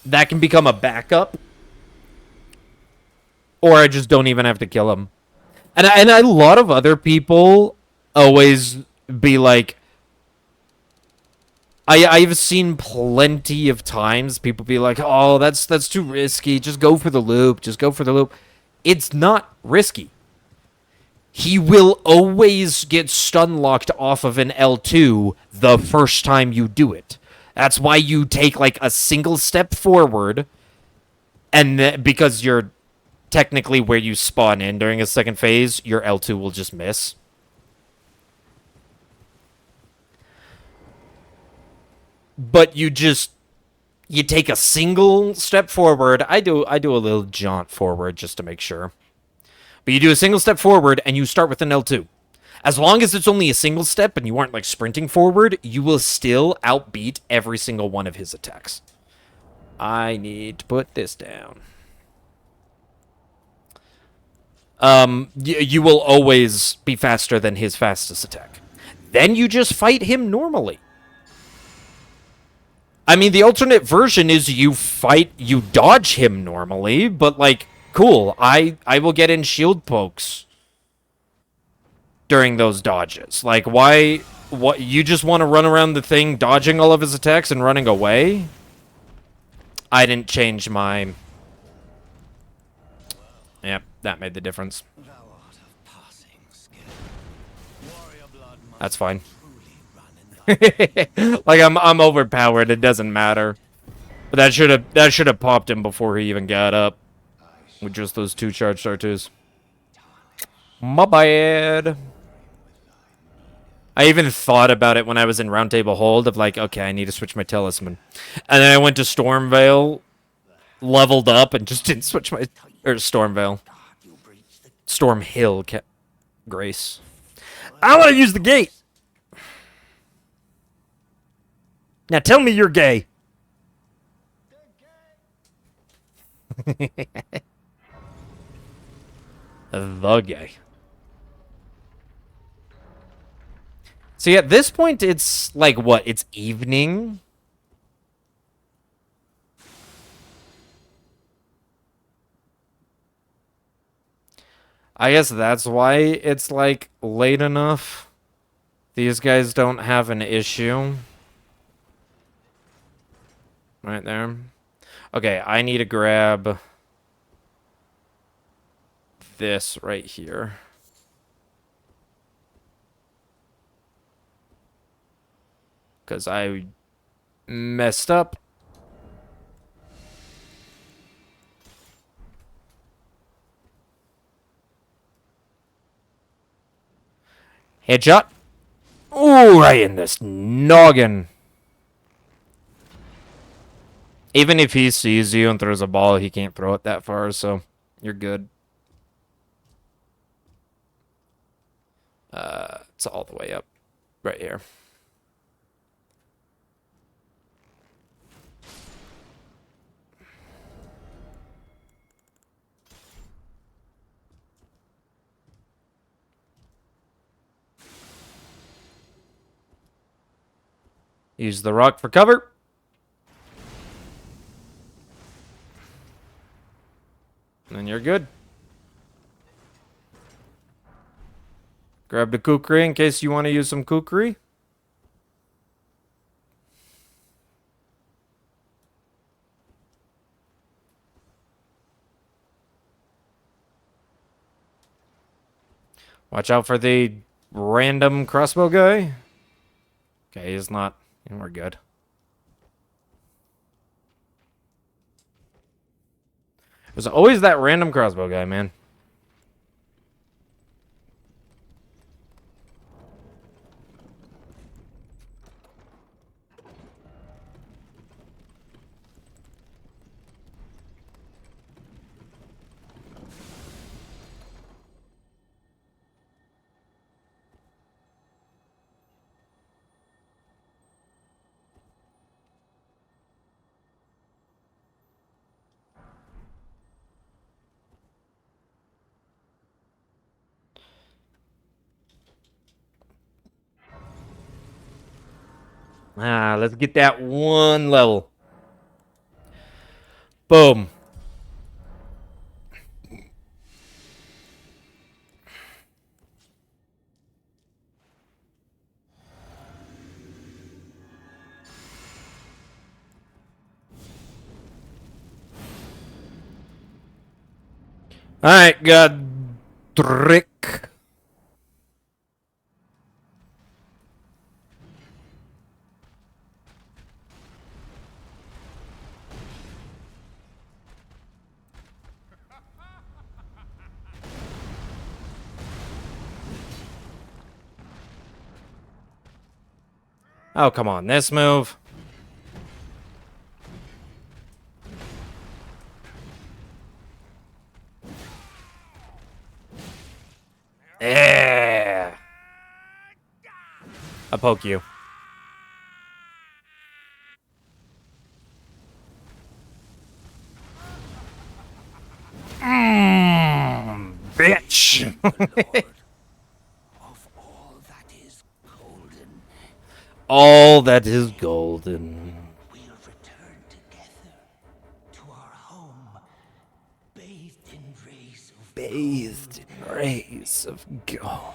[SPEAKER 1] That can become a backup. Or I just don't even have to kill him. And a lot of other people always be like, I've seen plenty of times people be like, oh, that's too risky. Just go for the loop. Just go for the loop. It's not risky. He will always get stun locked off of an L2 the first time you do it. That's why you take like a single step forward, and because you're technically where you spawn in during a second phase, your L2 will just miss. But you take a single step forward. I do a little jaunt forward just to make sure. But you do a single step forward and you start with an L2. As long as it's only a single step and you aren't like sprinting forward, you will still outbeat every single one of his attacks. I need to put this down. You will always be faster than his fastest attack. Then you just fight him normally. I mean, the alternate version is you dodge him normally, but like, cool. I will get in shield pokes during those dodges. Like, why? What? You just want to run around the thing, dodging all of his attacks and running away? I didn't change my. Yep, that made the difference. That's fine. Like I'm overpowered. It doesn't matter. But that should have popped him before he even got up. With just those 2 charged R2s. My bad. I even thought about it when I was in Roundtable Hold of like, okay, I need to switch my talisman. And then I went to Stormveil, leveled up, and just didn't switch my... Or Stormveil. Stormhill. Grace. I want to use the gate! Now tell me you're gay. The gay. See, at this point, it's like, what? It's evening? I guess that's why it's, like, late enough. These guys don't have an issue. Right there. Okay, I need to grab this right here. Because I messed up. Headshot. Ooh, right in this noggin. Even if he sees you and throws a ball, he can't throw it that far, so you're good. It's all the way up. Right here. Use the rock for cover. And you're good. Grab the kukri in case you want to use some kukri. Watch out for the random crossbow guy. Okay, he's not. And we're good. There's always that random crossbow guy, man. Let's get that one level. Boom. Alright, got Drick. Oh, come on, this move. Yeah. I'll poke you. Bitch.
[SPEAKER 2] Of all that is golden,
[SPEAKER 1] All that is golden.
[SPEAKER 2] we'll return together to our home, bathed in rays of
[SPEAKER 1] Bathed in rays of gold.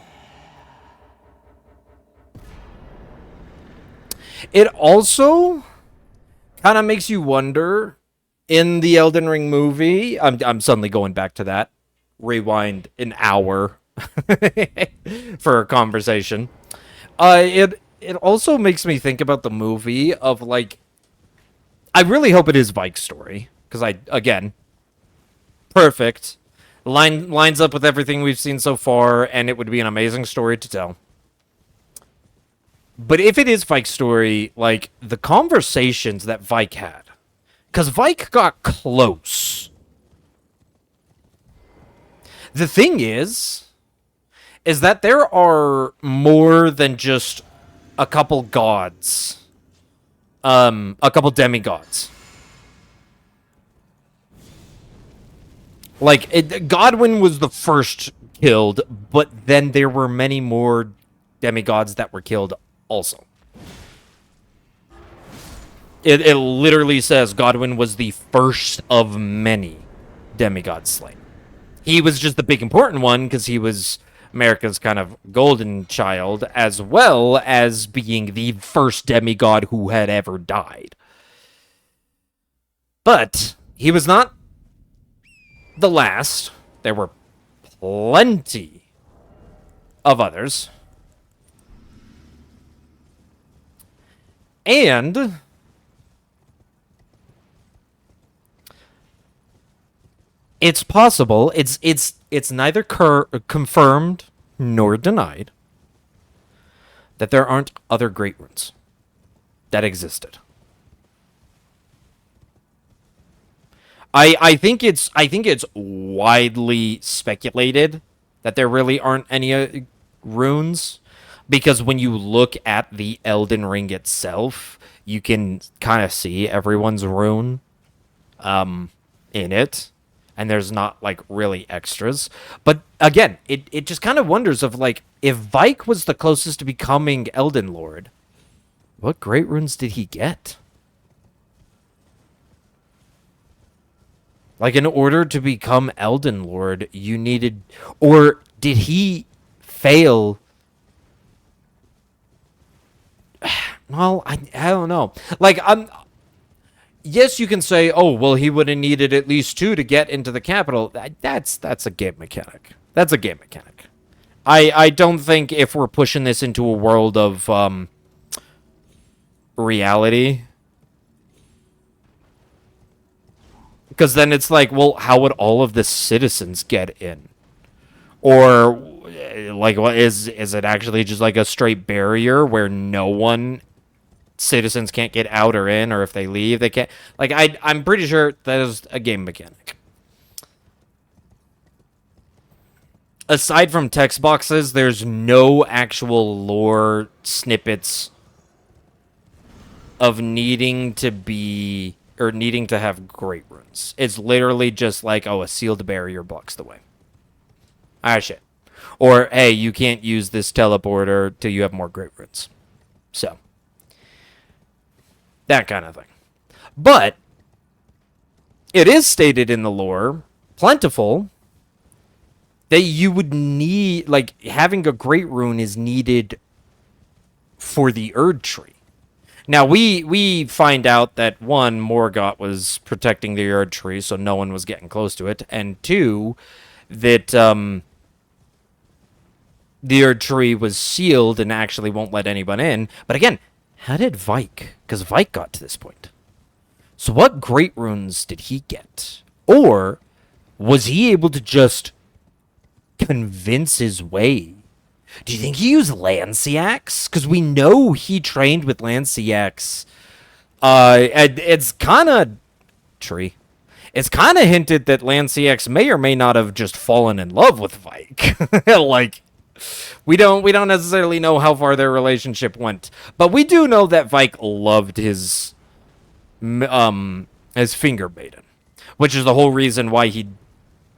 [SPEAKER 1] It also kind of makes you wonder in the Elden Ring movie. I'm suddenly going back to that. Rewind an hour for a conversation. It also makes me think about the movie of like I really hope it is Vike's story because again perfect lines up with everything we've seen so far and it would be an amazing story to tell. But if it is Vike's story, like the conversations that Vike had, because Vike got close. The thing is that there are more than just a couple gods, a couple demigods. Like Godwyn was the first killed, but then there were many more demigods that were killed also. It literally says Godwyn was the first of many demigods slain. He was just the big important one because he was America's kind of golden child, as well as being the first demigod who had ever died. But he was not the last. There were plenty of others. And it's possible, it's neither confirmed nor denied that there aren't other great runes that existed. I think it's widely speculated that there really aren't any runes because when you look at the Elden Ring itself, you can kind of see everyone's rune in it, and there's not like really extras. But again, it just kind of wonders of like if Vike was the closest to becoming Elden Lord, what great runes did he get? Like, in order to become Elden Lord, you needed... Or did he fail? Well, I don't know. Like, yes, you can say, oh, well, he would have needed at least 2 to get into the capital. That's a game mechanic. That's a game mechanic. I don't think if we're pushing this into a world of reality... Because then it's like, well, how would all of the citizens get in? Or, like, what is it actually just like a straight barrier where citizens can't get out or in, or if they leave, they can't... Like, I'm pretty sure that is a game mechanic. Aside from text boxes, there's no actual lore snippets of needing to be... or needing to have great runes. It's literally just like, oh, a sealed barrier blocks the way. Ah, shit. Or, hey, you can't use this teleporter till you have more great runes. So, That kind of thing. But it is stated in the lore, plentiful, that you would need, like, having a great rune is needed for the Erd tree. Now, we find out that, one, Morgott was protecting the Erd tree, so no one was getting close to it, and two, that the Erd tree was sealed and actually won't let anyone in. But again, how did Vike? Because Vike got to this point. So what great runes did he get? Or was he able to just convince his way? Do you think he used Lanciax? Because we know he trained with Lanciax. It's kind of... Tree. It's kind of hinted that Lanciax may or may not have just fallen in love with Vike. Like, we don't necessarily know how far their relationship went. But we do know that Vike loved his finger maiden. Which is the whole reason why he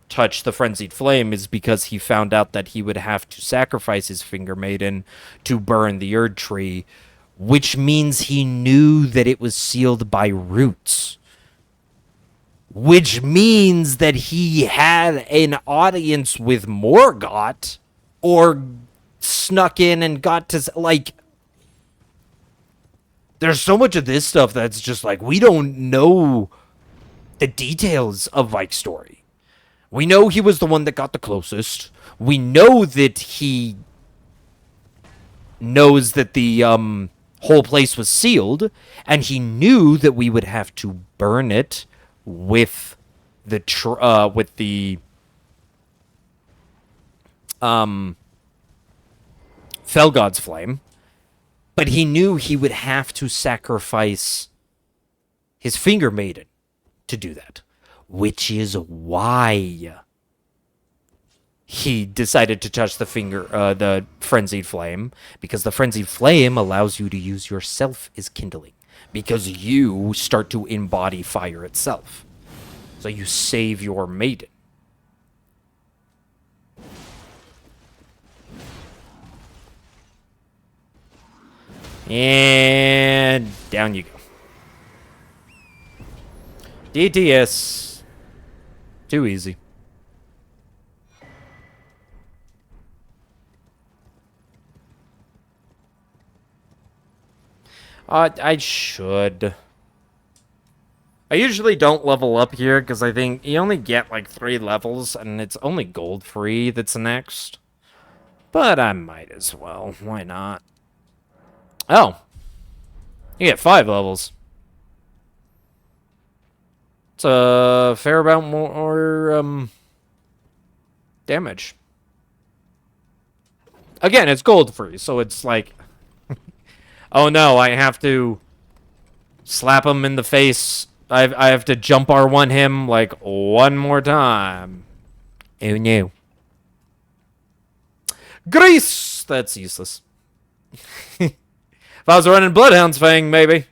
[SPEAKER 1] touch the frenzied flame, is because he found out that he would have to sacrifice his finger maiden to burn the Erd tree, which means he knew that it was sealed by roots, which means that he had an audience with Morgott, or snuck in and got to, like, there's so much of this stuff that's just like, we don't know the details of Vike's story. We know he was the one that got the closest. We know that he knows that the whole place was sealed, and he knew that we would have to burn it with the Felgod's flame. But he knew he would have to sacrifice his finger maiden to do that. Which is why he decided to touch the frenzied flame, because the frenzied flame allows you to use yourself as kindling, because you start to embody fire itself. So you save your maiden. And down you go. DTS. Too easy. I should. I usually don't level up here because I think you only get like 3 levels and it's only gold free that's next. But I might as well. Why not? Oh. You get 5 levels. It's a fair amount more damage. Again, it's gold free, so it's like, oh no, I have to slap him in the face. I have to jump R1 him like one more time. Oh no. Grease! That's useless. If I was running Bloodhound's Fang, maybe.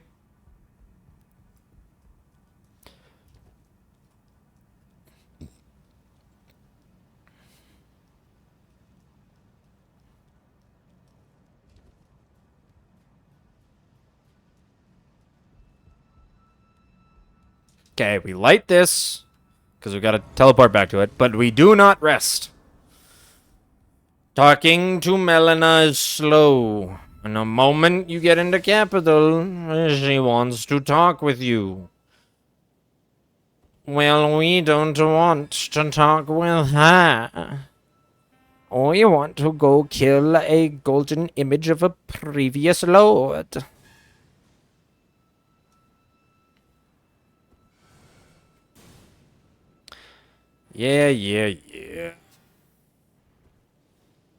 [SPEAKER 1] Okay, we light this, because we gotta teleport back to it, but we do not rest. Talking to Melina is slow. In a moment you get into capital, she wants to talk with you. Well, we don't want to talk with her. We want to go kill a golden image of a previous lord. Yeah.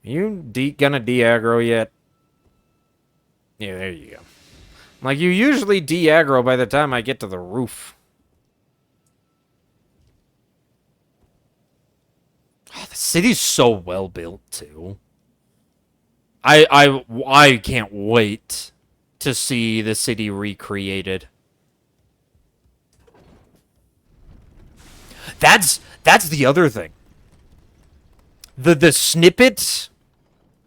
[SPEAKER 1] You gonna de-aggro yet? Yeah, there you go. Like, you usually de-aggro by the time I get to the roof. Oh, the city's so well built, too. I can't wait to see the city recreated. That's the other thing. The snippet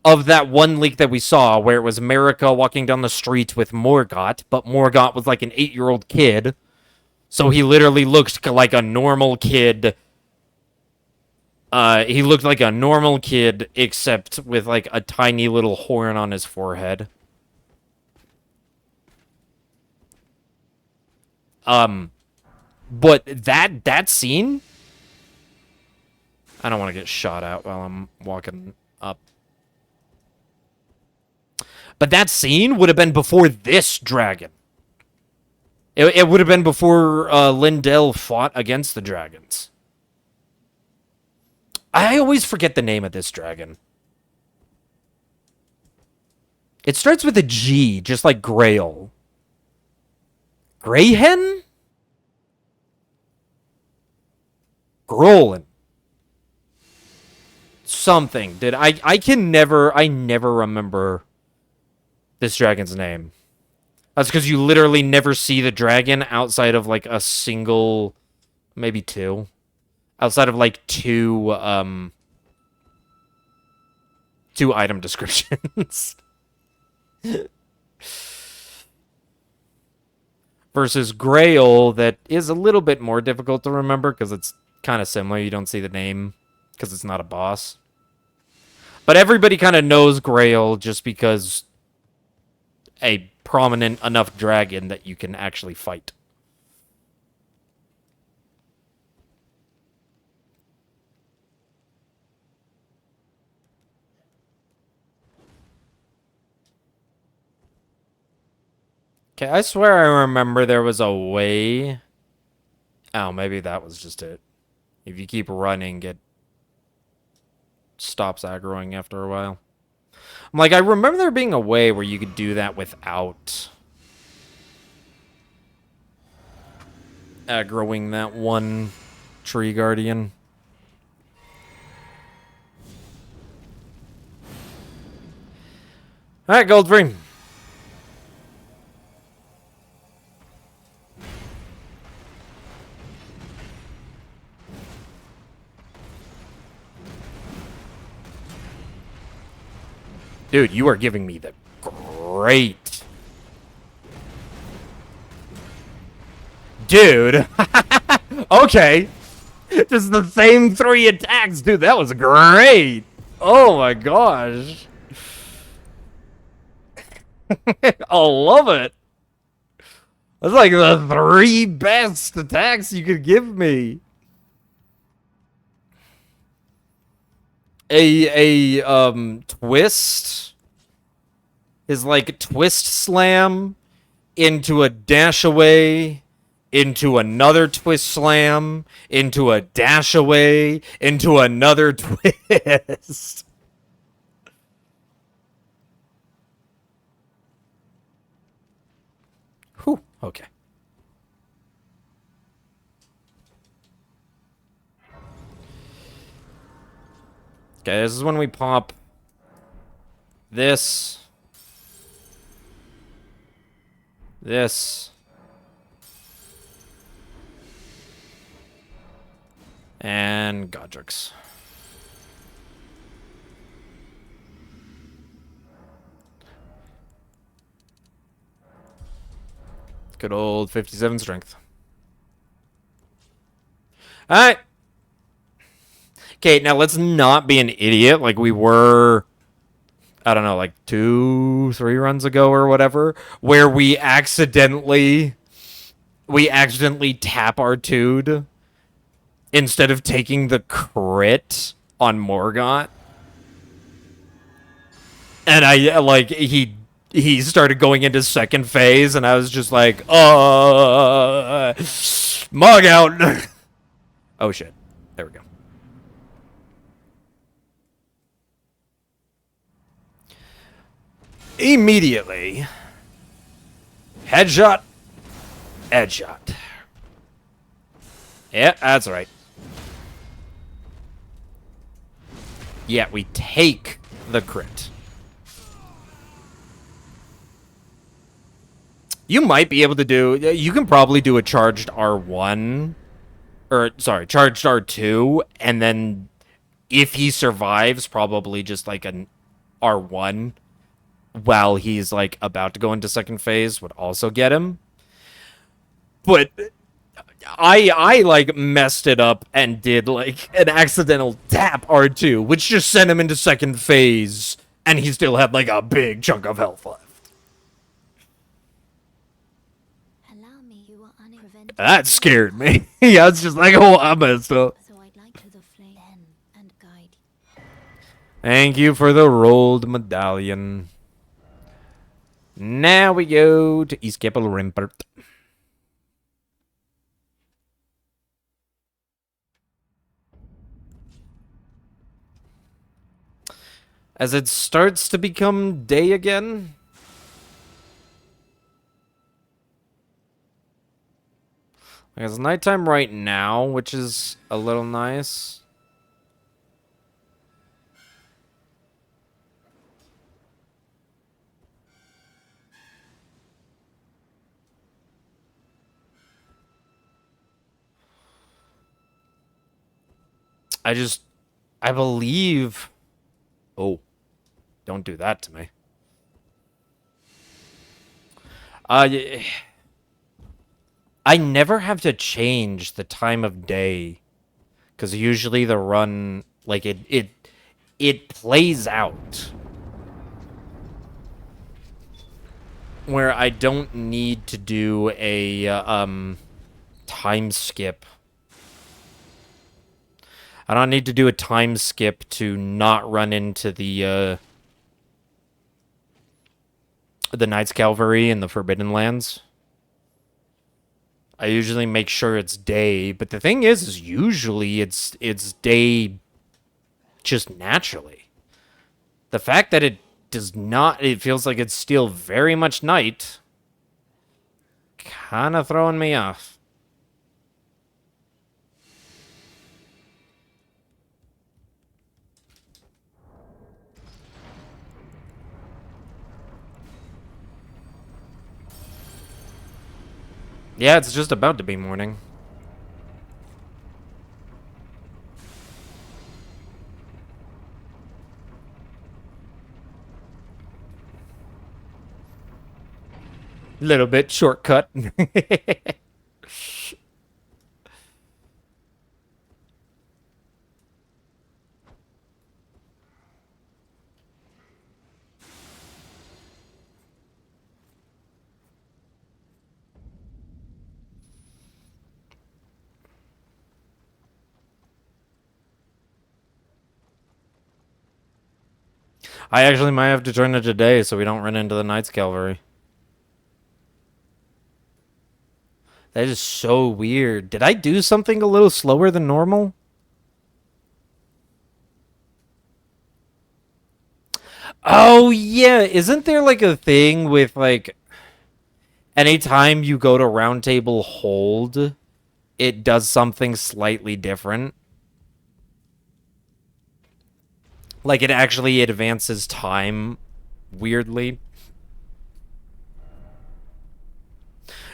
[SPEAKER 1] of that one leak that we saw where it was America walking down the street with Morgott, but Morgott was like an 8-year-old kid. So he literally looked like a normal kid. He looked like a normal kid, except with like a tiny little horn on his forehead. But that scene, I don't want to get shot at while I'm walking up. But that scene would have been before this dragon. It would have been before Lindell fought against the dragons. I always forget the name of this dragon. It starts with a G, just like Grail. Greyhen? Grolin. Something. I never remember this dragon's name. That's because you literally never see the dragon outside of like a single, maybe two. Outside of like two item descriptions. Versus Grail, that is a little bit more difficult to remember because it's kind of similar. You don't see the name because it's not a boss. But everybody kind of knows Grail just because a prominent enough dragon that you can actually fight. Okay, I swear I remember there was a way. Oh, maybe that was just it. If you keep running, it stops aggroing after a while. I'm like, I remember there being a way where you could do that without aggroing that one tree guardian. Alright, Goldfree. Dude, you are giving me the great. Dude. Okay. Just the same 3 attacks. Dude, that was great. Oh my gosh. I love it. That's like the 3 best attacks you could give me. A twist is like twist slam into a dash away, into another twist slam, into a dash away, into another twist. Whew, okay. Okay, this is when we pop this, and Godrix. Good old 57 strength. Alright. Okay, now let's not be an idiot like we were, I don't know, like 2-3 runs ago or whatever, where we accidentally tap our Tude instead of taking the crit on Morgott. And I, like, he started going into second phase, and I was just like, Mog out! Oh shit. There we go. Immediately. Headshot. Headshot. Yeah, that's right. Yeah, we take the crit. You might be able to do... You can probably do a charged R1. Or, sorry, charged R2. And then, if he survives, probably just like an R1 while he's like about to go into second phase would also get him. But I like messed it up and did like an accidental tap R2, which just sent him into second phase, and he still had like a big chunk of health left.
[SPEAKER 3] Allow me, you are unprevented.
[SPEAKER 1] That scared me. Yeah, I was just like, oh, I messed up.
[SPEAKER 3] So I'd like to the flame then and guide you.
[SPEAKER 1] Thank you for the rolled medallion. Now we go to Eastgable Rimpert. As it starts to become day again. Like it's nighttime right now, which is a little nice. I believe... Oh, don't do that to me. I never have to change the time of day. Because usually the run, like, it plays out. Where I don't need to do a, time skip. I don't need to do a time skip to not run into the Knights Cavalry in the Forbidden Lands. I usually make sure it's day, but the thing is usually it's day just naturally. The fact that it does not, it feels like it's still very much night, kind of throwing me off. Yeah, it's just about to be morning. Little bit shortcut. I actually might have to turn it today so we don't run into the Knights Cavalry. That is so weird. Did I do something a little slower than normal? Oh, yeah. Isn't there like a thing with like anytime you go to Round Table Hold, it does something slightly different? Like it actually advances time weirdly.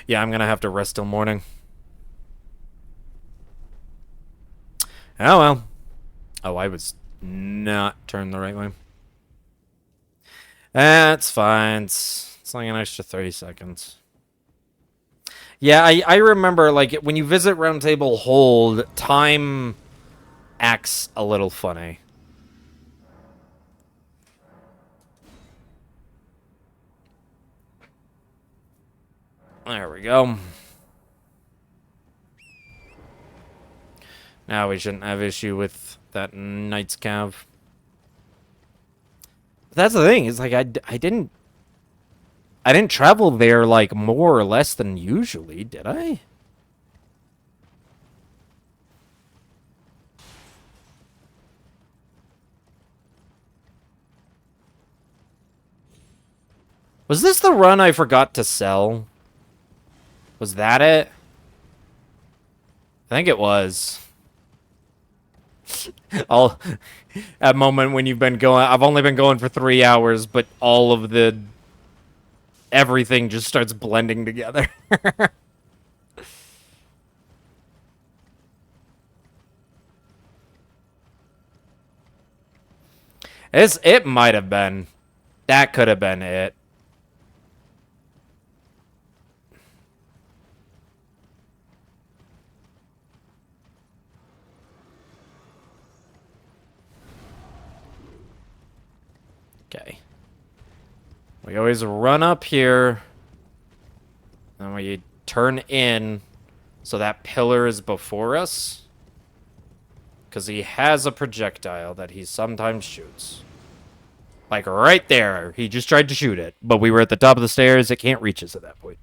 [SPEAKER 1] Yeah, I'm gonna have to rest till morning. Oh well. Oh, I was not turned the right way. That's fine. It's like an extra 30 seconds. Yeah, I remember, like, when you visit Round Table Hold, time acts a little funny. There we go. Now we shouldn't have issue with that Knight's Cav. That's the thing, is like I didn't travel there like more or less than usually, did I? Was this the run I forgot to sell? Was that it? I think it was. All that moment when you've been going, I've only been going for 3 hours, but all of the everything just starts blending together. It might have been. That could have been it. Okay. We always run up here. And we turn in so that pillar is before us. Because he has a projectile that he sometimes shoots. Like right there. He just tried to shoot it. But we were at the top of the stairs. It can't reach us at that point.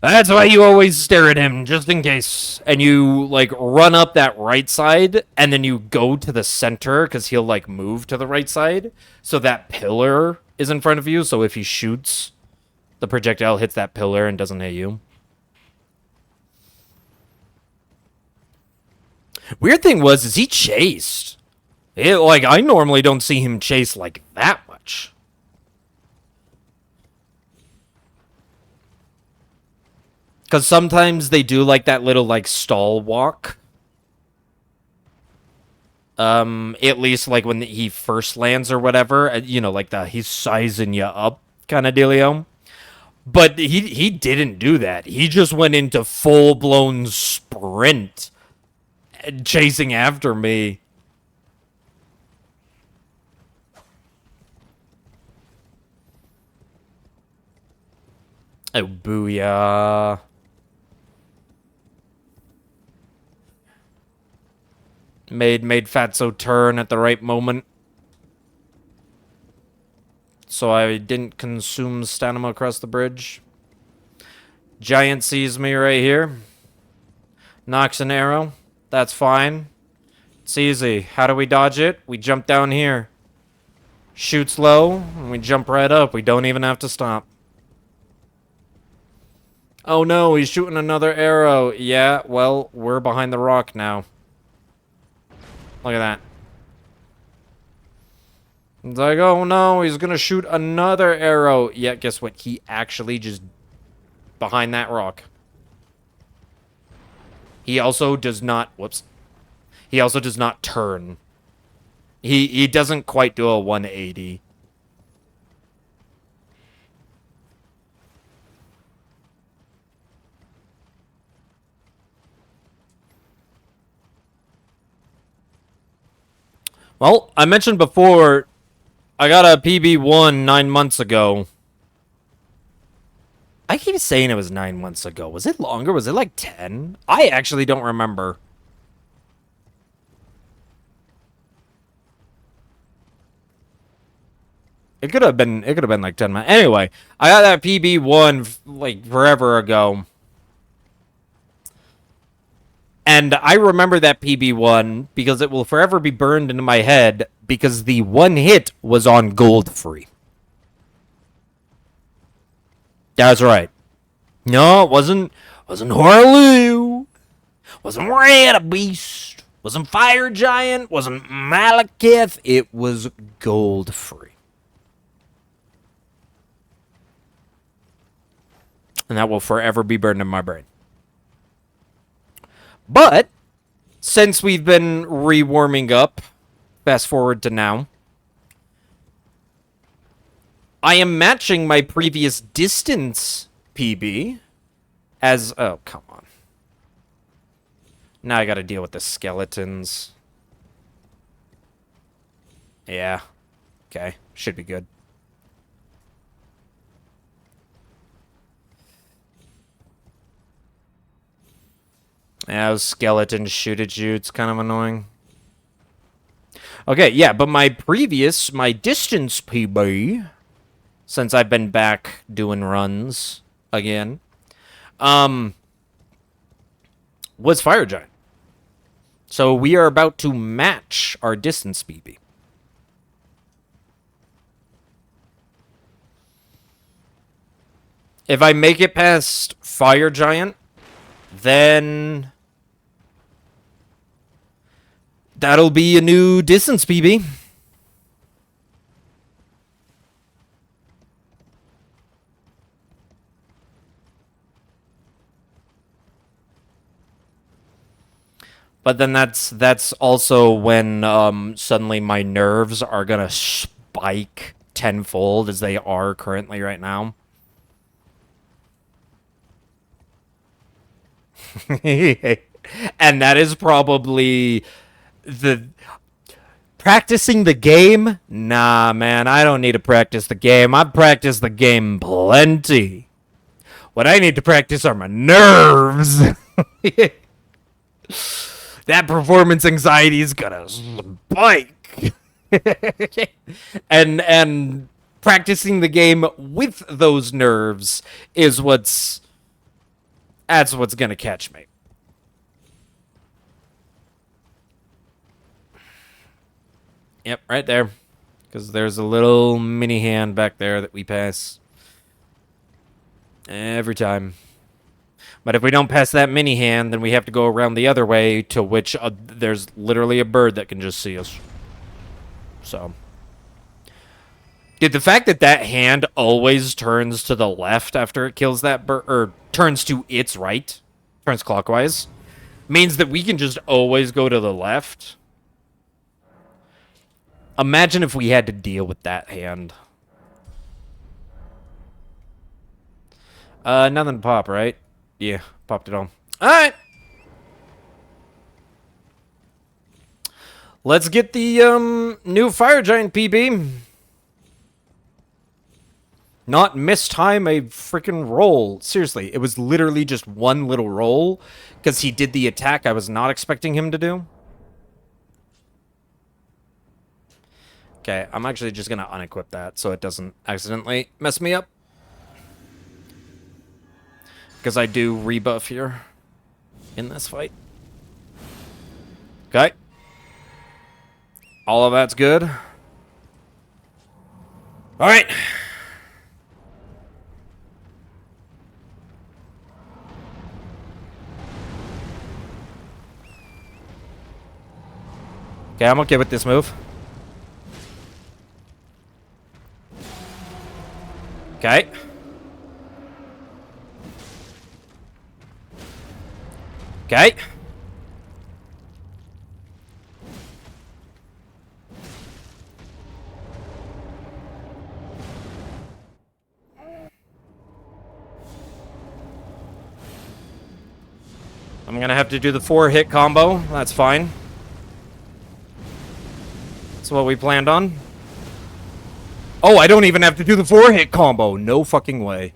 [SPEAKER 1] That's why you always stare at him, just in case. And you, like, run up that right side, and then you go to the center, because he'll, like, move to the right side. So that pillar is in front of you, so if he shoots, the projectile hits that pillar and doesn't hit you. Weird thing is he chased. Like, I normally don't see him chase like that much. Because sometimes they do, like, that little, like, stall walk. At least, like, when he first lands or whatever. You know, like, he's sizing you up kind of dealio. But he didn't do that. He just went into full-blown sprint. Chasing after me. Oh, booyah. Made Fatso turn at the right moment. So I didn't consume stamina across the bridge. Giant sees me right here. Knocks an arrow. That's fine. It's easy. How do we dodge it? We jump down here. Shoots low, and we jump right up. We don't even have to stop. Oh no, he's shooting another arrow. Yeah, well, we're behind the rock now. Look at that. It's like, oh no, he's gonna shoot another arrow. Yeah, guess what? He actually just behind that rock. He also does not, whoops. He also does not turn. He doesn't quite do a 180. Well, I mentioned before, I got a PB1 9 months ago. I keep saying it was 9 months ago. Was it longer? Was it like 10? I actually don't remember. It could have been like 10 months. Anyway, I got that PB1 like forever ago. And I remember that PB1 because it will forever be burned into my head because the one hit was on gold free. That's right. No, it wasn't Horaloo. Wasn't Red Beast. Wasn't Fire Giant. Wasn't Malekith. It was gold free. And that will forever be burned in my brain. But, since we've been rewarming up, fast forward to now, I am matching my previous distance PB as... Oh, come on. Now I gotta deal with the skeletons. Yeah. Okay. Should be good. Yeah, those skeletons shoot at you. It's kind of annoying. Okay, yeah, but my distance PB, since I've been back doing runs again, was Fire Giant. So we are about to match our distance PB. If I make it past Fire Giant, then that'll be a new distance PB. But then that's also when suddenly my nerves are gonna spike tenfold as they are currently right now. And that is probably the practicing the game. Nah, man, I don't need to practice the game. I've practiced the game plenty. What I need to practice are my nerves. That performance anxiety is gonna spike. and practicing the game with those nerves is that's what's gonna catch me. Yep, right there. Because there's a little mini hand back there that we pass every time. But if we don't pass that mini hand, then we have to go around the other way, to which there's literally a bird that can just see us. So. Dude, the fact that that hand always turns to the left after it kills that bird, or turns to its right, turns clockwise, means that we can just always go to the left. Imagine if we had to deal with that hand. Nothing to pop, right? Yeah, popped it all. Alright! Let's get the, new Fire Giant PB. Not mistime a freaking roll. Seriously, it was literally just one little roll, because he did the attack I was not expecting him to do. Okay, I'm actually just gonna unequip that so it doesn't accidentally mess me up. Because I do rebuff here in this fight. Okay. All of that's good. Alright. Okay, I'm okay with this move. Okay. Okay. I'm gonna have to do the 4-hit combo. That's fine. That's what we planned on. Oh, I don't even have to do the 4-hit combo. No fucking way.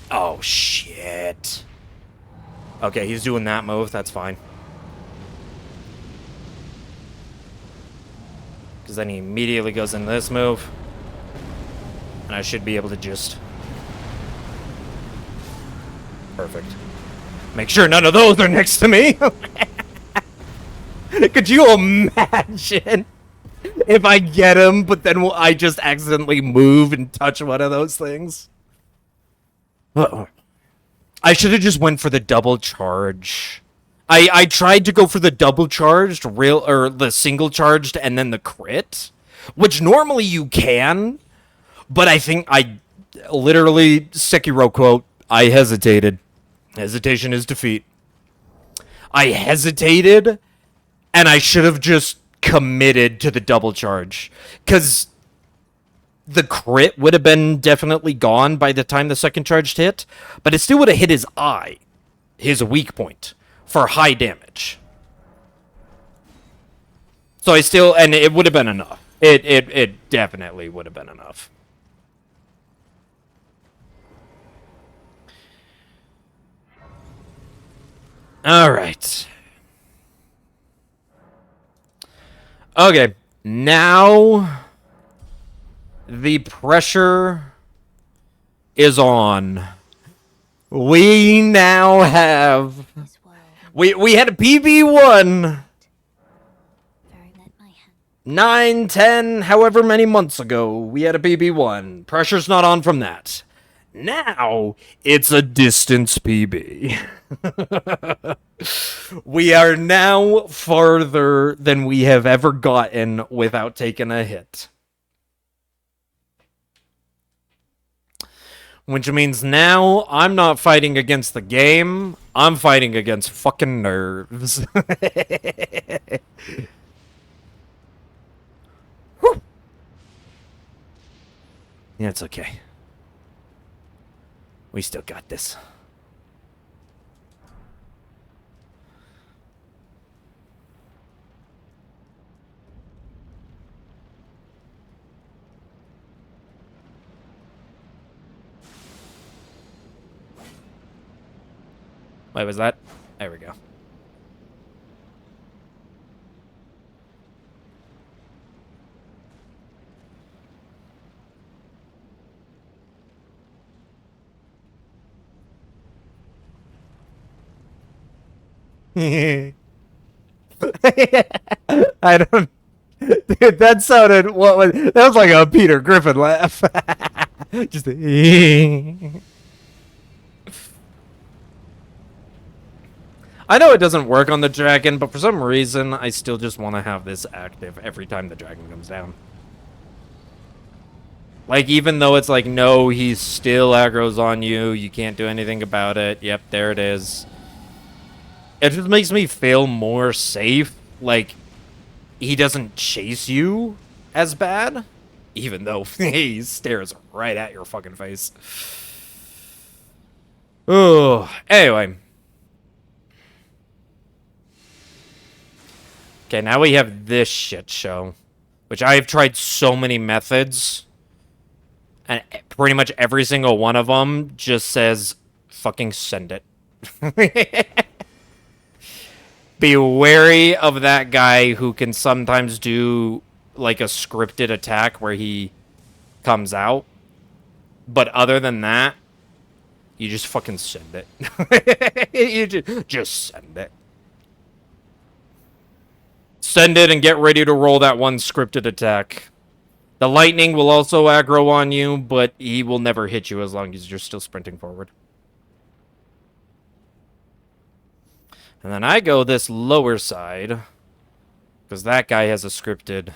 [SPEAKER 1] Oh, shit. Okay, he's doing that move. That's fine. Because then he immediately goes into this move. And I should be able to just... Perfect. Make sure none of those are next to me. Could you imagine if I get him, but then I just accidentally move and touch one of those things? I should have just went for the double charge. I tried to go for the double charged, or the single charged, and then the crit, which normally you can, but I think I literally, Sekiro quote, I hesitated. Hesitation is defeat. I hesitated, and I should have just committed to the double charge, because the crit would have been definitely gone by the time the second charge hit, but it still would have hit his eye, his weak point, for high damage. So I still, and it would have been enough. It definitely would have been enough. All right. Okay, now the pressure is on. We now have... We had a PB1 9, 10, however many months ago. We had a PB1. Pressure's not on from that. Now, it's a distance PB. We are now farther than we have ever gotten without taking a hit. Which means now I'm not fighting against the game. I'm fighting against fucking nerves. Whew. Yeah, it's okay. We still got this. Wait, was that? There we go. I don't... Dude, that sounded... What was... That was like a Peter Griffin laugh. Just a... I know it doesn't work on the dragon, but for some reason, I still just want to have this active every time the dragon comes down. Like, even though it's like, no, he's still aggro's on you, you can't do anything about it. Yep, there it is. It just makes me feel more safe. Like, he doesn't chase you as bad, even though he stares right at your fucking face. Oh, anyway. Okay, now we have this shit show, which I've tried so many methods, and pretty much every single one of them just says, fucking send it. Be wary of that guy who can sometimes do, like, a scripted attack where he comes out. But other than that, you just fucking send it. You just send it. Send it and get ready to roll that one scripted attack. The lightning will also aggro on you, but he will never hit you as long as you're still sprinting forward. And then I go this lower side, because that guy has a scripted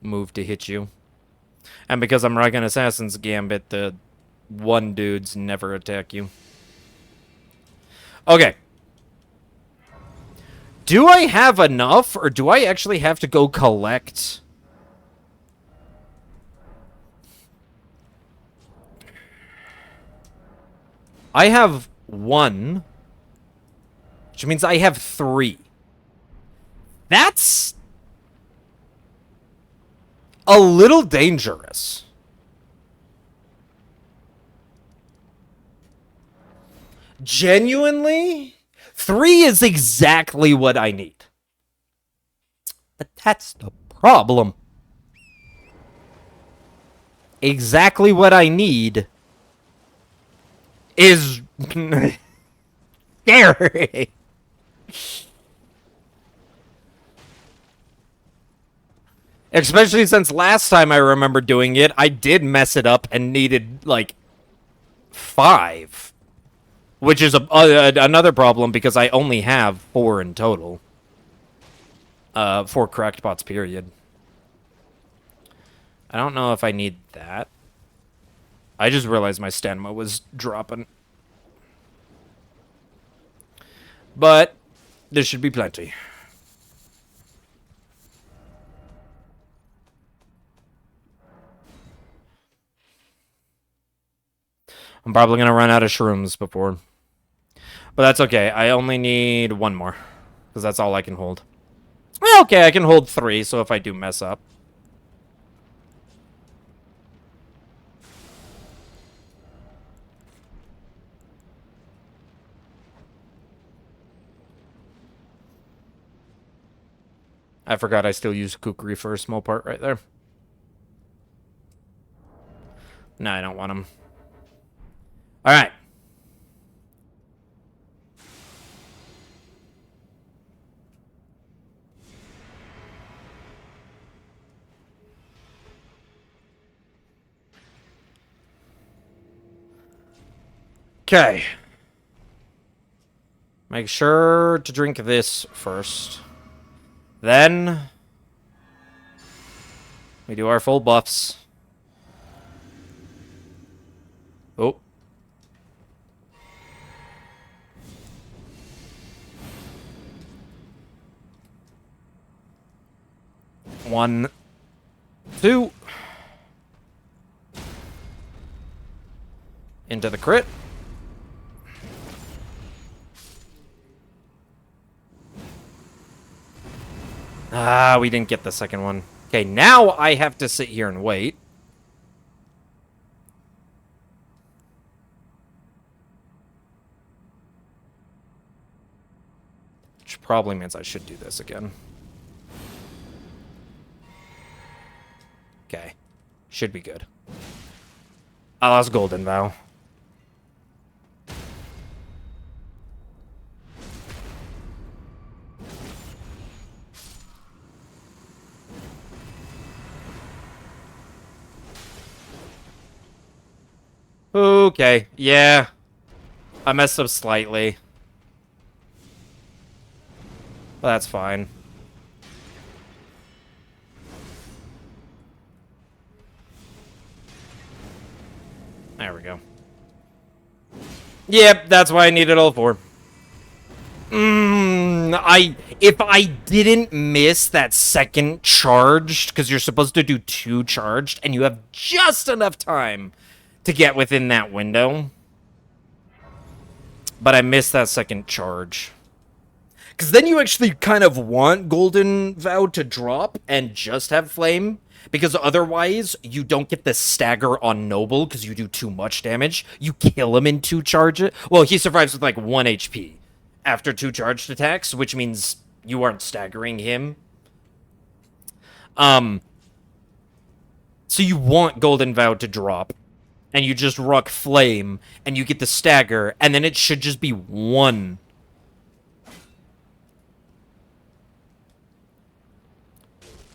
[SPEAKER 1] move to hit you. And because I'm rocking Assassin's Gambit, the one dudes never attack you. Okay. Do I have enough, or do I actually have to go collect? I have 1, which means I have 3. That's a little dangerous. Genuinely? 3 is exactly what I need. But that's the problem. Exactly what I need is scary. Especially since last time I remember doing it, I did mess it up and needed, like, 5. Which is another problem because I only have 4 in total. 4 cracked bots, period. I don't know if I need that. I just realized my stamina was dropping. But there should be plenty. I'm probably going to run out of shrooms before. But that's okay. I only need 1 more. Because that's all I can hold. Well, okay, I can hold 3, so if I do mess up. I forgot I still use Kukri for a small part right there. No, I don't want him. Alright. Okay. Make sure to drink this first. Then we do our full buffs. 1, 2. Into the crit. Ah, we didn't get the second one. Okay, now I have to sit here and wait. Which probably means I should do this again. Okay. Should be good. I lost Golden Vow. Okay, yeah. I messed up slightly. But that's fine. There we go. Yep, that's why I needed all 4. If I didn't miss that second charged, because you're supposed to do 2 charged, and you have just enough time to get within that window. But I missed that second charge. Because then you actually kind of want Golden Vow to drop and just have Flame. Because otherwise, you don't get the stagger on Noble because you do too much damage. You kill him in 2 charges. Well, he survives with like 1 HP after 2 charged attacks, which means you aren't staggering him. So you want Golden Vow to drop. And you just rock Flame, and you get the stagger, and then it should just be 1.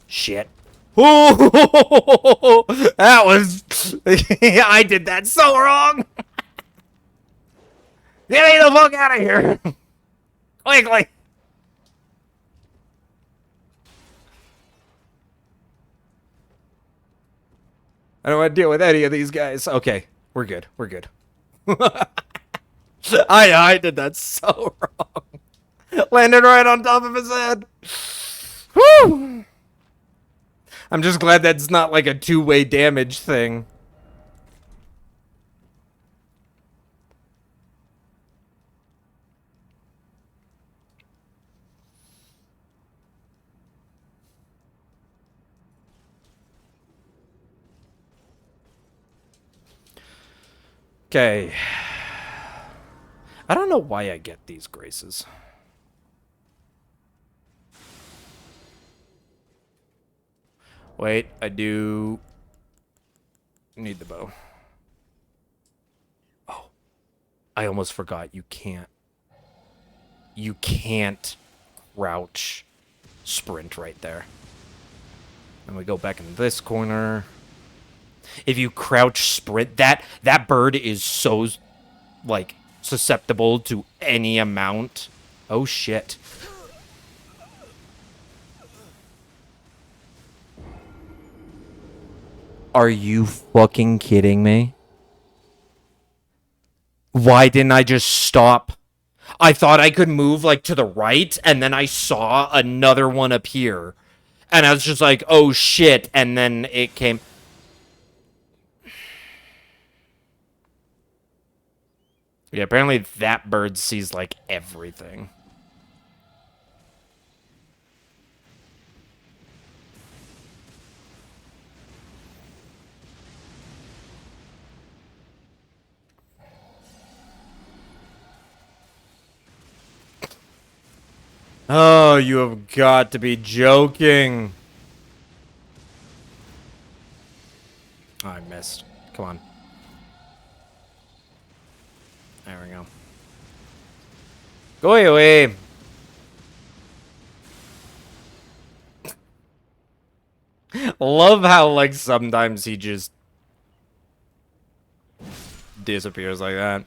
[SPEAKER 1] Shit. Oh, that was... I did that so wrong! Get me the fuck out of here! Quickly! I don't want to deal with any of these guys. Okay, we're good. We're good. I did that so wrong. Landed right on top of his head. Whew! I'm just glad that's not like a 2-way damage thing. Okay. I don't know why I get these graces. Wait, I do need the bow. Oh. I almost forgot. You can't crouch sprint right there. And we go back in this corner. If you crouch sprint, that bird is so, like, susceptible to any amount. Oh, shit. Are you fucking kidding me? Why didn't I just stop? I thought I could move, like, to the right, and then I saw another one appear. And I was just like, oh, shit, and then it came... Yeah, apparently that bird sees, like, everything. Oh, you have got to be joking. Oh, I missed. Come on. There we go. Go away. Love how, like, sometimes he just disappears like that.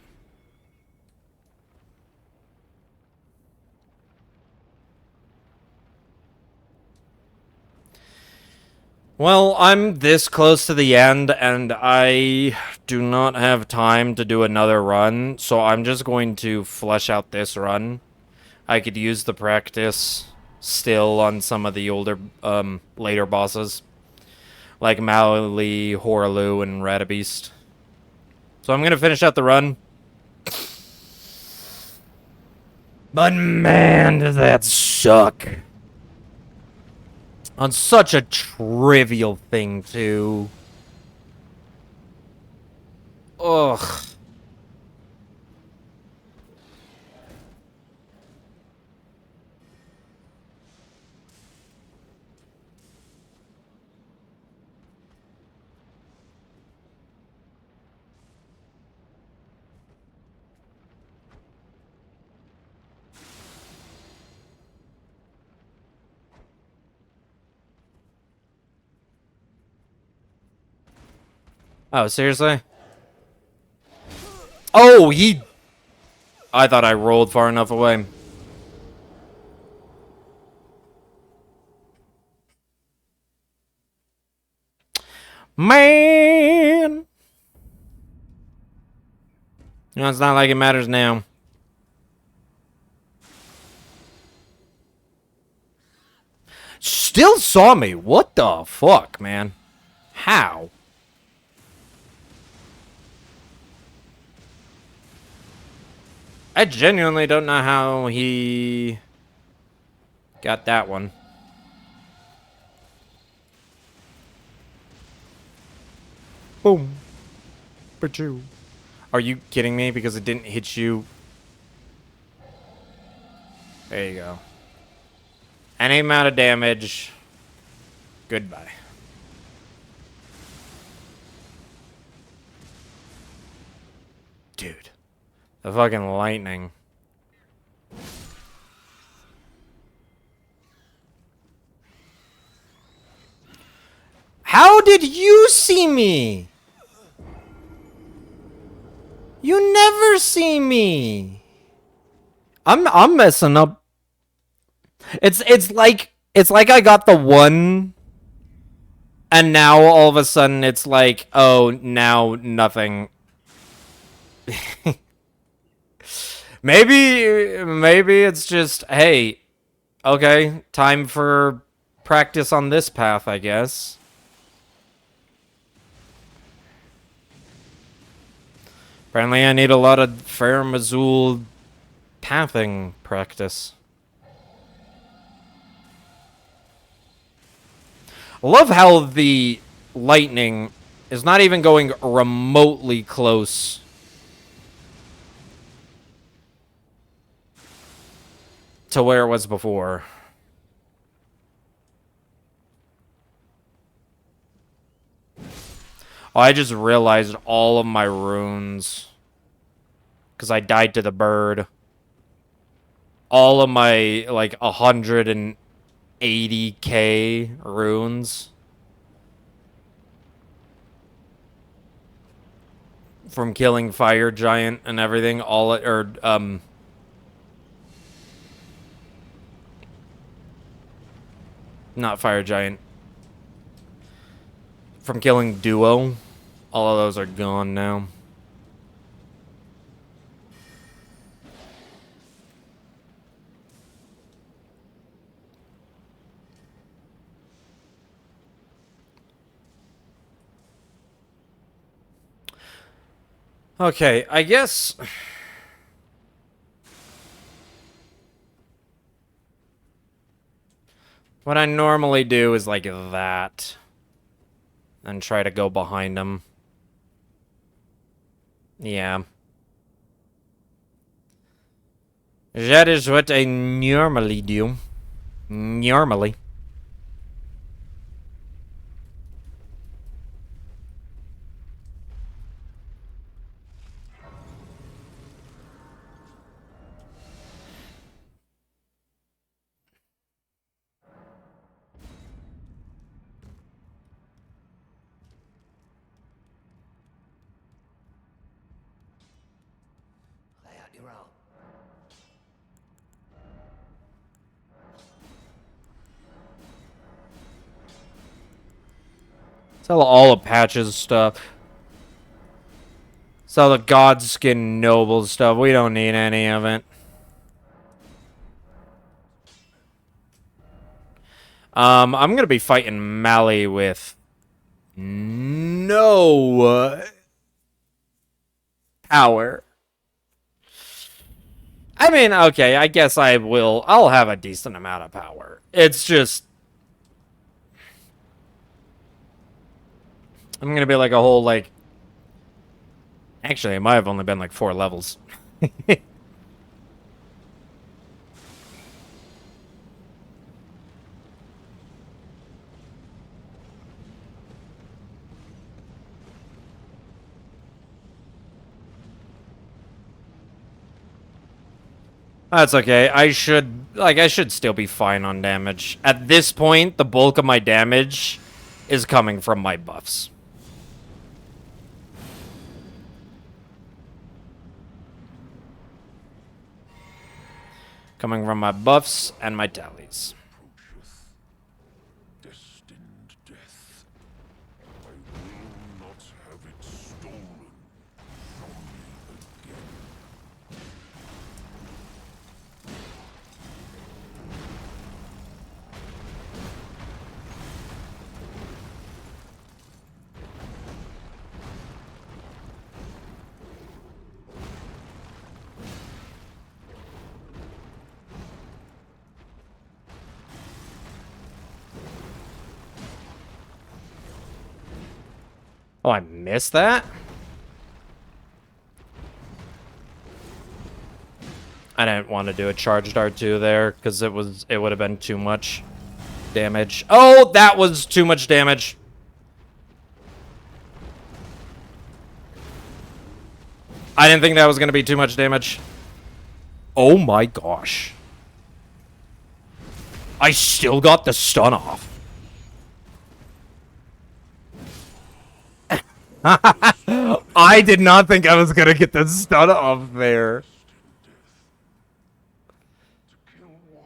[SPEAKER 1] Well, I'm this close to the end, and I do not have time to do another run, so I'm just going to flesh out this run. I could use the practice still on some of the older, later bosses. Like Maoli, Horlu, and Radabeast. So I'm gonna finish out the run. But man, does that suck. On such a trivial thing, too. Ugh. Oh, seriously? Oh, he... I thought I rolled far enough away. Man! You know, it's not like it matters now. Still saw me. What the fuck, man? How? I genuinely don't know how he got that one. Boom. Pachoo. Are you kidding me? Because it didn't hit you. There you go. Any amount of damage. Goodbye. Dude. The fucking lightning. How did you see me? You never see me. I'm messing up. It's like I got the one, and now all of a sudden it's like, oh, now nothing. Maybe it's just, hey, okay, time for practice on this path, I guess. Apparently I need a lot of Fair Mazul pathing practice. I love how the lightning is not even going remotely close to where it was before. Oh, I just realized all of my runes. Because I died to the bird. All of my, like, 180k runes. From killing Fire Giant and everything. Not Fire Giant. From killing Duo. All of those are gone now. Okay, I guess... what I normally do is like that. And try to go behind him. Yeah. That is what I normally do. Normally.
[SPEAKER 5] Lay out your own.
[SPEAKER 1] Sell all of Patch's stuff. Sell the Godskin Noble stuff. We don't need any of it. I'm gonna be fighting Mally with no power. I mean, okay, I guess I will. I'll have a decent amount of power. It's just I'm gonna be like a whole like. Actually, it might have only been like 4 levels. That's okay. I should still be fine on damage. At this point, the bulk of my damage is coming from my buffs. Coming from my buffs and my tallies.
[SPEAKER 2] Destined death. I will not have it stolen from me again.
[SPEAKER 1] Oh, I missed that? I didn't want to do a charged R2 there because it would have been too much damage. Oh, that was too much damage. I didn't think that was going to be too much damage. Oh my gosh. I still got the stun off. I did not think I was going to get the stun off there.
[SPEAKER 2] To kill what?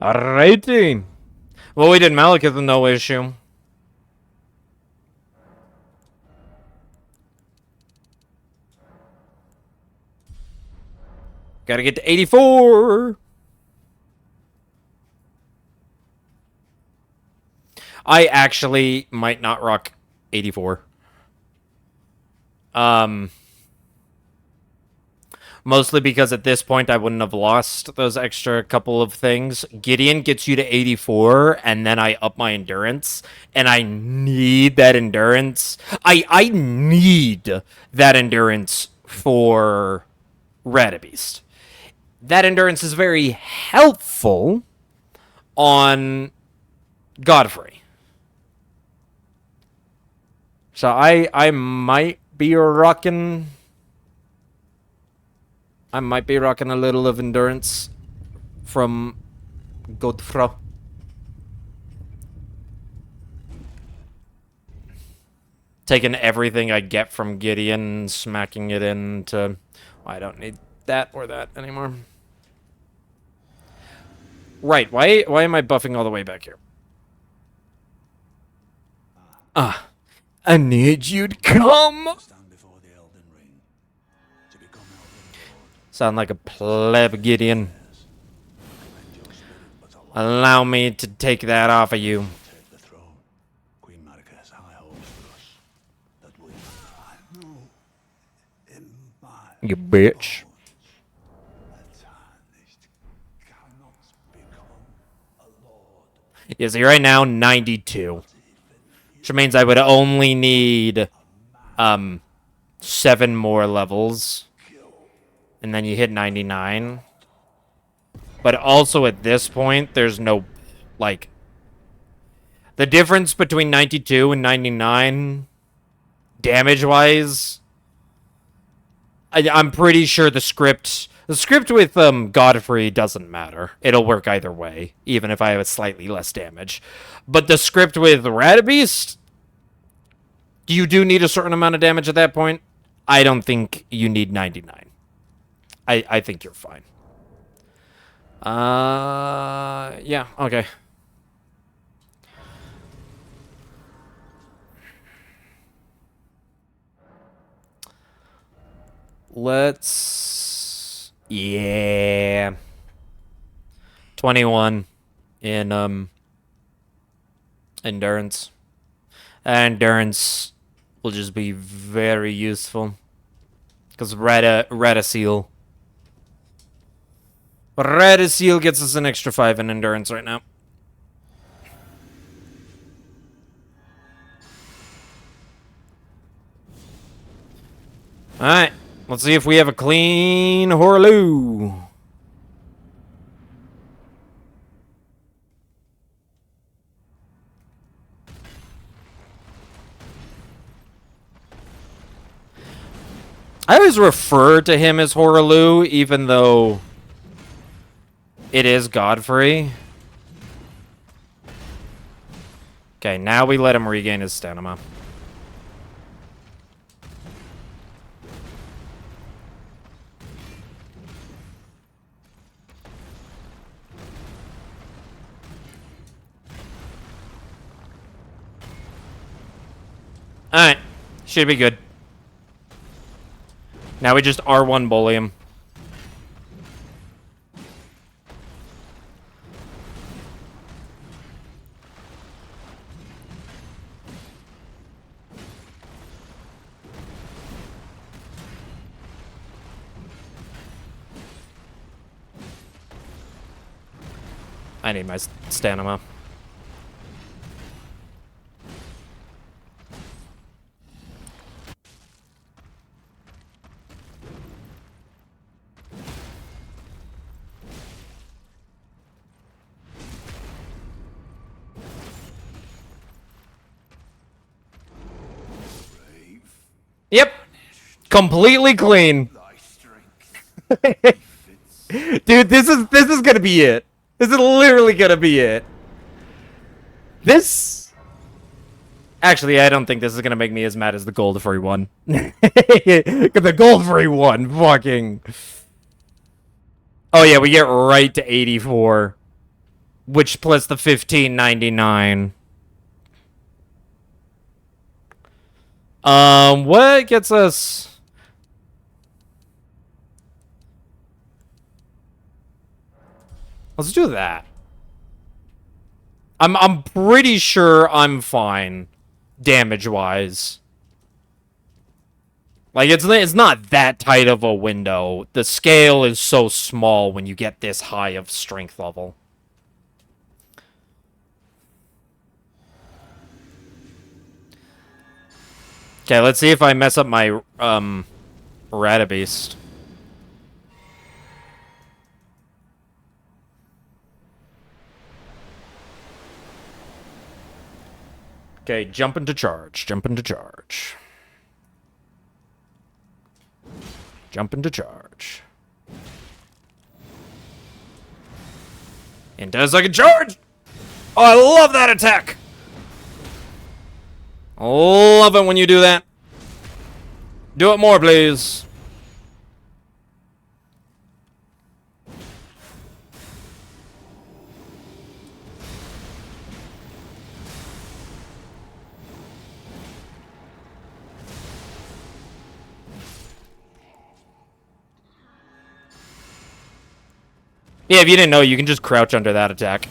[SPEAKER 1] Alrighty. Well, we did Malekith with no issue. Gotta get to 84. I actually might not rock 84. Mostly because at this point I wouldn't have lost those extra couple of things. Gideon gets you to 84, and then I up my endurance, and I need that endurance. I need that endurance for Radabeast. That endurance is very helpful on Godfrey. So I might be rocking... I might be rocking a little of endurance from Godfrey. Taking everything I get from Gideon, smacking it into... I don't need that or that anymore. Right, why am I buffing all the way back here? I need you to come!
[SPEAKER 2] Stand before the Elden Ring. To become Elden Lord.
[SPEAKER 1] Sound like a pleb, Gideon.
[SPEAKER 2] Commend your spirit, but
[SPEAKER 1] Allow me to take that off of you.
[SPEAKER 2] take the throne. Queen Marika has high hopes for us. That we know in my
[SPEAKER 1] You bitch.
[SPEAKER 2] tarnished cannot become a lord.
[SPEAKER 1] You see, right now, 92. Which means I would only need, 7 more levels. And then you hit 99. But also at this point, there's no, like... The difference between 92 and 99, damage-wise... I'm pretty sure the script with Godfrey doesn't matter. It'll work either way, even if I have slightly less damage. But the script with Radabeast, you do need a certain amount of damage at that point. I don't think you need 99. I think you're fine. Yeah, okay. Let's... Yeah. 21 in, endurance. Endurance will just be very useful. Because Radicil gets us an extra 5 in endurance right now. Alright. Let's see if we have a clean Horloo. I always refer to him as Horloo, even though it is Godfrey. Okay, now we let him regain his stamina. Alright. Should be good. Now we just R1 bully him. I need my stamina. Yep. Completely clean. Dude, this is gonna be it. This is literally gonna be it. This... Actually, I don't think this is gonna make me as mad as the gold free one. The gold free one, fucking... Oh yeah, we get right to 84. Which plus the 1599. What gets us... Let's do that. I'm pretty sure I'm fine, damage-wise. Like, it's not that tight of a window. The scale is so small when you get this high of strength level. Okay, let's see if I mess up my, Ratabeast. Okay, jump into charge. Jump into charge. Jump into charge. And 10-second charge! Oh, I love that attack! Love it when you do that. Do it more, please. Yeah, if you didn't know, you can just crouch under that attack.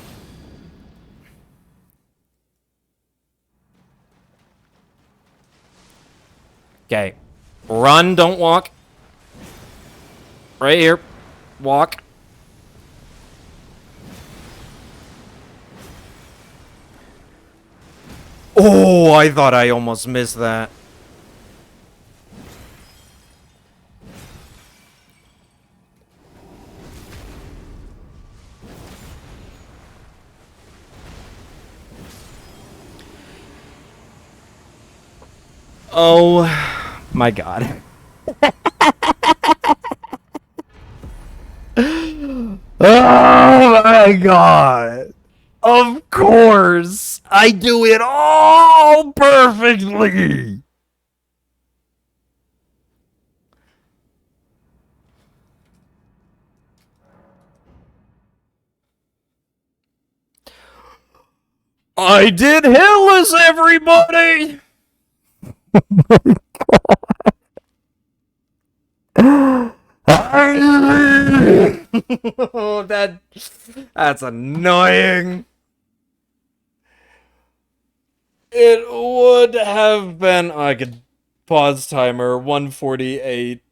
[SPEAKER 1] Okay. Run, don't walk. Right here. Walk. Oh, I thought I almost missed that. Oh my god. Oh my god. Of course. I do it all perfectly. I did Hitless, everybody! Oh, that's annoying. It would have been. I could pause timer 148,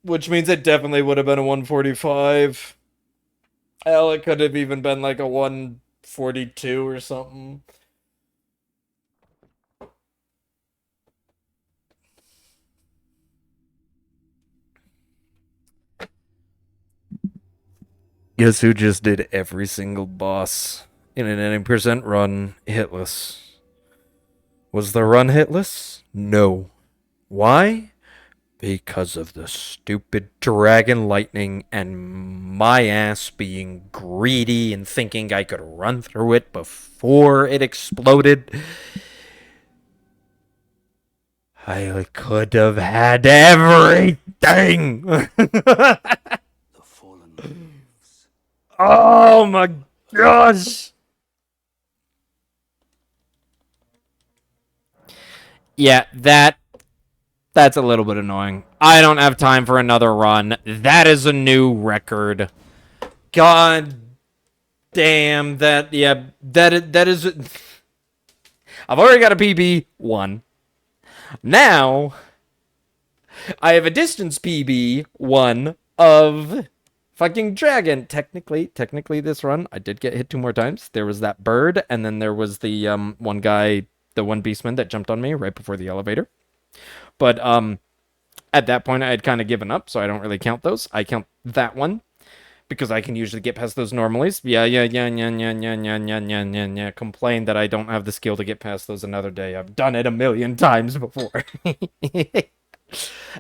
[SPEAKER 1] which means it definitely would have been a 145. Hell, it could have even been like a 142 or something. Guess who just did every single boss in an 90% run hitless? Was the run hitless? No. Why? Because of the stupid dragon lightning and my ass being greedy and thinking I could run through it before it exploded. I could have had everything!
[SPEAKER 2] The fallen leaves.
[SPEAKER 1] Oh my gosh! Yeah, that's a little bit annoying. I don't have time for another run. That is a new record. God damn, that is I've already got a PB1. Now I have a distance PB1 of fucking dragon. Technically this run I did get hit 2 more times. There was that bird, and then there was the one guy, the one beastman that jumped on me right before the elevator. But at that point I had kind of given up, so I don't really count those. I count that one because I can usually get past those normalies. Yeah. Complain that I don't have the skill to get past those another day. I've done it a million times before.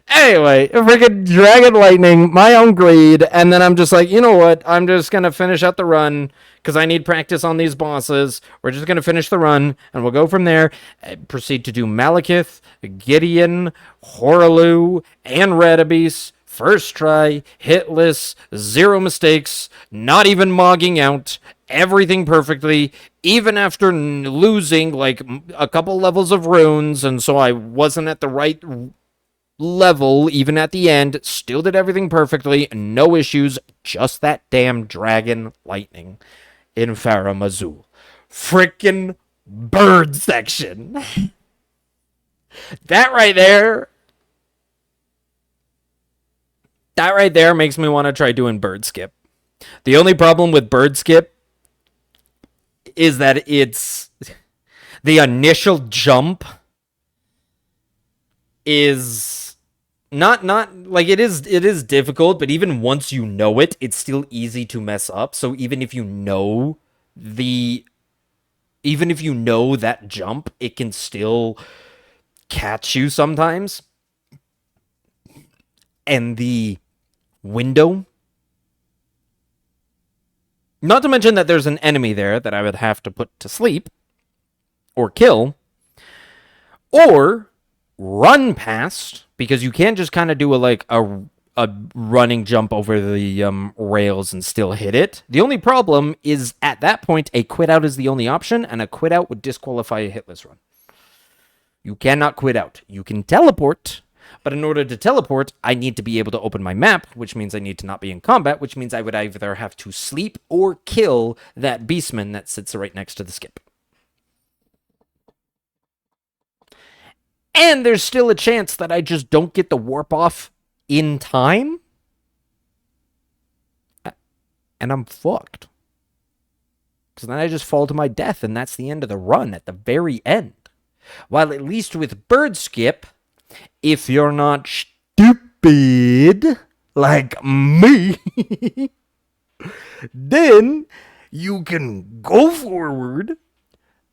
[SPEAKER 1] Anyway, freaking Dragon Lightning, my own greed, and then I'm just like, you know what? I'm just gonna finish out the run because I need practice on these bosses. We're just gonna finish the run, and we'll go from there. Proceed to do Malekith, Gideon, Horaloo, and Radabis. First try, hitless, 0 mistakes, not even mogging out, everything perfectly, even after losing like a couple levels of runes, and so I wasn't at the right level even at the end. Still did everything perfectly, no issues, just that damn dragon lightning in Faramazul. Frickin' bird section. That right there makes me want to try doing bird skip. The only problem with bird skip is that it's the initial jump is not like it is difficult, but even once you know it, it's still easy to mess up. So even if you know that jump, it can still catch you sometimes. And the window, not to mention that there's an enemy there that I would have to put to sleep or kill or run past, because you can't just kind of do a running jump over the rails and still hit it. The only problem is at that point a quit out is the only option, and a quit out would disqualify a hitless run. You cannot quit out. You can teleport, but in order to teleport, I need to be able to open my map, which means I need to not be in combat, which means I would either have to sleep or kill that beastman that sits right next to the skip. And there's still a chance that I just don't get the warp off in time. And I'm fucked. Because then I just fall to my death, and that's the end of the run at the very end. While at least with bird skip, if you're not stupid like me, then you can go forward,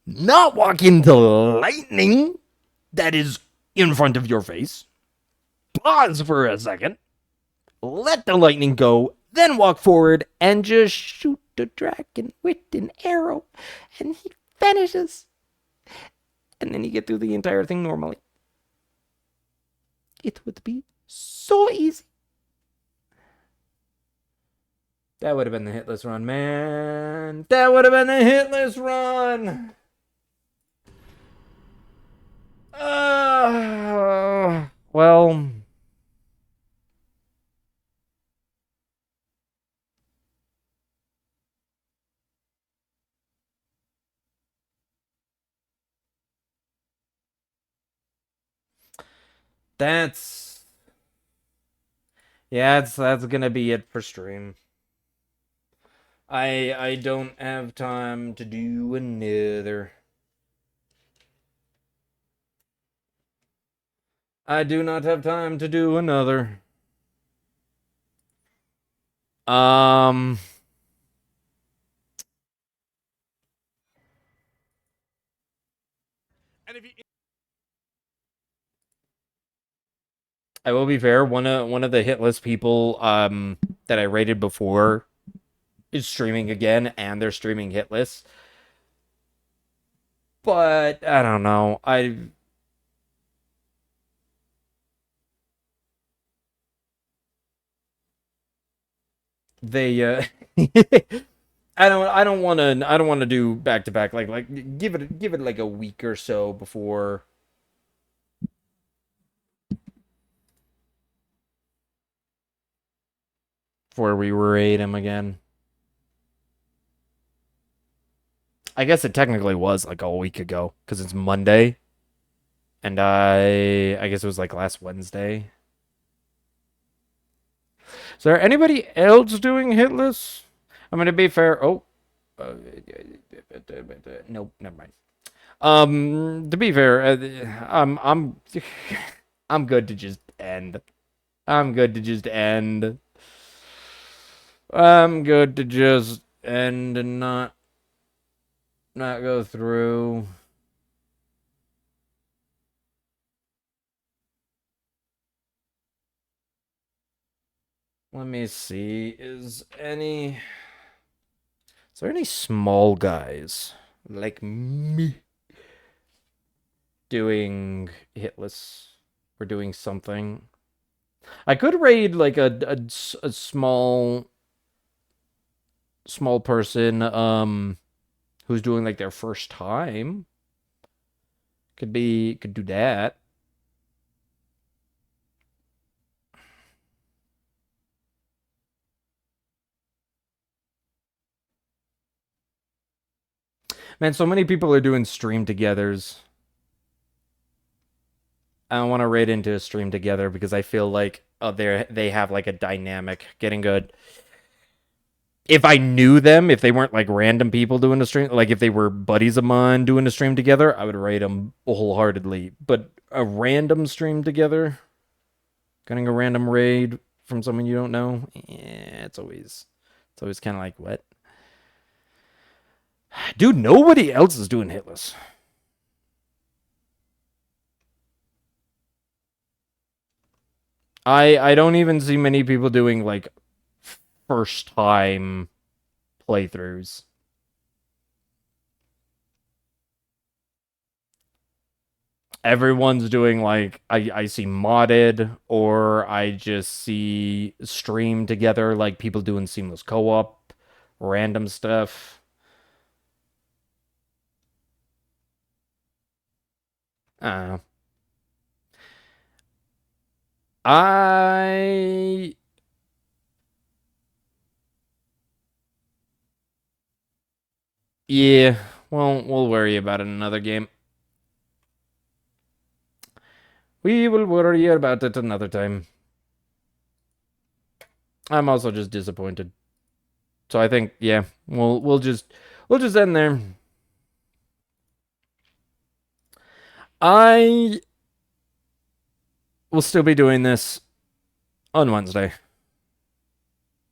[SPEAKER 1] not walk into lightning that is in front of your face, pause for a second, let the lightning go, then walk forward and just shoot the dragon with an arrow, and he vanishes. And then you get through the entire thing normally. It would be so easy. That would have been the hitless run, man. That would have been the hitless run. Well, that's yeah, that's gonna be it for stream. I don't have time to do another. I do not have time to do another. Um,
[SPEAKER 2] And if you
[SPEAKER 1] I will be fair. One of the hitless people that I rated before is streaming again, and they're streaming hitless. But I don't know. They I don't want to do back to back, like give it like a week or so before we raid him again. I guess it technically was like a week ago because it's Monday, and I guess it was like last Wednesday. Is there anybody else doing hitless? I'm gonna be fair. Oh, nope, never mind. To be fair, I'm good to just end. I'm good to just end. I'm good to just end and not go through. Let me see. Is there any small guys like me doing hitless or doing something? I could raid like a small person who's doing like their first time. Could do that. Man, so many people are doing stream togethers. I don't want to raid into a stream together because I feel like they have like a dynamic getting good. If I knew them, if they weren't like random people doing a stream, like if they were buddies of mine doing a stream together, I would raid them wholeheartedly. But a random stream together, getting a random raid from someone you don't know, yeah, it's always kind of like what, dude? Nobody else is doing hitless. I don't even see many people doing like first time playthroughs. Everyone's doing like I see modded, or I just see stream together, like people doing seamless co-op, random stuff. I don't know. I Yeah, well, we'll worry about it another game. We will worry about it another time. I'm also just disappointed. So I think, yeah, we'll just end there. I will still be doing this on Wednesday.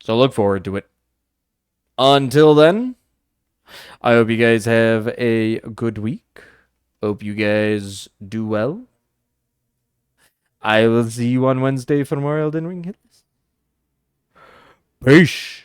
[SPEAKER 1] So look forward to it. Until then, I hope you guys have a good week. Hope you guys do well. I will see you on Wednesday for more Elden Ring hits. Peace.